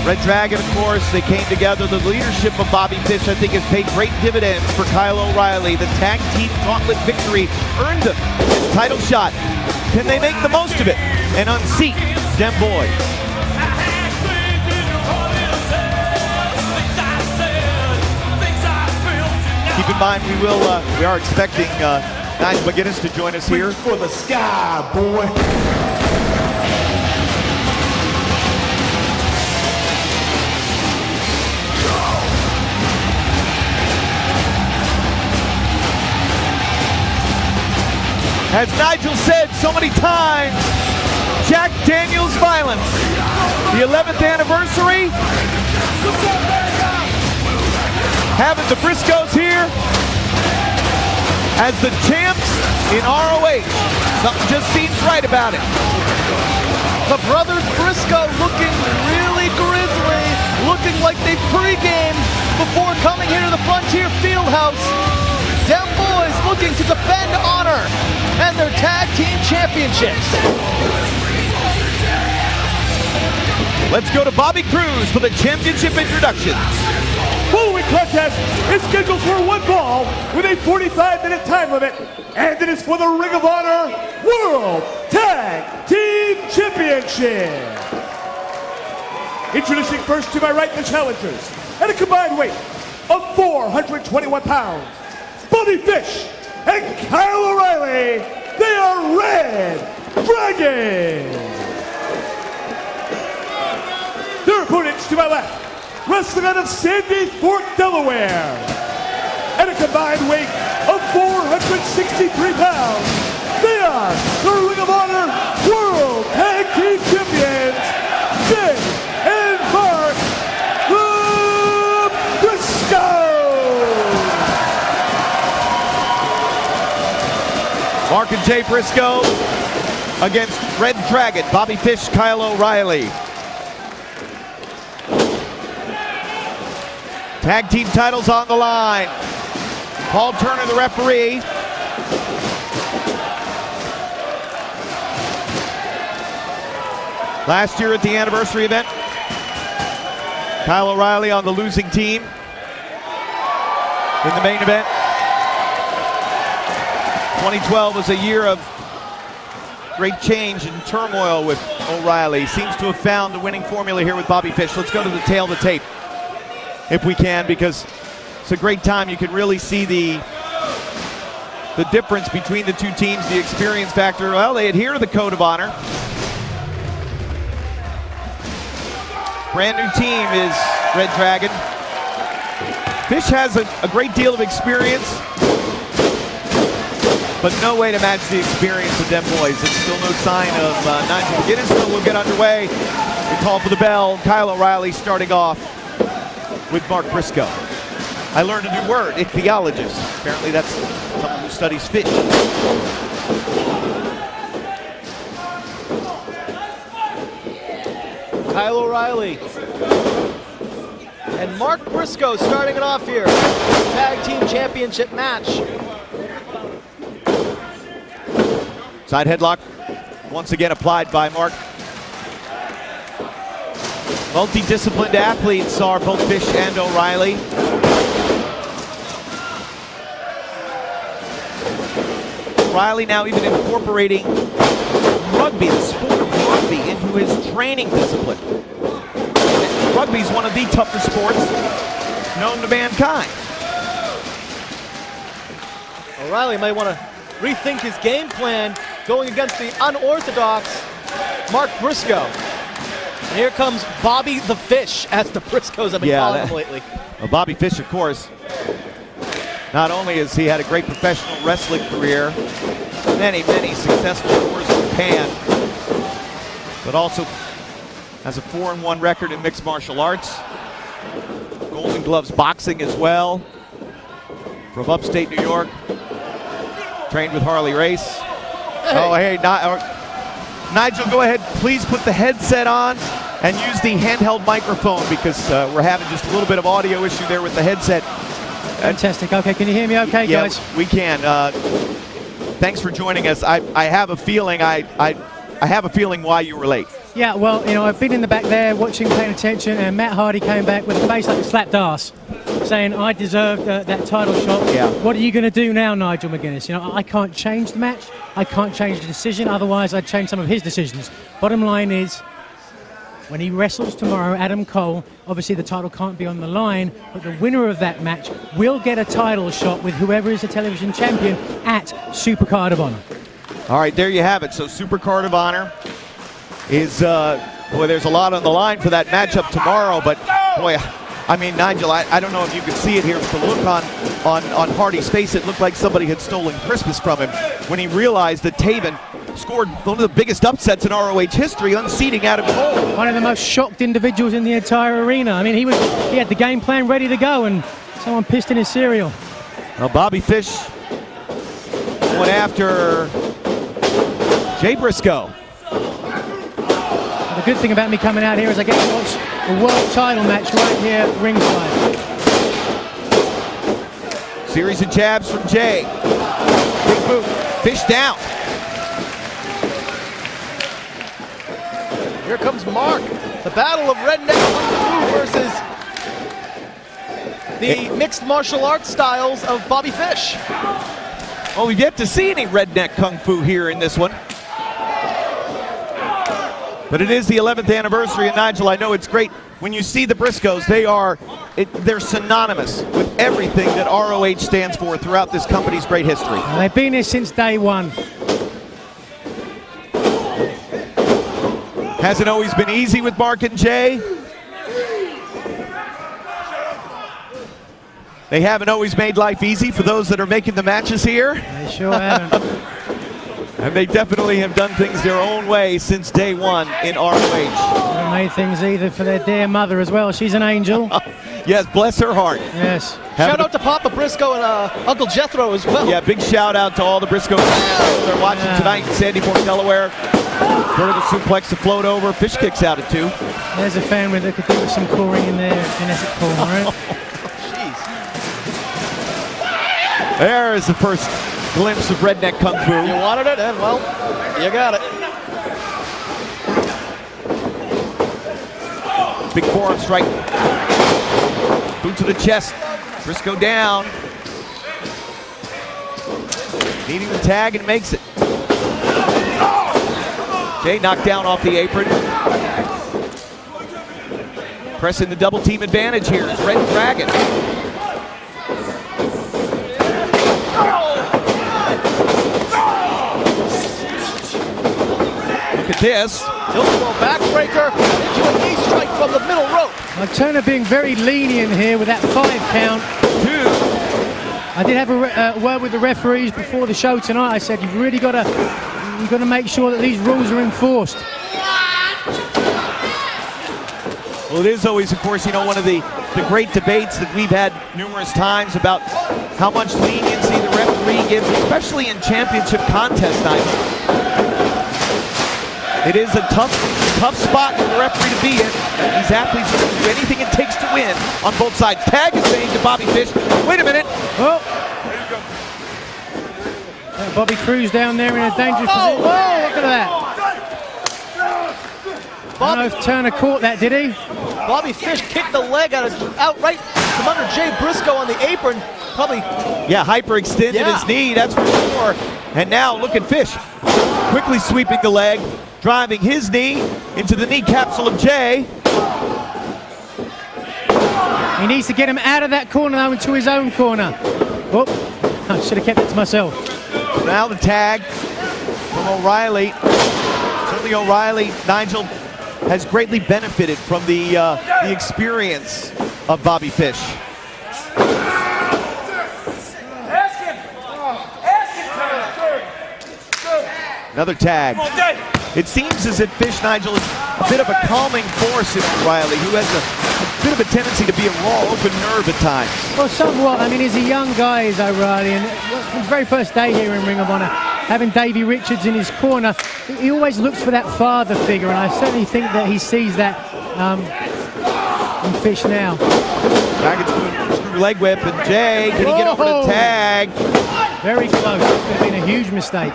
Red Dragon, of course, they came together. The leadership of Bobby Fish, I think, has paid great dividends for Kyle O'Reilly. The tag team gauntlet victory earned them his title shot. Can they make the most of it and unseat them boys? Keep in mind, we are expecting Nigel McGuinness to join us here. Reach for the sky, boy. As Nigel said so many times, Jack Daniels Violence, the 11th anniversary, having the Briscoes here as the champs in ROH. Something just seems right about it. The brothers Briscoe looking really grisly, looking like they pre-gamed before coming here to the Frontier Fieldhouse. Them boys looking to defend honor and their tag team championships. Let's go to Bobby Cruz for the championship introductions. Following contest is scheduled for one fall with a 45-minute time limit, and it is for the Ring of Honor World Tag Team Championship. Introducing first to my right, the challengers, at a combined weight of 421 pounds, Bobby Fish and Kyle O'Reilly. They are Red Dragon. Their opponents to my left, wrestling out of Sandy Fork, Delaware, at a combined weight of 463 pounds. They are the Ring of Honor World Tag Team Champions, Jay and Mark Briscoe. Mark and Jay Briscoe against Red Dragon, Bobby Fish, Kyle O'Reilly. Tag team titles on the line. Paul Turner, the referee. Last year at the anniversary event, Kyle O'Reilly on the losing team in the main event. 2012 was a year of Great change and turmoil with O'Reilly. Seems to have found the winning formula here with Bobby Fish. Let's go to the tail of the tape if we can, because it's a great time. You can really see the difference between the two teams, the experience factor. Well, they adhere to the code of honor. Brand new team is Red Dragon. Fish has a great deal of experience, but no way to match the experience of them boys. There's still no sign of Nigel McGuinness, so we'll get underway. We call for the bell. Kyle O'Reilly starting off with Mark Briscoe. I learned a new word, ichthyologist. Apparently that's someone who studies fish. Kyle O'Reilly and Mark Briscoe starting it off here. Tag team championship match. Side headlock once again applied by Mark. Multi-disciplined athletes are both Fish and O'Reilly. O'Reilly now even incorporating rugby, the sport of rugby, into his training discipline. Rugby is one of the toughest sports known to mankind. O'Reilly might want to rethink his game plan going against the unorthodox Mark Briscoe. And here comes Bobby the Fish, as the Briscoes have been calling him lately. Well, Bobby Fish, of course, not only has he had a great professional wrestling career, many successful tours in Japan, but also has a 4-1 record in mixed martial arts. Golden Gloves boxing as well. From upstate New York. Trained with Harley Race. Hey. Oh, hey, Nigel, go ahead. Please put the headset on and use the handheld microphone, because we're having just a little bit of audio issue there with the headset. Fantastic. Okay, can you hear me okay, guys? Yeah, we can. Thanks for joining us. I have a feeling I have a feeling why you were late. Yeah, well, you know, I've been in the back there watching, paying attention, and Matt Hardy came back with a face like a slapped ass, saying I deserved that title shot. Yeah. What are you going to do now, Nigel McGuinness? You know, I can't change the match. I can't change the decision. Otherwise, I'd change some of his decisions. Bottom line is, when he wrestles tomorrow, Adam Cole, obviously the title can't be on the line, but the winner of that match will get a title shot with whoever is the television champion at Supercard of Honor. All right, there you have it. So Supercard of Honor is, boy, there's a lot on the line for that matchup tomorrow, but boy, I mean, Nigel, I don't know if you could see it here, but the look on Hardy's face, it looked like somebody had stolen Christmas from him when he realized that Taven scored one of the biggest upsets in ROH history, unseating Adam Cole. One of the most shocked individuals in the entire arena. I mean, he had the game plan ready to go, and someone pissed in his cereal. Now Bobby Fish went after Jay Briscoe. The good thing about me coming out here is I get to watch the world title match right here ringside. Series of jabs from Jay. Big boot. Fish down. Here comes Mark. The battle of Redneck Kung Fu versus the mixed martial arts styles of Bobby Fish. Well, we've yet to see any Redneck Kung Fu here in this one. But it is the 11th anniversary, and Nigel, I know it's great when you see the Briscoes. They're synonymous with everything that ROH stands for throughout this company's great history. Well, they've been here since day one. Hasn't always been easy with Mark and Jay. They haven't always made life easy for those that are making the matches here. They sure haven't. And they definitely have done things their own way since day one in ROH. Haven't made things either for their dear mother as well. She's an angel. Yes, bless her heart. Yes. Shout out to Papa Briscoe and Uncle Jethro as well. Yeah, big shout out to all the Briscoe fans that are watching tonight in Sandy Point, Delaware. Vertical suplex to float over. Fish kicks out at 2. There's a fan that could do with some coring in their genetic pool, all right? There is the first glimpse of Redneck Kung Fu. You wanted it, and well, you got it. Big forearm strike. Boot to the chest. Briscoe down. Needing the tag and makes it. Jay knocked down off the apron. Pressing the double team advantage here is Red Dragon. Look at this. Hillsborough backbreaker into a knee strike from the middle rope. Turner being very lenient here with that 5 count. I did have a word with the referees before the show tonight. I said you've really got to make sure that these rules are enforced. Well, it is always, of course, one of the great debates that we've had numerous times about how much leniency the referee gives, especially in championship contest night. It is a tough spot for the referee to be in. These athletes will do anything it takes to win on both sides. Tag is saying to Bobby Fish, wait a minute. Oh. Bobby Cruz down there in a dangerous position. Oh, look at that. I don't know if Turner caught that, did he? Bobby Fish kicked the leg out right from under Jay Briscoe on the apron. Probably. Yeah, hyperextended his knee, that's for sure. And now look at Fish. Quickly sweeping the leg, driving his knee into the knee capsule of Jay. He needs to get him out of that corner now into his own corner. Oh, I should have kept it to myself. Now the tag from O'Reilly. Certainly O'Reilly, Nigel, has greatly benefited from the experience of Bobby Fish. Another tag. It seems as if Fish, Nigel, is a bit of a calming force in O'Reilly, who has a bit of a tendency to be a raw, open nerve at times. Well, somewhat. I mean, he's a young guy, is O'Reilly, and his very first day here in Ring of Honor, having Davey Richards in his corner, he always looks for that father figure, and I certainly think that he sees that in Fish now. Dragon screw leg whip, and Jay, can he get over the tag? Very close. It could have been a huge mistake.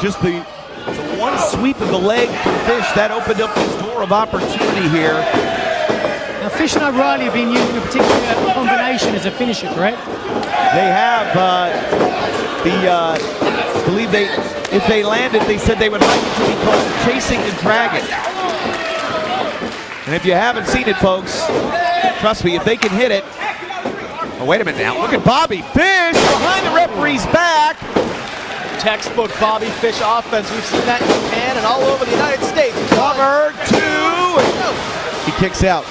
Just the one sweep of the leg from Fish, that opened up this door of opportunity here. Now, Fish and O'Reilly have been using a particular combination as a finisher, correct? They have believe if they landed, they said they would like it to be called Chasing the Dragon. And if you haven't seen it, folks, trust me, if they can hit it. Oh, wait a minute now. Look at Bobby Fish behind the referee's back. Textbook Bobby Fish offense. We've seen that in Japan and all over the United States. Cover 2. He kicks out.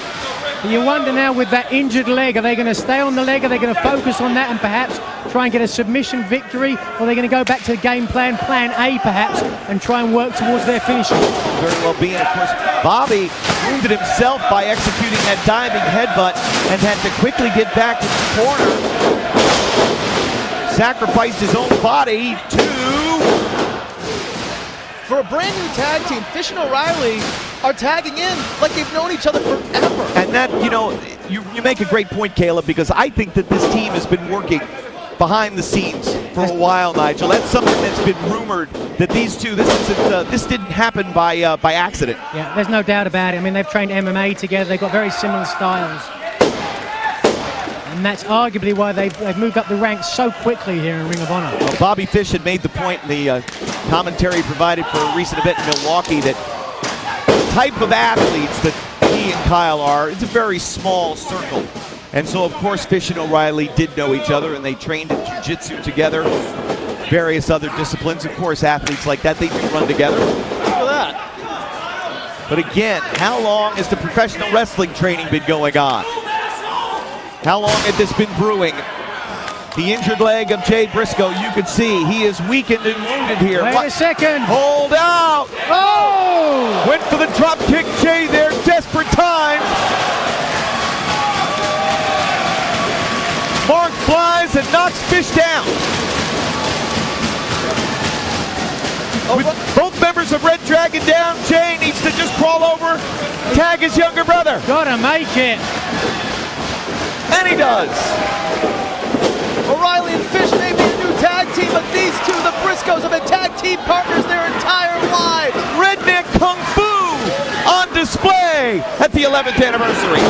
You wonder now with that injured leg, are they going to stay on the leg? Are they going to focus on that and perhaps try and get a submission victory? Or are they going to go back to the game plan, plan A perhaps, and try and work towards their finish? Very well being, of course, Bobby wounded himself by executing that diving headbutt and had to quickly get back to the corner. Sacrificed his own body for a brand new tag team. Fish and O'Reilly are tagging in like they've known each other forever. And that, you make a great point, Caleb, because I think that this team has been working behind the scenes for a while, Nigel. That's something that's been rumored that these two, this didn't happen by accident. Yeah, there's no doubt about it. I mean, they've trained MMA together. They've got very similar styles. And that's arguably why they've moved up the ranks so quickly here in Ring of Honor. Well, Bobby Fish had made the point in the commentary provided for a recent event in Milwaukee that the type of athletes that he and Kyle are, it's a very small circle. And so, of course, Fish and O'Reilly did know each other, and they trained in jiu-jitsu together, various other disciplines. Of course, athletes like that, they do run together. Look at that. But again, how long has the professional wrestling training been going on? How long had this been brewing? The injured leg of Jay Briscoe, you can see he is weakened and wounded here. Wait a second. Hold out. Oh! Went for the drop kick, Jay there, desperate times. Mark flies and knocks Fish down. With both members of Red Dragon down, Jay needs to just crawl over, tag his younger brother. Gotta make it. And he does. O'Reilly and Fish may be a new tag team, but these two, the Briscoes, have been tag team partners their entire lives. Redneck Kung Fu on display at the 11th anniversary.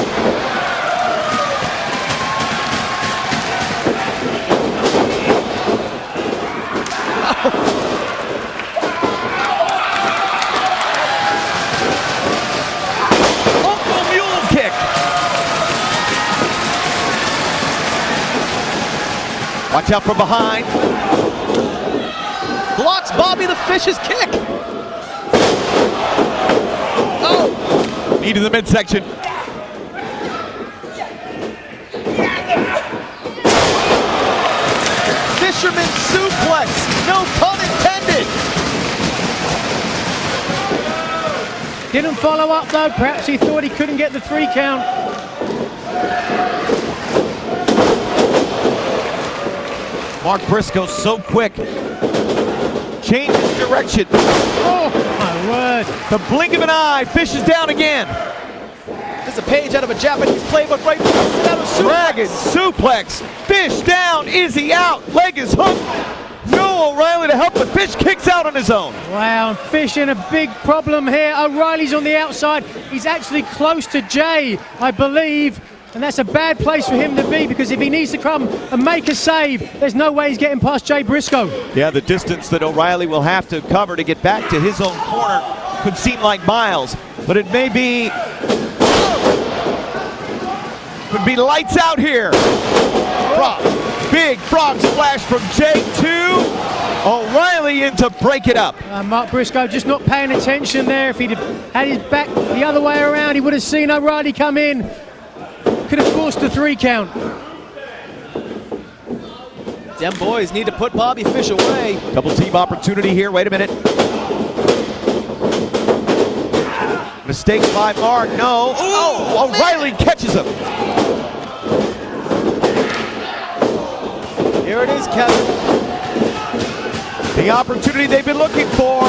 Watch out from behind. Blocks Bobby the Fish's kick. Oh! Knee to the midsection. Fisherman suplex. No pun intended. Didn't follow up though. Perhaps he thought he couldn't get the 3 count. Mark Briscoe so quick. Changes direction. Oh my word. The blink of an eye. Fish is down again. This is a page out of a Japanese playbook right now. Dragon suplex. Fish down. Izzy out. Leg is hooked. No O'Reilly to help, but Fish kicks out on his own. Wow, and Fish in a big problem here. O'Reilly's on the outside. He's actually close to Jay, I believe. And that's a bad place for him to be, because if he needs to come and make a save, there's no way he's getting past Jay Briscoe. Yeah, the distance that O'Reilly will have to cover to get back to his own corner could seem like miles, but it may be... could be lights out here. Frog. Big frog splash from Jay to O'Reilly in to break it up. Mark Briscoe just not paying attention there. If he'd have had his back the other way around, he would have seen O'Reilly come in. Could have forced the 3 count. Them boys need to put Bobby Fish away. Double team opportunity here. Wait a minute. Mistake by Mark. No. Oh, O'Reilly catches him. Here it is, Kevin. The opportunity they've been looking for.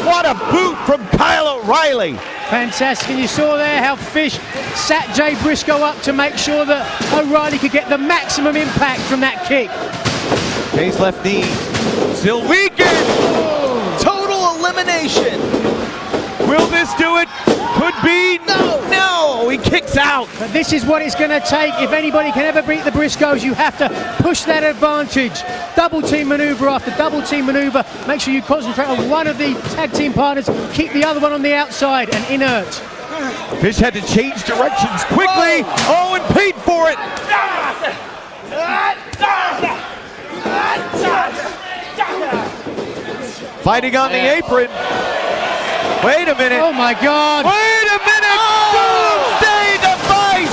What a boot from Kyle O'Reilly. Fantastic. And you saw there how Fish sat Jay Briscoe up to make sure that O'Reilly could get the maximum impact from that kick. Jay's left knee. Still weakened. Total elimination. Will this do it? Could be. No, he kicks out. But this is what it's going to take. If anybody can ever beat the Briscoes, you have to push that advantage. Double team maneuver after double team maneuver. Make sure you concentrate on one of the tag team partners. Keep the other one on the outside and inert. Fish had to change directions quickly. Oh, and paid for it. Fighting on the apron. Wait a minute. Oh my God. Wait a minute. Doomsday device.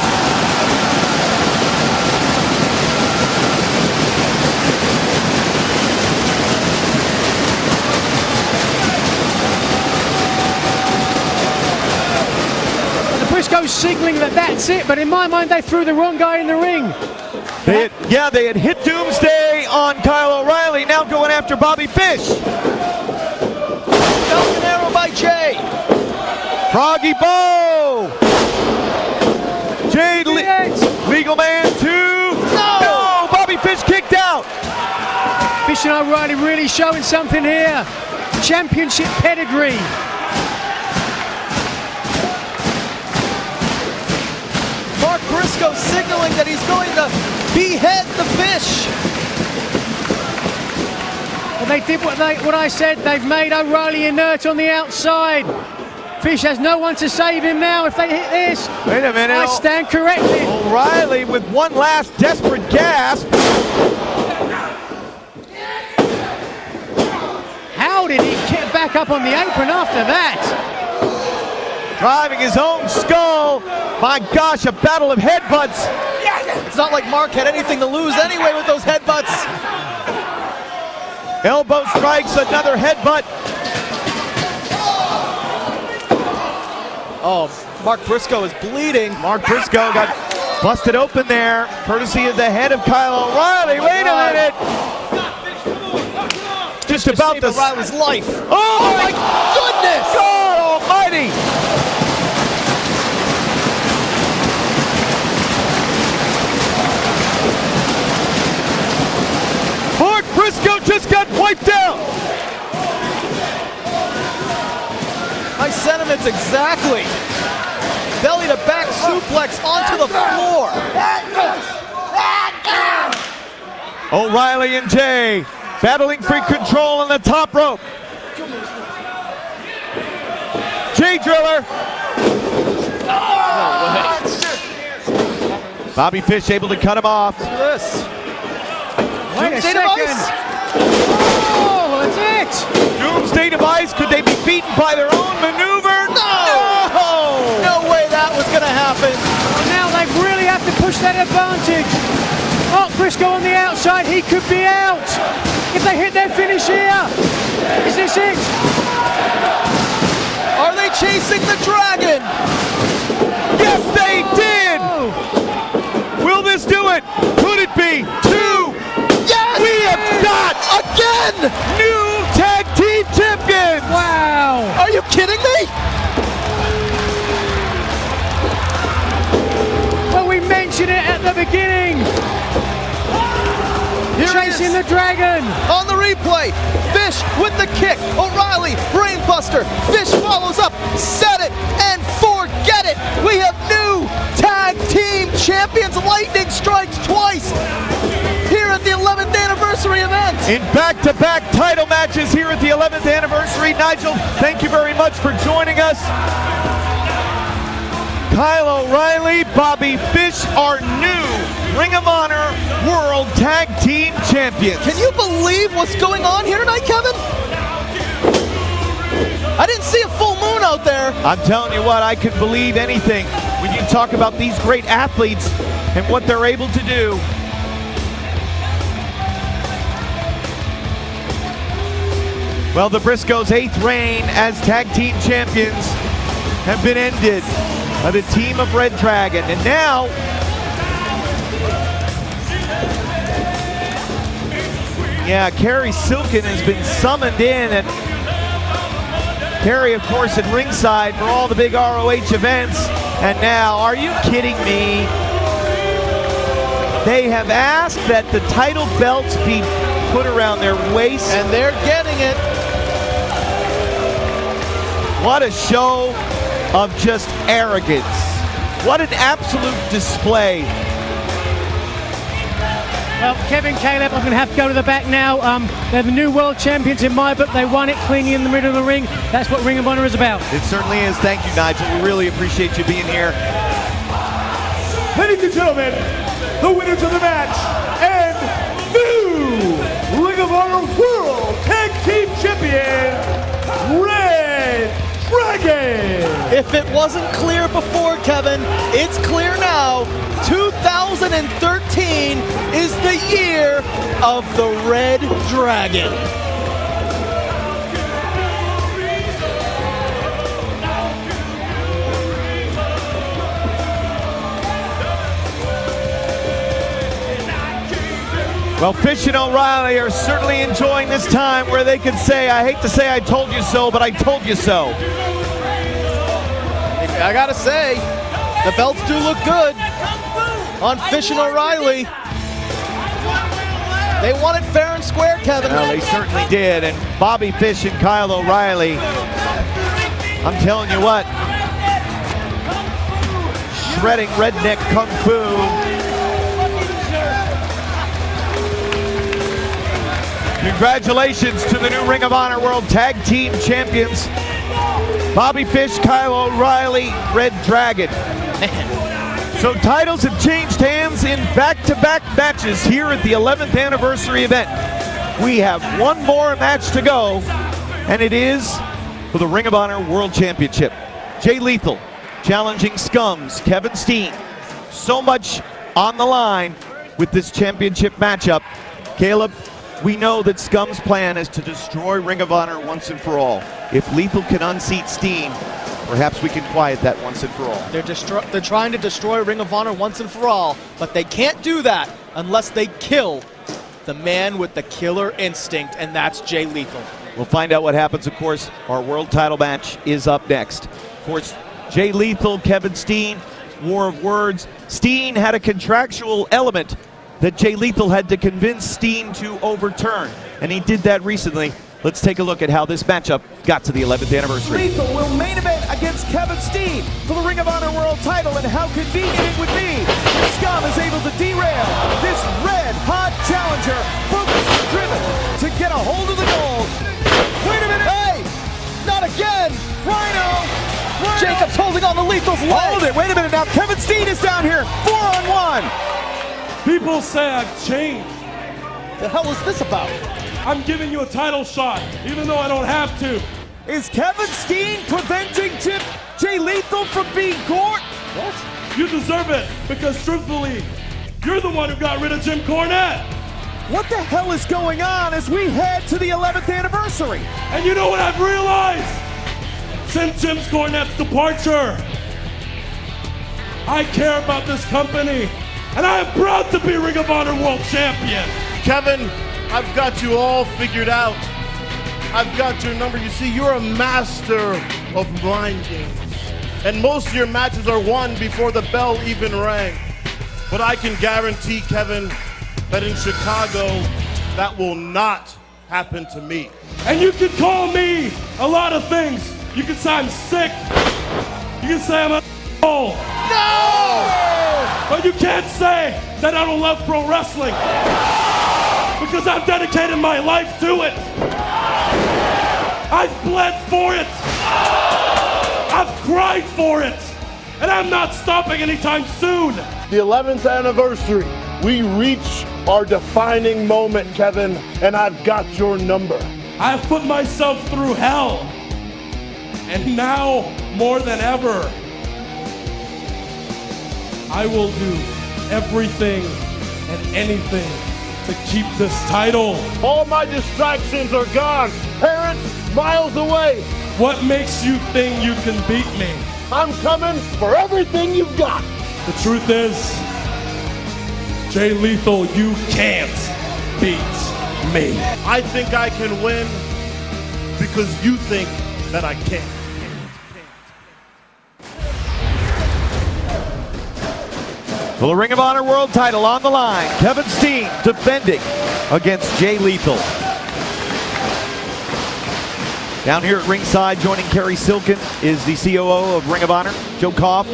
The Briscoes signaling that that's it, but in my mind they threw the wrong guy in the ring. They had hit Doomsday on Kyle O'Reilly, now going after Bobby Fish. Falcon arrow by Jay. Froggy Bow. Jay Legal Man 2. No! Bobby Fish kicked out. Fish and O'Reilly really showing something here. Championship pedigree. Mark Briscoe signaling that he's going to behead the Fish. Well, they did what I said. They've made O'Reilly inert on the outside. Fish has no one to save him now if they hit this. Wait a minute. I stand corrected. O'Reilly with one last desperate gasp. How did he get back up on the apron after that? Driving his own skull. My gosh, a battle of headbutts. It's not like Mark had anything to lose anyway with those headbutts. Elbow strikes, another headbutt. Oh, Mark Briscoe is bleeding. Mark Briscoe got busted open there, courtesy of the head of Kyle O'Reilly. Wait a minute. Just about to O'Reilly's life. Oh my goodness! God almighty! Mark Briscoe just got wiped out. My sentiments exactly. Belly to back suplex onto the floor. O'Reilly and Jay battling for control on the top rope. Jay Driller. No way. Bobby Fish able to cut him off. Look at this. Wait a Doomsday second. device? Oh, that's it. Doomsday device. Could they be beaten by their own maneuver? No way that was going to happen. Well, now they really have to push that advantage. Mark Briscoe on the outside, he could be out. If they hit their finish here, is this it? Are they chasing the dragon? Yes, they did. Will this do it? Could it be 2? Yes! We have got Again! new tag team champions. Wow. Are you kidding me? Well, we mentioned it at the beginning. Here it Chasing is. the dragon. On the replay, Fish with the kick. O'Reilly, brainbuster. Fish follows up, set it, and forget it. We have new tag team champions. Lightning strikes twice here at the 11th anniversary event. In back-to-back title matches here at the 11th anniversary. Nigel, thank you very much for joining us. Kyle O'Reilly, Bobby Fish, our new Ring of Honor World Tag Team Champions. Can you believe what's going on here tonight, Kevin? I didn't see a full moon out there. I'm telling you what, I can believe anything when you talk about these great athletes and what they're able to do. Well, the Briscoes' 8th reign as tag team champions have been ended by the team of Red Dragon. And now, yeah, Kerry Silken has been summoned in, and Kerry, of course, at ringside for all the big ROH events. And now, are you kidding me? They have asked that the title belts be put around their waist. And they're getting it. What a show of just arrogance. What an absolute display. Well, Kevin, Caleb, I'm going to have to go to the back now. They're the new world champions in my book. They won it cleanly in the middle of the ring. That's what Ring of Honor is about. It certainly is. Thank you, Nigel. We really appreciate you being here. Ladies and gentlemen, the winners of the match and new Ring of Honor World Tag Team Champion, Red Dragon. If it wasn't clear before, Kevin, it's clear now. 2013 is the year of the Red Dragon. Well, Fish and O'Reilly are certainly enjoying this time where they can say, I hate to say I told you so, but I told you so. I gotta say, the belts do look good on Fish and O'Reilly. They won it fair and square, Kevin. Well, they certainly did. And Bobby Fish and Kyle O'Reilly, I'm telling you what, shredding redneck kung fu. Congratulations to the new Ring of Honor World Tag Team Champions, Bobby Fish, Kyle O'Reilly, Red Dragon. So titles have changed hands in back-to-back matches here at the 11th anniversary event. We have one more match to go, and it is for the Ring of Honor World Championship. Jay Lethal challenging Scum's Kevin Steen. So much on the line with this championship matchup. Caleb, we know that Scum's plan is to destroy Ring of Honor once and for all. If Lethal can unseat Steen, perhaps we can quiet that once and for all. They're trying to destroy Ring of Honor once and for all, but they can't do that unless they kill the man with the killer instinct, and that's Jay Lethal. We'll find out what happens. Of course, our world title match is up next. Of course, Jay Lethal, Kevin Steen, war of words. Steen had a contractual element that Jay Lethal had to convince Steen to overturn, and he did that recently. Let's take a look at how this matchup got to the 11th anniversary. Lethal will main event against Kevin Steen for the Ring of Honor World title, and how convenient it would be if Scum is able to derail this red-hot challenger, focused and driven to get a hold of the gold. Wait a minute! Hey! Not again! Rhino! Jacobs holding on to Lethal's leg! Hold it! Wait a minute now, Kevin Steen is down here, 4-on-1! People say I've changed. The hell is this about? I'm giving you a title shot, even though I don't have to. Is Kevin Steen preventing Jay Lethal from being Gort? What? You deserve it, because truthfully, you're the one who got rid of Jim Cornette. What the hell is going on as we head to the 11th anniversary? And you know what I've realized? Since Jim Cornette's departure, I care about this company, and I am proud to be Ring of Honor World Champion. Kevin, I've got you all figured out. I've got your number. You see, you're a master of mind games. And most of your matches are won before the bell even rang. But I can guarantee, Kevin, that in Chicago, that will not happen to me. And you can call me a lot of things. You can say I'm sick. You can say I'm a no! But you can't say that I don't love pro wrestling. Because I've dedicated my life to it. I've bled for it. I've cried for it. And I'm not stopping anytime soon. The 11th anniversary, we reach our defining moment, Kevin, and I've got your number. I've put myself through hell. And now, more than ever, I will do everything and anything to keep this title. All my distractions are gone. Parents, miles away. What makes you think you can beat me? I'm coming for everything you've got. The truth is, Jay Lethal, you can't beat me. I think I can win because you think that I can't. For the Ring of Honor World title on the line, Kevin Steen defending against Jay Lethal. Down here at ringside, joining Kerry Silkin is the COO of Ring of Honor, Joe Koff.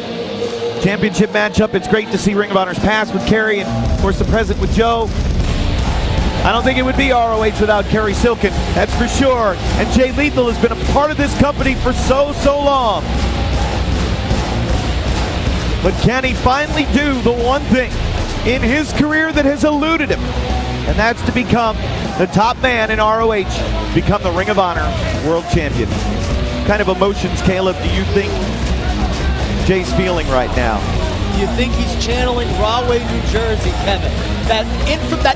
Championship matchup. It's great to see Ring of Honor's past with Kerry and, of course, the present with Joe. I don't think it would be ROH without Kerry Silkin, that's for sure. And Jay Lethal has been a part of this company for so long. But can he finally do the one thing in his career that has eluded him? And that's to become the top man in ROH, become the Ring of Honor World Champion. What kind of emotions, Caleb, do you think Jay's feeling right now? You think he's channeling Rahway, New Jersey, Kevin? That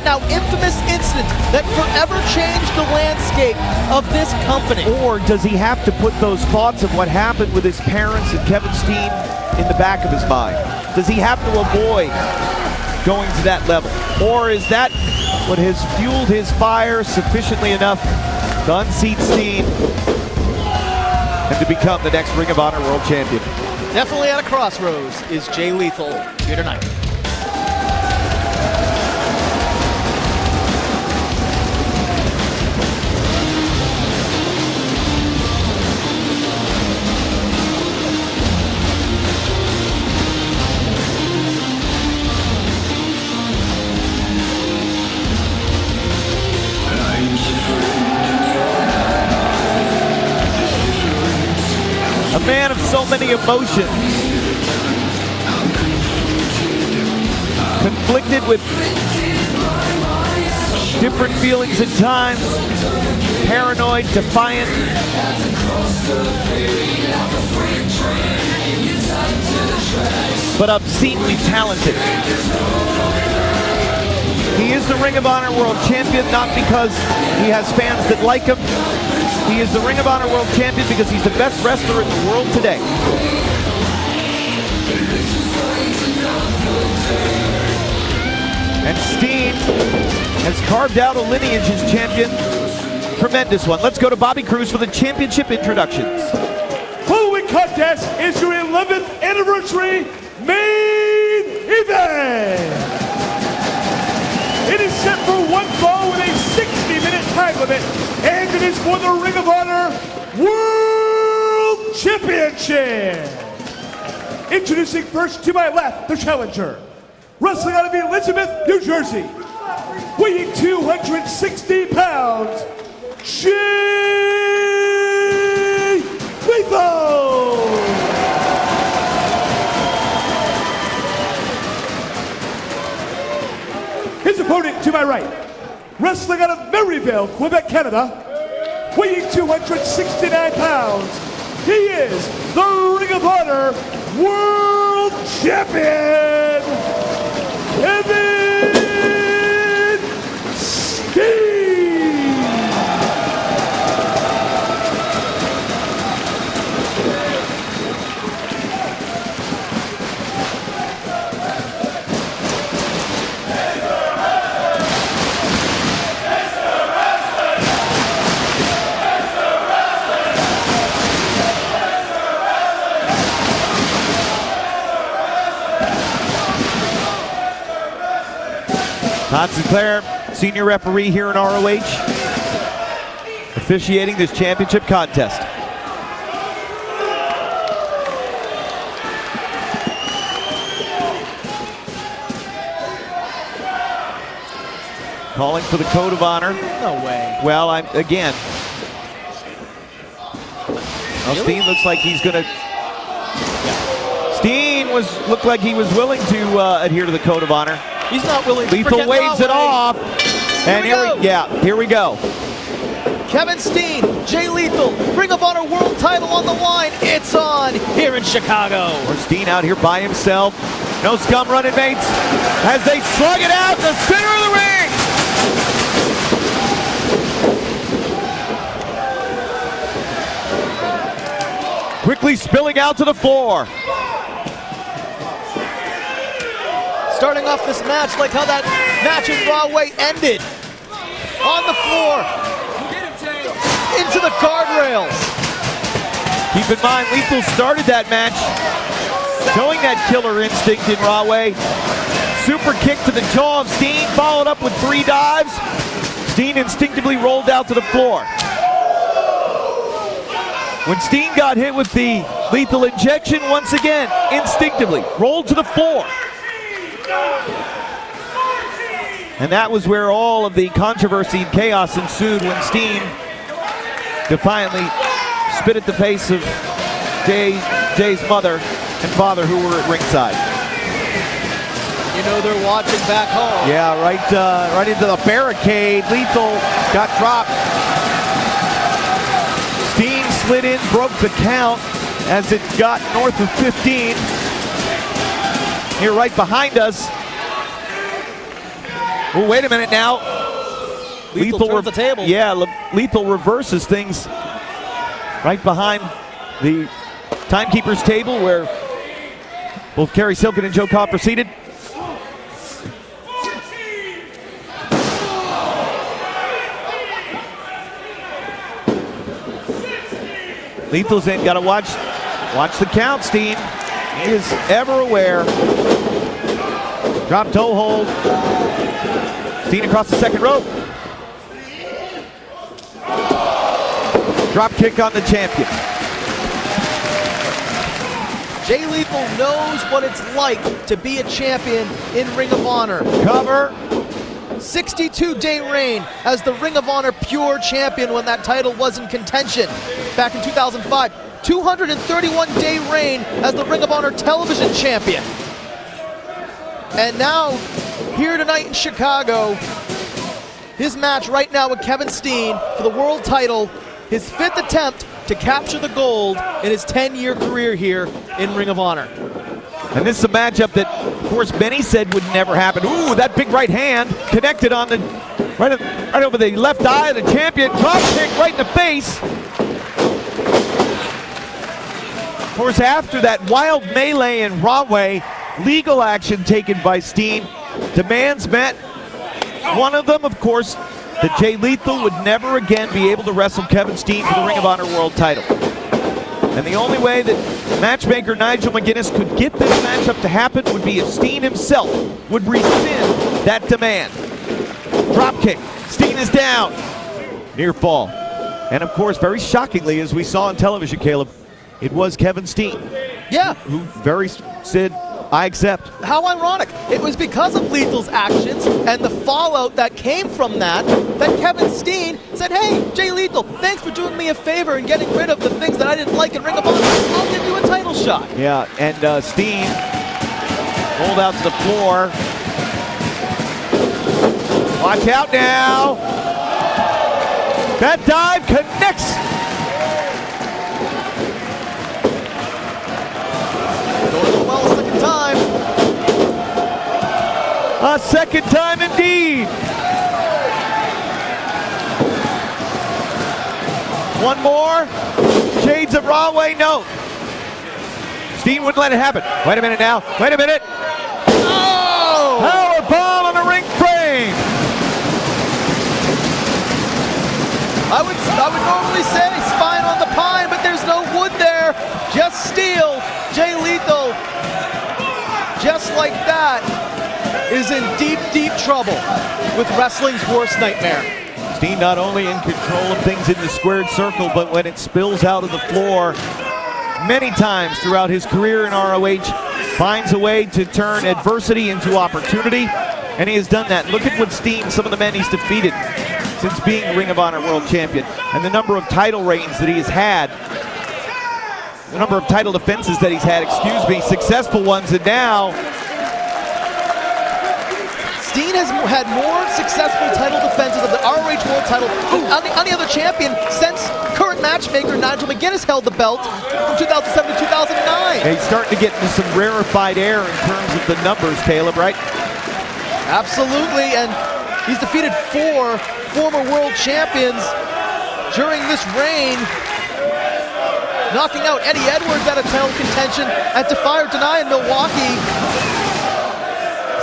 now infamous incident that forever changed the landscape of this company. Or does he have to put those thoughts of what happened with his parents and Kevin Steen in the back of his mind? Does he have to avoid going to that level? Or is that what has fueled his fire sufficiently enough to unseat Steen and to become the next Ring of Honor World Champion? Definitely at a crossroads is Jay Lethal here tonight. A man of so many emotions, conflicted with different feelings at times, paranoid, defiant, but obscenely talented. He is the Ring of Honor World Champion not because he has fans that like him. He is the Ring of Honor World Champion because he's the best wrestler in the world today. And Steen has carved out a lineage as champion. Tremendous one. Let's go to Bobby Cruz for the championship introductions. Following contest is your 11th anniversary main event. It is set for one fall with a 60-minute time limit, and it is for the Ring of Honor World Championship. Introducing first to my left, the challenger, wrestling out of Elizabeth, New Jersey, weighing 260 pounds, Jay Lethal. His opponent to my right, wrestling out of Maryville, Quebec, Canada, weighing 269 pounds, he is the Ring of Honor World Champion, Kevin Steen! Todd Sinclair, senior referee here in ROH, officiating this championship contest. Calling for the code of honor. No way. Well, again. Now Steen looks like he's gonna. Steen looked like he was willing to adhere to the code of honor. He's not willing to. Lethal waves it off. And here we go. Kevin Steen, Jay Lethal, Ring of Honor World title on the line. It's on here in Chicago. Or Steen out here by himself. No scum running mates as they slug it out the center of the ring. Quickly spilling out to the floor. Starting off this match like how that match in Broadway ended. On the floor. Into the guardrails. Keep in mind, Lethal started that match showing that killer instinct in Rahway. Super kick to the jaw of Steen, followed up with 3 dives. Steen instinctively rolled out to the floor. When Steen got hit with the lethal injection, once again, instinctively rolled to the floor. And that was where all of the controversy and chaos ensued when Steen defiantly spit at the face of Jay's mother and father, who were at ringside. You know they're watching back home. Yeah, right into the barricade. Lethal got dropped. Steen slid in, broke the count as it got north of 15. Here right behind us. Oh, wait a minute now. Lethal turns the table. Yeah, Lethal reverses things right behind the timekeeper's table where both Kerry Silken and Joe Cobb proceeded. Lethal's in, gotta watch the count, Steen. He is ever aware. Drop toe hold. Steen across the second rope. Drop kick on the champion. Jay Lethal knows what it's like to be a champion in Ring of Honor. Cover. 62-day reign as the Ring of Honor Pure Champion when that title was in contention back in 2005. 231-day reign as the Ring of Honor Television Champion. And now, here tonight in Chicago, his match right now with Kevin Steen for the world title, his 5th attempt to capture the gold in his 10-year career here in Ring of Honor. And this is a matchup that, of course, many said would never happen. Ooh, that big right hand connected on the right over the left eye of the champion. Drop kick right in the face. Of course, after that wild melee in Rahway, legal action taken by Steen, demands met. One of them, of course, that Jay Lethal would never again be able to wrestle Kevin Steen for the Ring of Honor World title. And the only way that matchmaker Nigel McGuinness could get this matchup to happen would be if Steen himself would rescind that demand. Drop kick. Steen is down. Near fall. And of course, very shockingly, as we saw on television, Caleb, it was Kevin Steen. Yeah. Who very said, I accept. How ironic. It was because of Lethal's actions and the fallout that came from that Kevin Steen said, hey, Jay Lethal, thanks for doing me a favor and getting rid of the things that I didn't like in Ring of Honor. I'll give you a title shot. Yeah, and Steen rolled out to the floor. Watch out now. That dive connects. Going well second time. A second time indeed. One more. Shades of Rahway, no. Steen wouldn't let it happen. Wait a minute now. Wait a minute. Oh! Power bomb on the ring frame. I would normally say spine on the pine, but there's no wood there. Just steel. Jay Lethal, just like that, is in deep, deep trouble with wrestling's worst nightmare. Steen not only in control of things in the squared circle, but when it spills out of the floor, many times throughout his career in ROH, finds a way to turn adversity into opportunity, and he has done that. Look at what Steen, some of the men he's defeated since being Ring of Honor World Champion, and the number of title reigns that he has had, the number of title defenses that he's had, successful ones, and now Steen has had more successful title defenses of the ROH World title than any other champion since current matchmaker Nigel McGuinness held the belt from 2007 to 2009. He's starting to get into some rarefied air in terms of the numbers, Caleb, right? Absolutely, and he's defeated 4 former world champions during this reign, knocking out Eddie Edwards out of title contention at Defy or Deny in Milwaukee.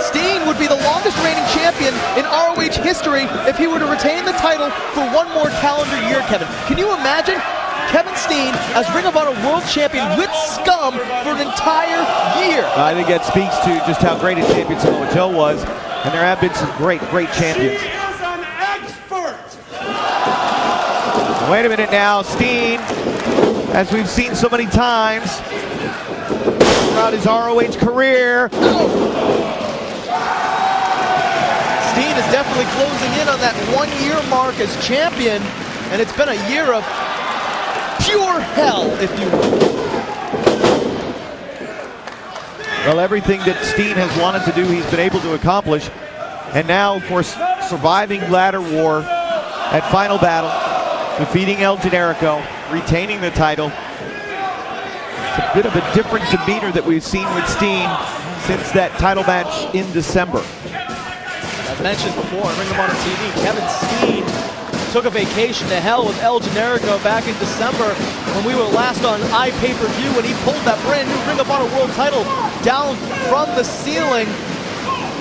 Steen would be the longest reigning champion in ROH history if he were to retain the title for one more calendar year, Kevin. Can you imagine Kevin Steen as Ring of Honor World Champion with Scum for an entire year? I think that speaks to just how great a champion Samoa Joe was, and there have been some great, great champions. He is an expert. Wait a minute now, Steen, as we've seen so many times throughout his ROH career. Steen is definitely closing in on that 1 year mark as champion, and it's been a year of pure hell, if you will. Well, everything that Steen has wanted to do, he's been able to accomplish. And now, of course, surviving ladder war at Final Battle, defeating El Generico, retaining the title. It's a bit of a different demeanor that we've seen with Steen since that title match in December. As mentioned before on Ring of Honor TV, Kevin Steen took a vacation to hell with El Generico back in December when we were last on iPay-Per-View, when he pulled that brand new Ring of Honor World title down from the ceiling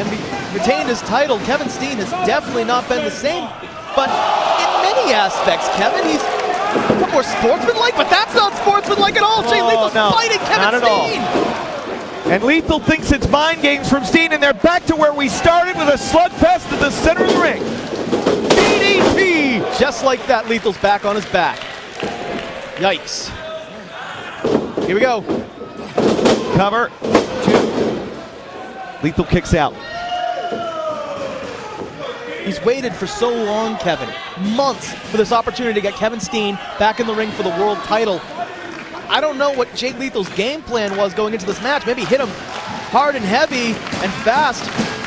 and retained his title. Kevin Steen has definitely not been the same, but in many aspects, Kevin, he's a more sportsmanlike, but that's not sportsmanlike at all. Jay Lethal's fighting Kevin Steen. And Lethal thinks it's mind games from Steen, and they're back to where we started with a slugfest at the center of the ring. DDT! Just like that, Lethal's back on his back. Yikes. Here we go. Cover. 2. Lethal kicks out. He's waited for so long, Kevin. Months for this opportunity to get Kevin Steen back in the ring for the world title. I don't know what Jay Lethal's game plan was going into this match. Maybe hit him hard and heavy and fast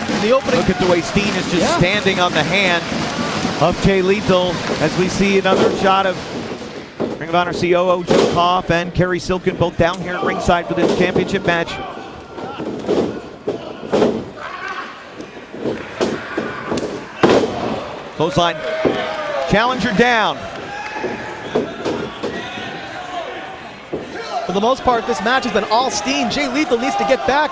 in the opening. Look at the way Steen is just standing on the hand of Jay Lethal as we see another shot of Ring of Honor COO Joe Koff and Kerry Silken both down here at ringside for this championship match. Clothesline. Challenger down. For the most part, this match has been all Steen. Jay Lethal needs to get back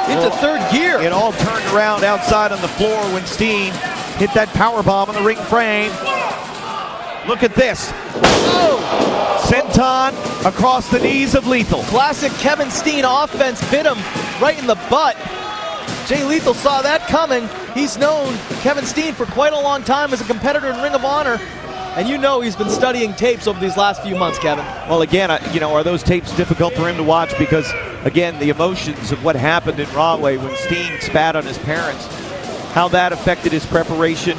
into third gear. It all turned around outside on the floor when Steen hit that power bomb on the ring frame. Look at this. Senton across the knees of Lethal. Classic Kevin Steen offense bit him right in the butt. Jay Lethal saw that coming. He's known Kevin Steen for quite a long time as a competitor in Ring of Honor. And you know he's been studying tapes over these last few months, Kevin. Well, again, you know, are those tapes difficult for him to watch? Because, again, the emotions of what happened in Rahway when Steen spat on his parents, how that affected his preparation,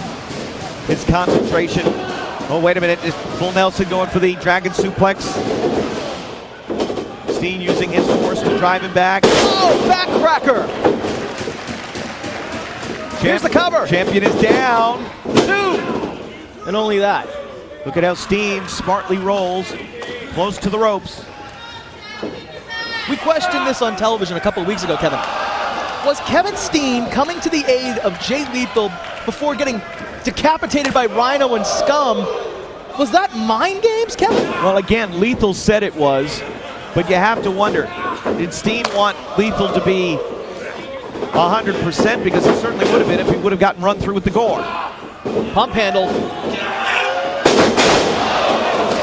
his concentration. Oh, wait a minute. Is Full Nelson going for the Dragon Suplex? Steen using his force to drive him back. Oh, backcracker! Here's the cover. Champion is down. 2. And only that. Look at how Steen smartly rolls close to the ropes. We questioned this on television a couple of weeks ago, Kevin. Was Kevin Steen coming to the aid of Jay Lethal before getting decapitated by Rhino and Scum? Was that mind games, Kevin? Well, again, Lethal said it was, but you have to wonder, did Steen want Lethal to be 100%? Because he certainly would have been if he would have gotten run through with the gore. Pump handle.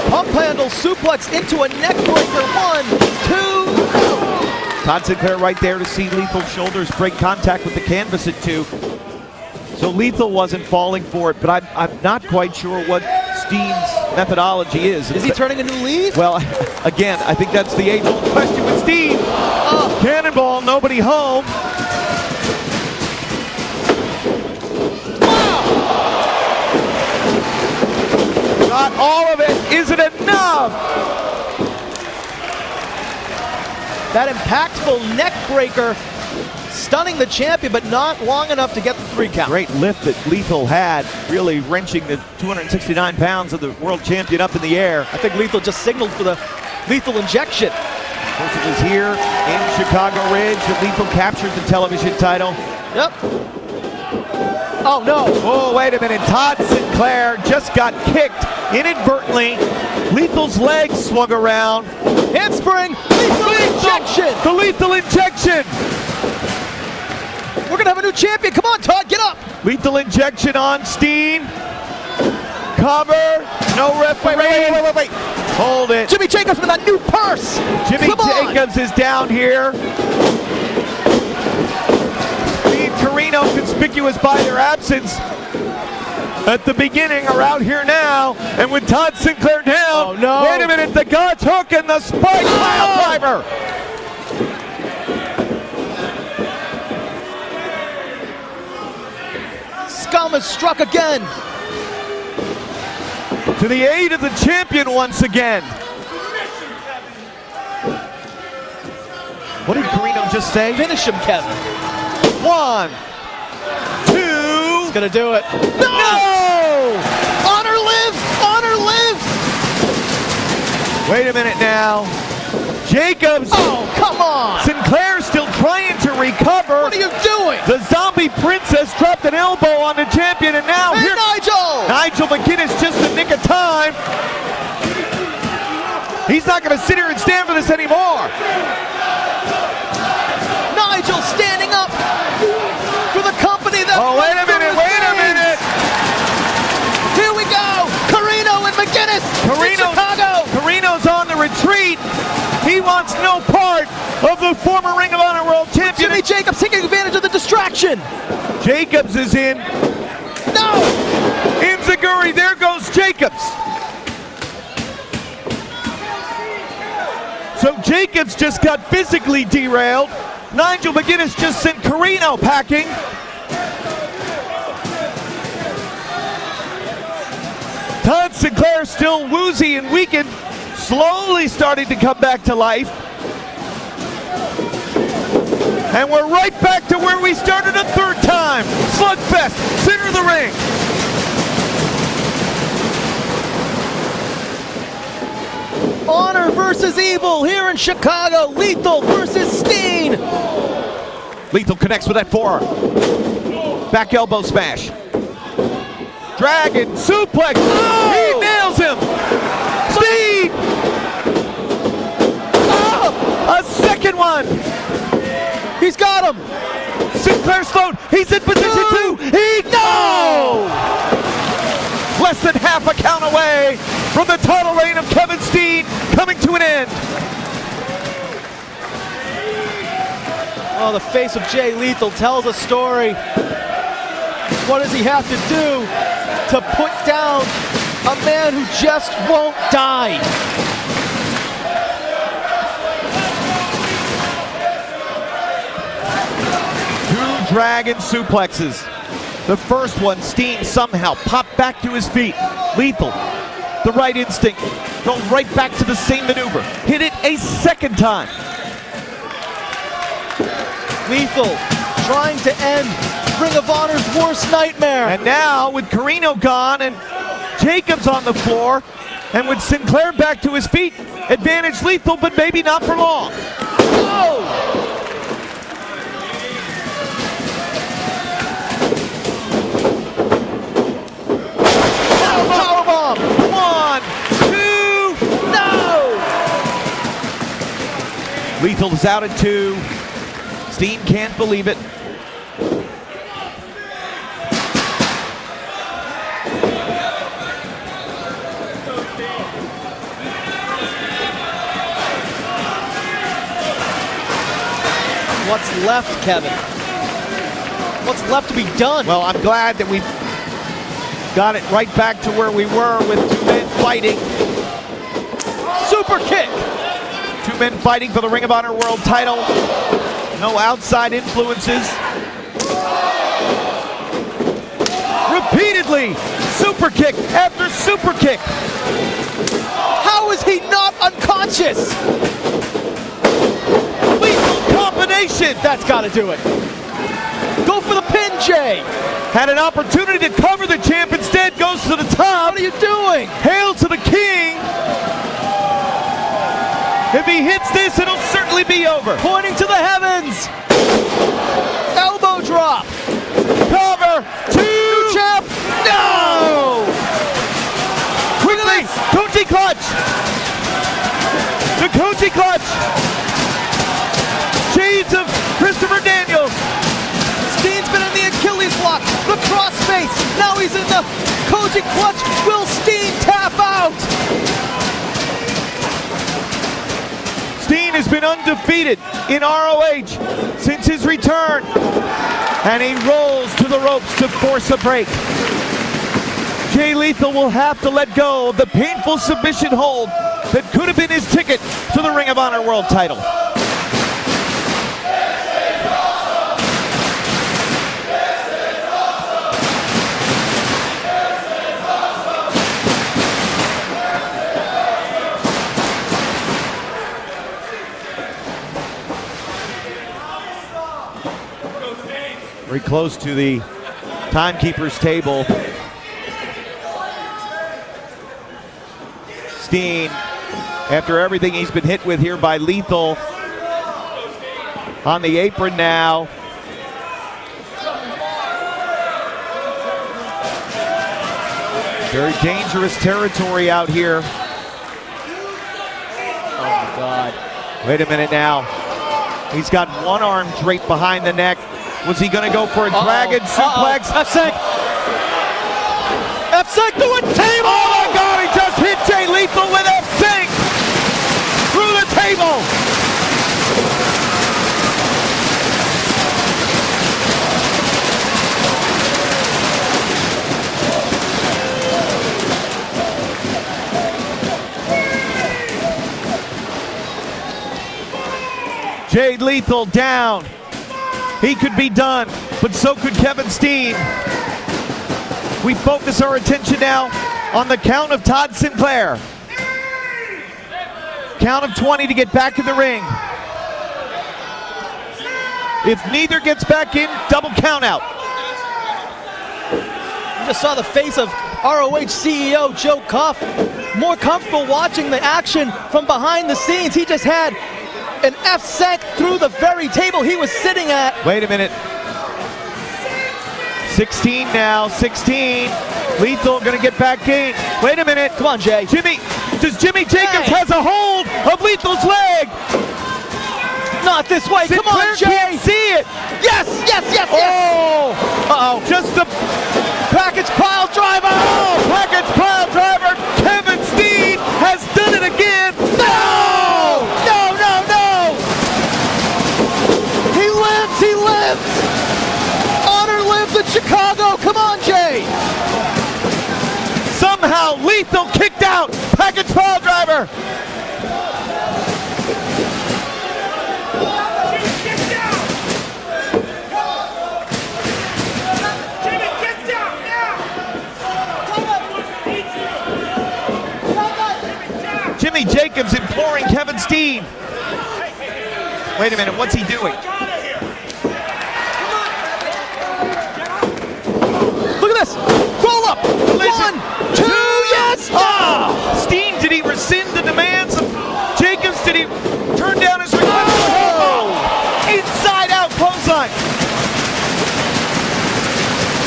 Pump handle suplex into a neck breaker. 1, 2. Todd Sinclair right there to see Lethal's shoulders break contact with the canvas at 2. So Lethal wasn't falling for it, but I'm not quite sure what Steen's methodology is. Is he turning a new leaf? Well, again, I think that's the age-old question with Steen. Cannonball, nobody home. Not all of it. Is it enough? That impactful neck breaker stunning the champion, but not long enough to get the 3 count. Great lift that Lethal had, really wrenching the 269 pounds of the world champion up in the air. I think Lethal just signaled for the lethal injection. Of course, it was here in Chicago Ridge that Lethal captured the television title. Yep. Oh, no. Oh, wait a minute. Todd Sinclair just got kicked inadvertently. Lethal's legs swung around. Handspring. Lethal injection. The lethal injection. We're going to have a new champion. Come on, Todd, get up. Lethal injection on Steen. Cover. No referee. Wait. Hold it. Jimmy Jacobs with a new purse. Jimmy Jacobs is down here. Carino conspicuous by their absence at the beginning are out here now, and with Todd Sinclair down, oh, no. Wait a minute, the God's hook and the spike pile driver. Scum has struck again. To the aid of the champion once again. What did Carino just say? Finish him, Kevin. 1, 2. He's gonna do it. No! Honor lives! Honor lives! Wait a minute now. Jacobs. Oh, come on! Sinclair still trying to recover. What are you doing? The zombie princess dropped an elbow on the champion, and now hey, here Nigel McGuinness just the nick of time. He's not going to sit here and stand for this anymore. Nigel standing up for the company that. Oh, wait a minute! Here we go! Carino and McGuinness in Chicago! Carino's on the retreat. He wants no part of the former Ring of Honor World Champion. Jimmy Jacobs taking advantage of the distraction. Jacobs is in. No! Enziguri, there goes Jacobs. So Jacobs just got physically derailed. Nigel McGuinness just sent Carino packing. Todd Sinclair still woozy and weakened, slowly starting to come back to life. And we're right back to where we started a third time. Slugfest, center of the ring. Honor versus Evil here in Chicago. Lethal versus Steen. Lethal connects with that forearm. Back elbow smash. Dragon suplex. Oh! He nails him. Steen. Oh! A second one. He's got him. Sinclair slowed. He's in position 2. He no. Less than half a count away from the title reign of Kevin Steen coming to an end. Oh, the face of Jay Lethal tells a story. What does he have to do to put down a man who just won't die? Two dragon suplexes. The first one, Steen somehow popped back to his feet. Lethal, the right instinct, goes right back to the same maneuver. Hit it a second time. Lethal trying to end Ring of Honor's worst nightmare. And now with Carino gone and Jacobs on the floor, and with Sinclair back to his feet, advantage Lethal, but maybe not for long. Oh! Powerbomb! 1, 2, no! Lethal is out at 2. Steen can't believe it. What's left, Kevin? What's left to be done? Well, I'm glad that we got it right back to where we were with 2 men fighting. Super kick! 2 men fighting for the Ring of Honor World title. No outside influences. Repeatedly, super kick after super kick. How is he not unconscious? Lethal combination. That's got to do it. Go for the pin, Jay. Had an opportunity to cover the champ, instead goes to the top. What are you doing? Hail to the king. If he hits this, it'll certainly be over. Pointing to the heavens. Elbow drop. Cover. 2. Champ. No! Quickly, Koji clutch. The Koji clutch. Shades of Christopher Daniels. Steen's been in the Achilles lock, the crossface. Now he's in the Koji clutch. Will Steen tap out? Steen has been undefeated in ROH since his return. And he rolls to the ropes to force a break. Jay Lethal will have to let go of the painful submission hold that could have been his ticket to the Ring of Honor World title. Very close to the timekeeper's table. Steen, after everything he's been hit with here by Lethal, on the apron now. Very dangerous territory out here. Oh my God. Wait a minute now. He's got one arm draped behind the neck. Was he going to go for a dragon suplex? F-Sec. F-Sec to a table! Oh my God, he just hit Jay Lethal with F-Sec through the table. Jay Lethal down. He could be done, but so could Kevin Steen. We focus our attention now on the count of Todd Sinclair. Count of 20 to get back in the ring. If neither gets back in, double count out. You just saw the face of ROH CEO Joe Cuff, more comfortable watching the action from behind the scenes. He just had an F-Sec through the very table he was sitting at. Wait a minute. 16 now, 16. Lethal gonna get back in. Wait a minute. Come on, Jay. Jimmy Jacobs has a hold of Lethal's leg. Not this way. Sinclair Come on, Jay. Can't see it. Yes, yes, yes, yes. Oh. Uh-oh. Just a package pile driver. Oh, package pile driver. Kevin Steen has done it again. No! No, no, no! He lives, he lives! Honor lives in Chicago. Come on, Jay. Somehow Lethal kicked out. Package pile driver. Jimmy Jacobs imploring Kevin Steen. Wait a minute, what's he doing?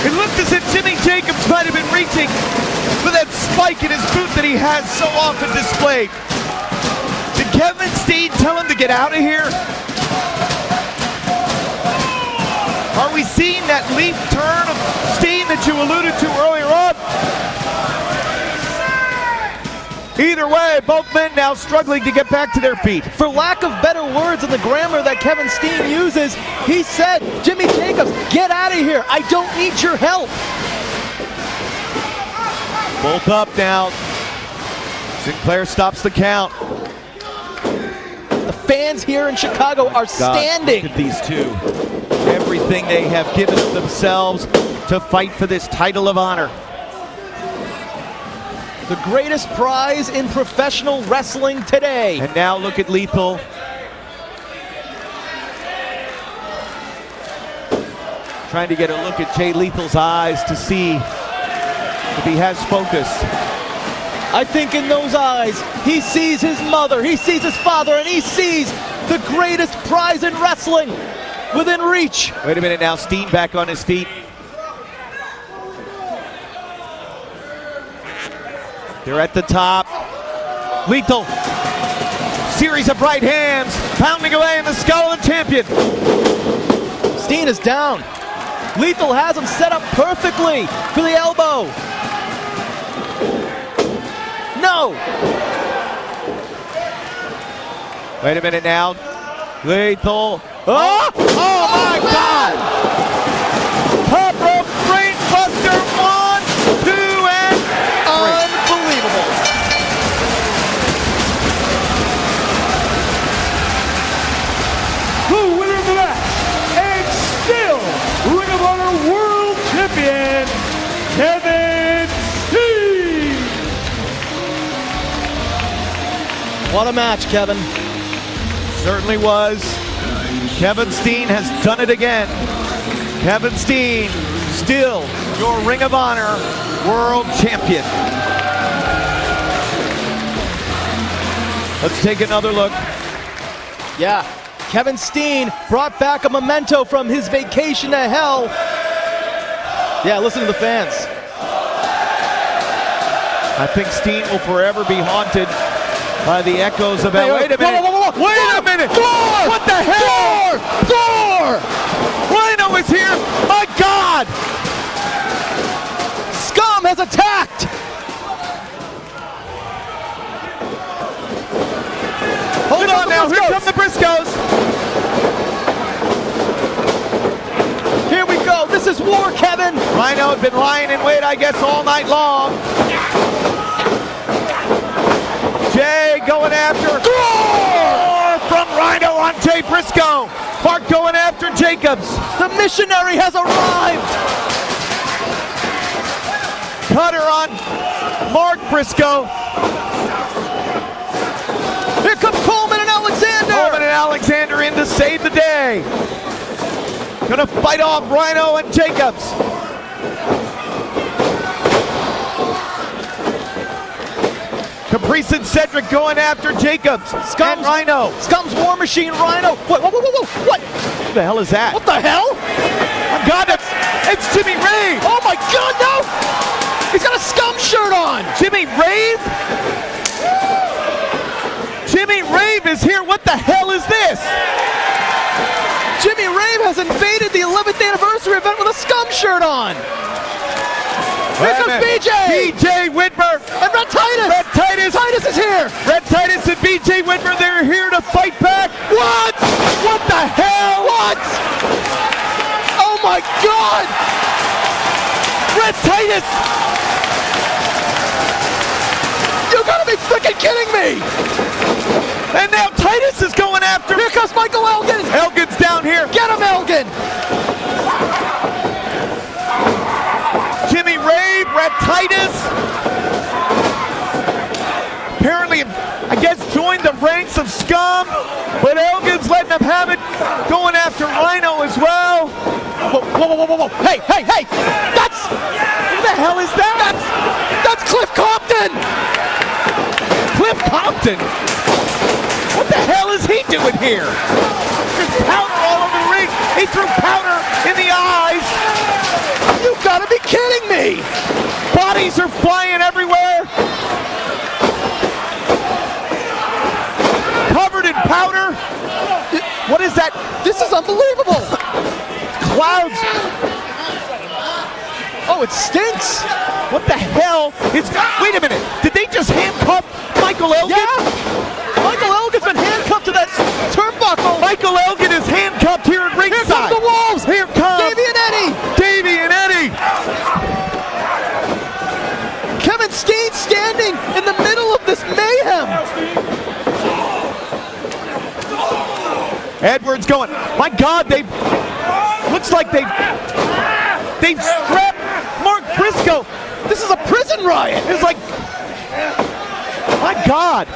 It looked as if Jimmy Jacobs might have been reaching for that spike in his boot that he has so often displayed. Did Kevin Steen tell him to get out of here? Are we seeing that leap turn of Steen that you alluded to earlier on? Either way, both men now struggling to get back to their feet. For lack of better words in the grammar that Kevin Steen uses, he said, Jimmy Jacobs, get out of here. I don't need your help. Both up now. Sinclair stops the count. The fans here in Chicago are standing. Look at these two. Everything they have given of themselves to fight for this title of honor. The greatest prize in professional wrestling today. And now look at Lethal. Trying to get a look at Jay Lethal's eyes to see if he has focus. I think in those eyes, he sees his mother, he sees his father, and he sees the greatest prize in wrestling within reach. Wait a minute now, Steen back on his feet. They're at the top. Lethal. Series of right hands, pounding away in the skull of the champion. Steen is down. Lethal has him set up perfectly for the elbow. No! Wait a minute now. Lethal. Oh! Oh my God! Top rope brain buster. 1, 2, and unbelievable. The winner of the match, and still Ring of Honor World Champion, Kevin Steen. What a match, Kevin. Certainly was. Kevin Steen has done it again. Kevin Steen, still your Ring of Honor World Champion. Let's take another look. Yeah, Kevin Steen brought back a memento from his vacation to hell. Yeah, listen to the fans. I think Steen will forever be haunted by the echoes of that. Wait a minute. Whoa. Wait a minute. Thor! What the hell? Thor! Rhino is here. My God. Scum has attacked. Hold on now. Here come the Briscoes. Here we go. This is war, Kevin. Rhino had been lying in wait, I guess, all night long. Jay going after. Thor from Rhino on Jay Briscoe. Mark going after Jacobs. The missionary has arrived. Cutter on Mark Briscoe. Here come Coleman and Alexander. Coleman and Alexander in to save the day. Gonna fight off Rhino and Jacobs. Caprice and Cedric going after Jacobs. Scum's Rhino. Scum's War Machine Rhino. What? What? What the hell is that? What the hell? Oh God, it's Jimmy Rave. Oh my God, no! He's got a Scum shirt on. Jimmy Rave? Jimmy Rave is here. What the hell is this? Jimmy Rave has invaded the 11th anniversary event with a Scum shirt on. Here comes BJ! BJ Whitmer! And Red Titus! Red Titus! Titus is here! Red Titus and BJ Whitmer, they're here to fight back! What? What the hell? What? Oh my God! Red Titus! You gotta be freaking kidding me! And now Titus is going after... Here comes Michael Elgin! Elgin's down here! Get him, Elgin! Jimmy Rave, Red Titus. Apparently, I guess, joined the ranks of Scum, but Elgin's letting them have it, going after Rhino as well. Whoa. Hey! That's... Who the hell is that? That's Cliff Compton! Cliff Compton? What the hell is he doing here? There's powder all over the ring. He threw powder in the eye Holy! Bodies are flying everywhere. Covered in powder. What is that? This is unbelievable. Clouds. Oh, it stinks. What the hell? Wait a minute. Did they just handcuff Michael Elgin? Yeah. Michael Elgin's been handcuffed to that turnbuckle. Michael Elgin is handcuffed here at ringside. Here come the Wolves. Here come Davey and Eddie. Davey and Eddie. Kevin Steen standing in the middle of this mayhem. Edwards going. My God, looks like they've strapped Mark Briscoe. This is a prison riot. It's like, my God.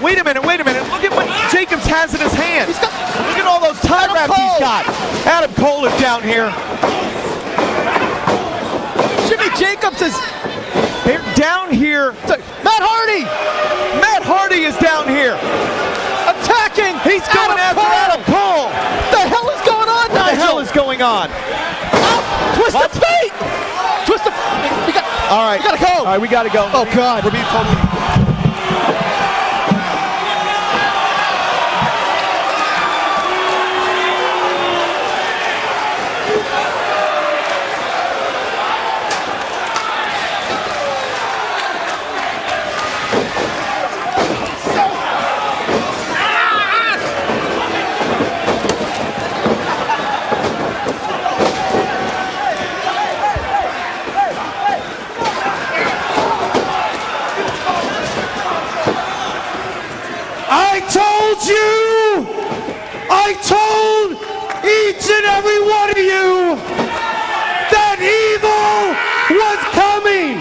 Wait a minute. Look at what Jacobs has in his hand. Look at all those tie wraps he's got. Adam Cole is down here. Jimmy Jacobs is... They're down here. Matt Hardy. Matt Hardy is down here. Attacking. He's going after Adam Cole. What the hell is going on, Nigel? What the hell is going on? Twist of fate. Twist of... All right. We gotta go. All right, we gotta go. Oh, God. We're being told... I told each and every one of you that evil was coming.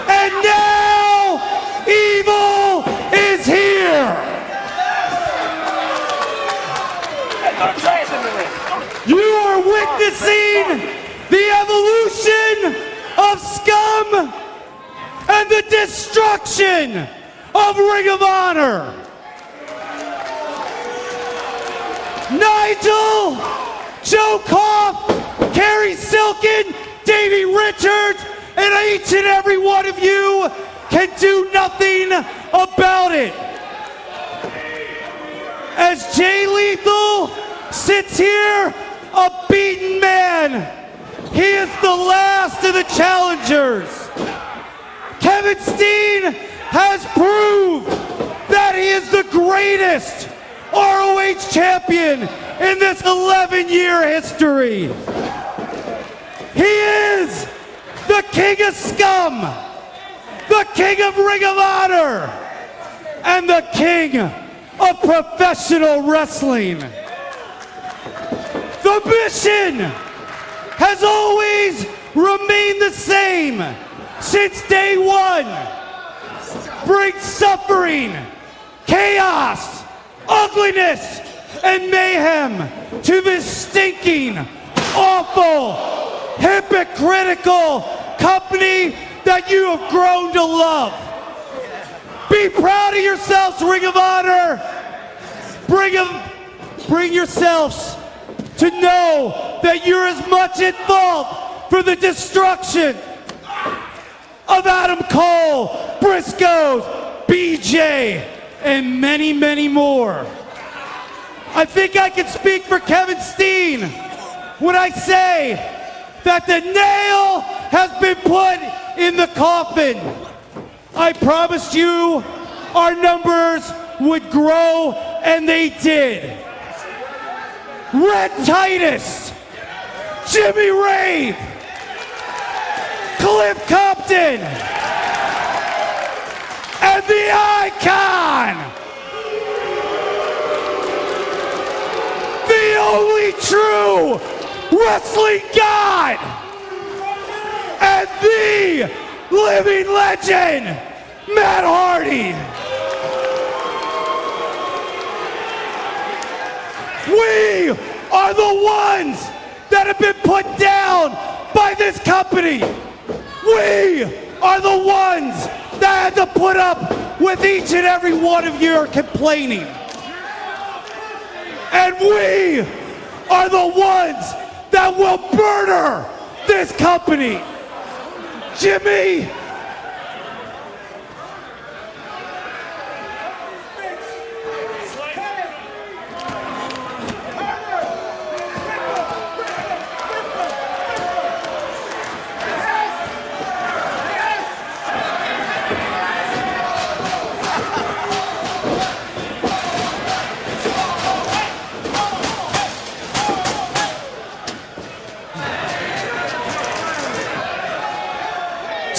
And now evil is here. You are witnessing the evolution of scum and the destruction of Ring of Honor. Nigel, Joe Koff, Kerry Silkin, Davey Richards, and each and every one of you can do nothing about it. As Jay Lethal sits here, a beaten man, he is the last of the challengers. Kevin Steen has proved that he is the greatest ROH champion in this 11-year history. He is the king of scum, the king of Ring of Honor, and the king of professional wrestling. The mission has always remained the same since day one. Bring suffering, chaos, ugliness, and mayhem to this stinking, awful, hypocritical company that you have grown to love. Be proud of yourselves, Ring of Honor. Bring yourselves to know that you're as much at fault for the destruction of Adam Cole, Briscoes, BJ, and many, many more. I think I can speak for Kevin Steen when I say that the nail has been put in the coffin. I promised you our numbers would grow, and they did. Red Titus, Jimmy Rave, Cliff Compton, and the Icon, the only true wrestling god, and the living legend, Matt Hardy. We are the ones that have been put down by this company. We are the ones that had to put up with each and every one of your complaining. And we are the ones that will murder this company. Jimmy,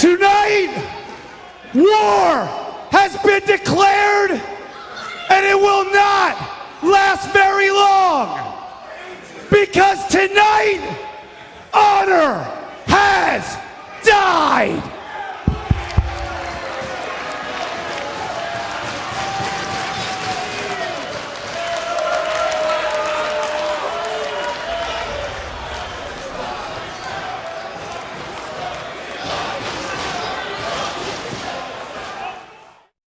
tonight, war has been declared, and it will not last very long. Because tonight, honor has died.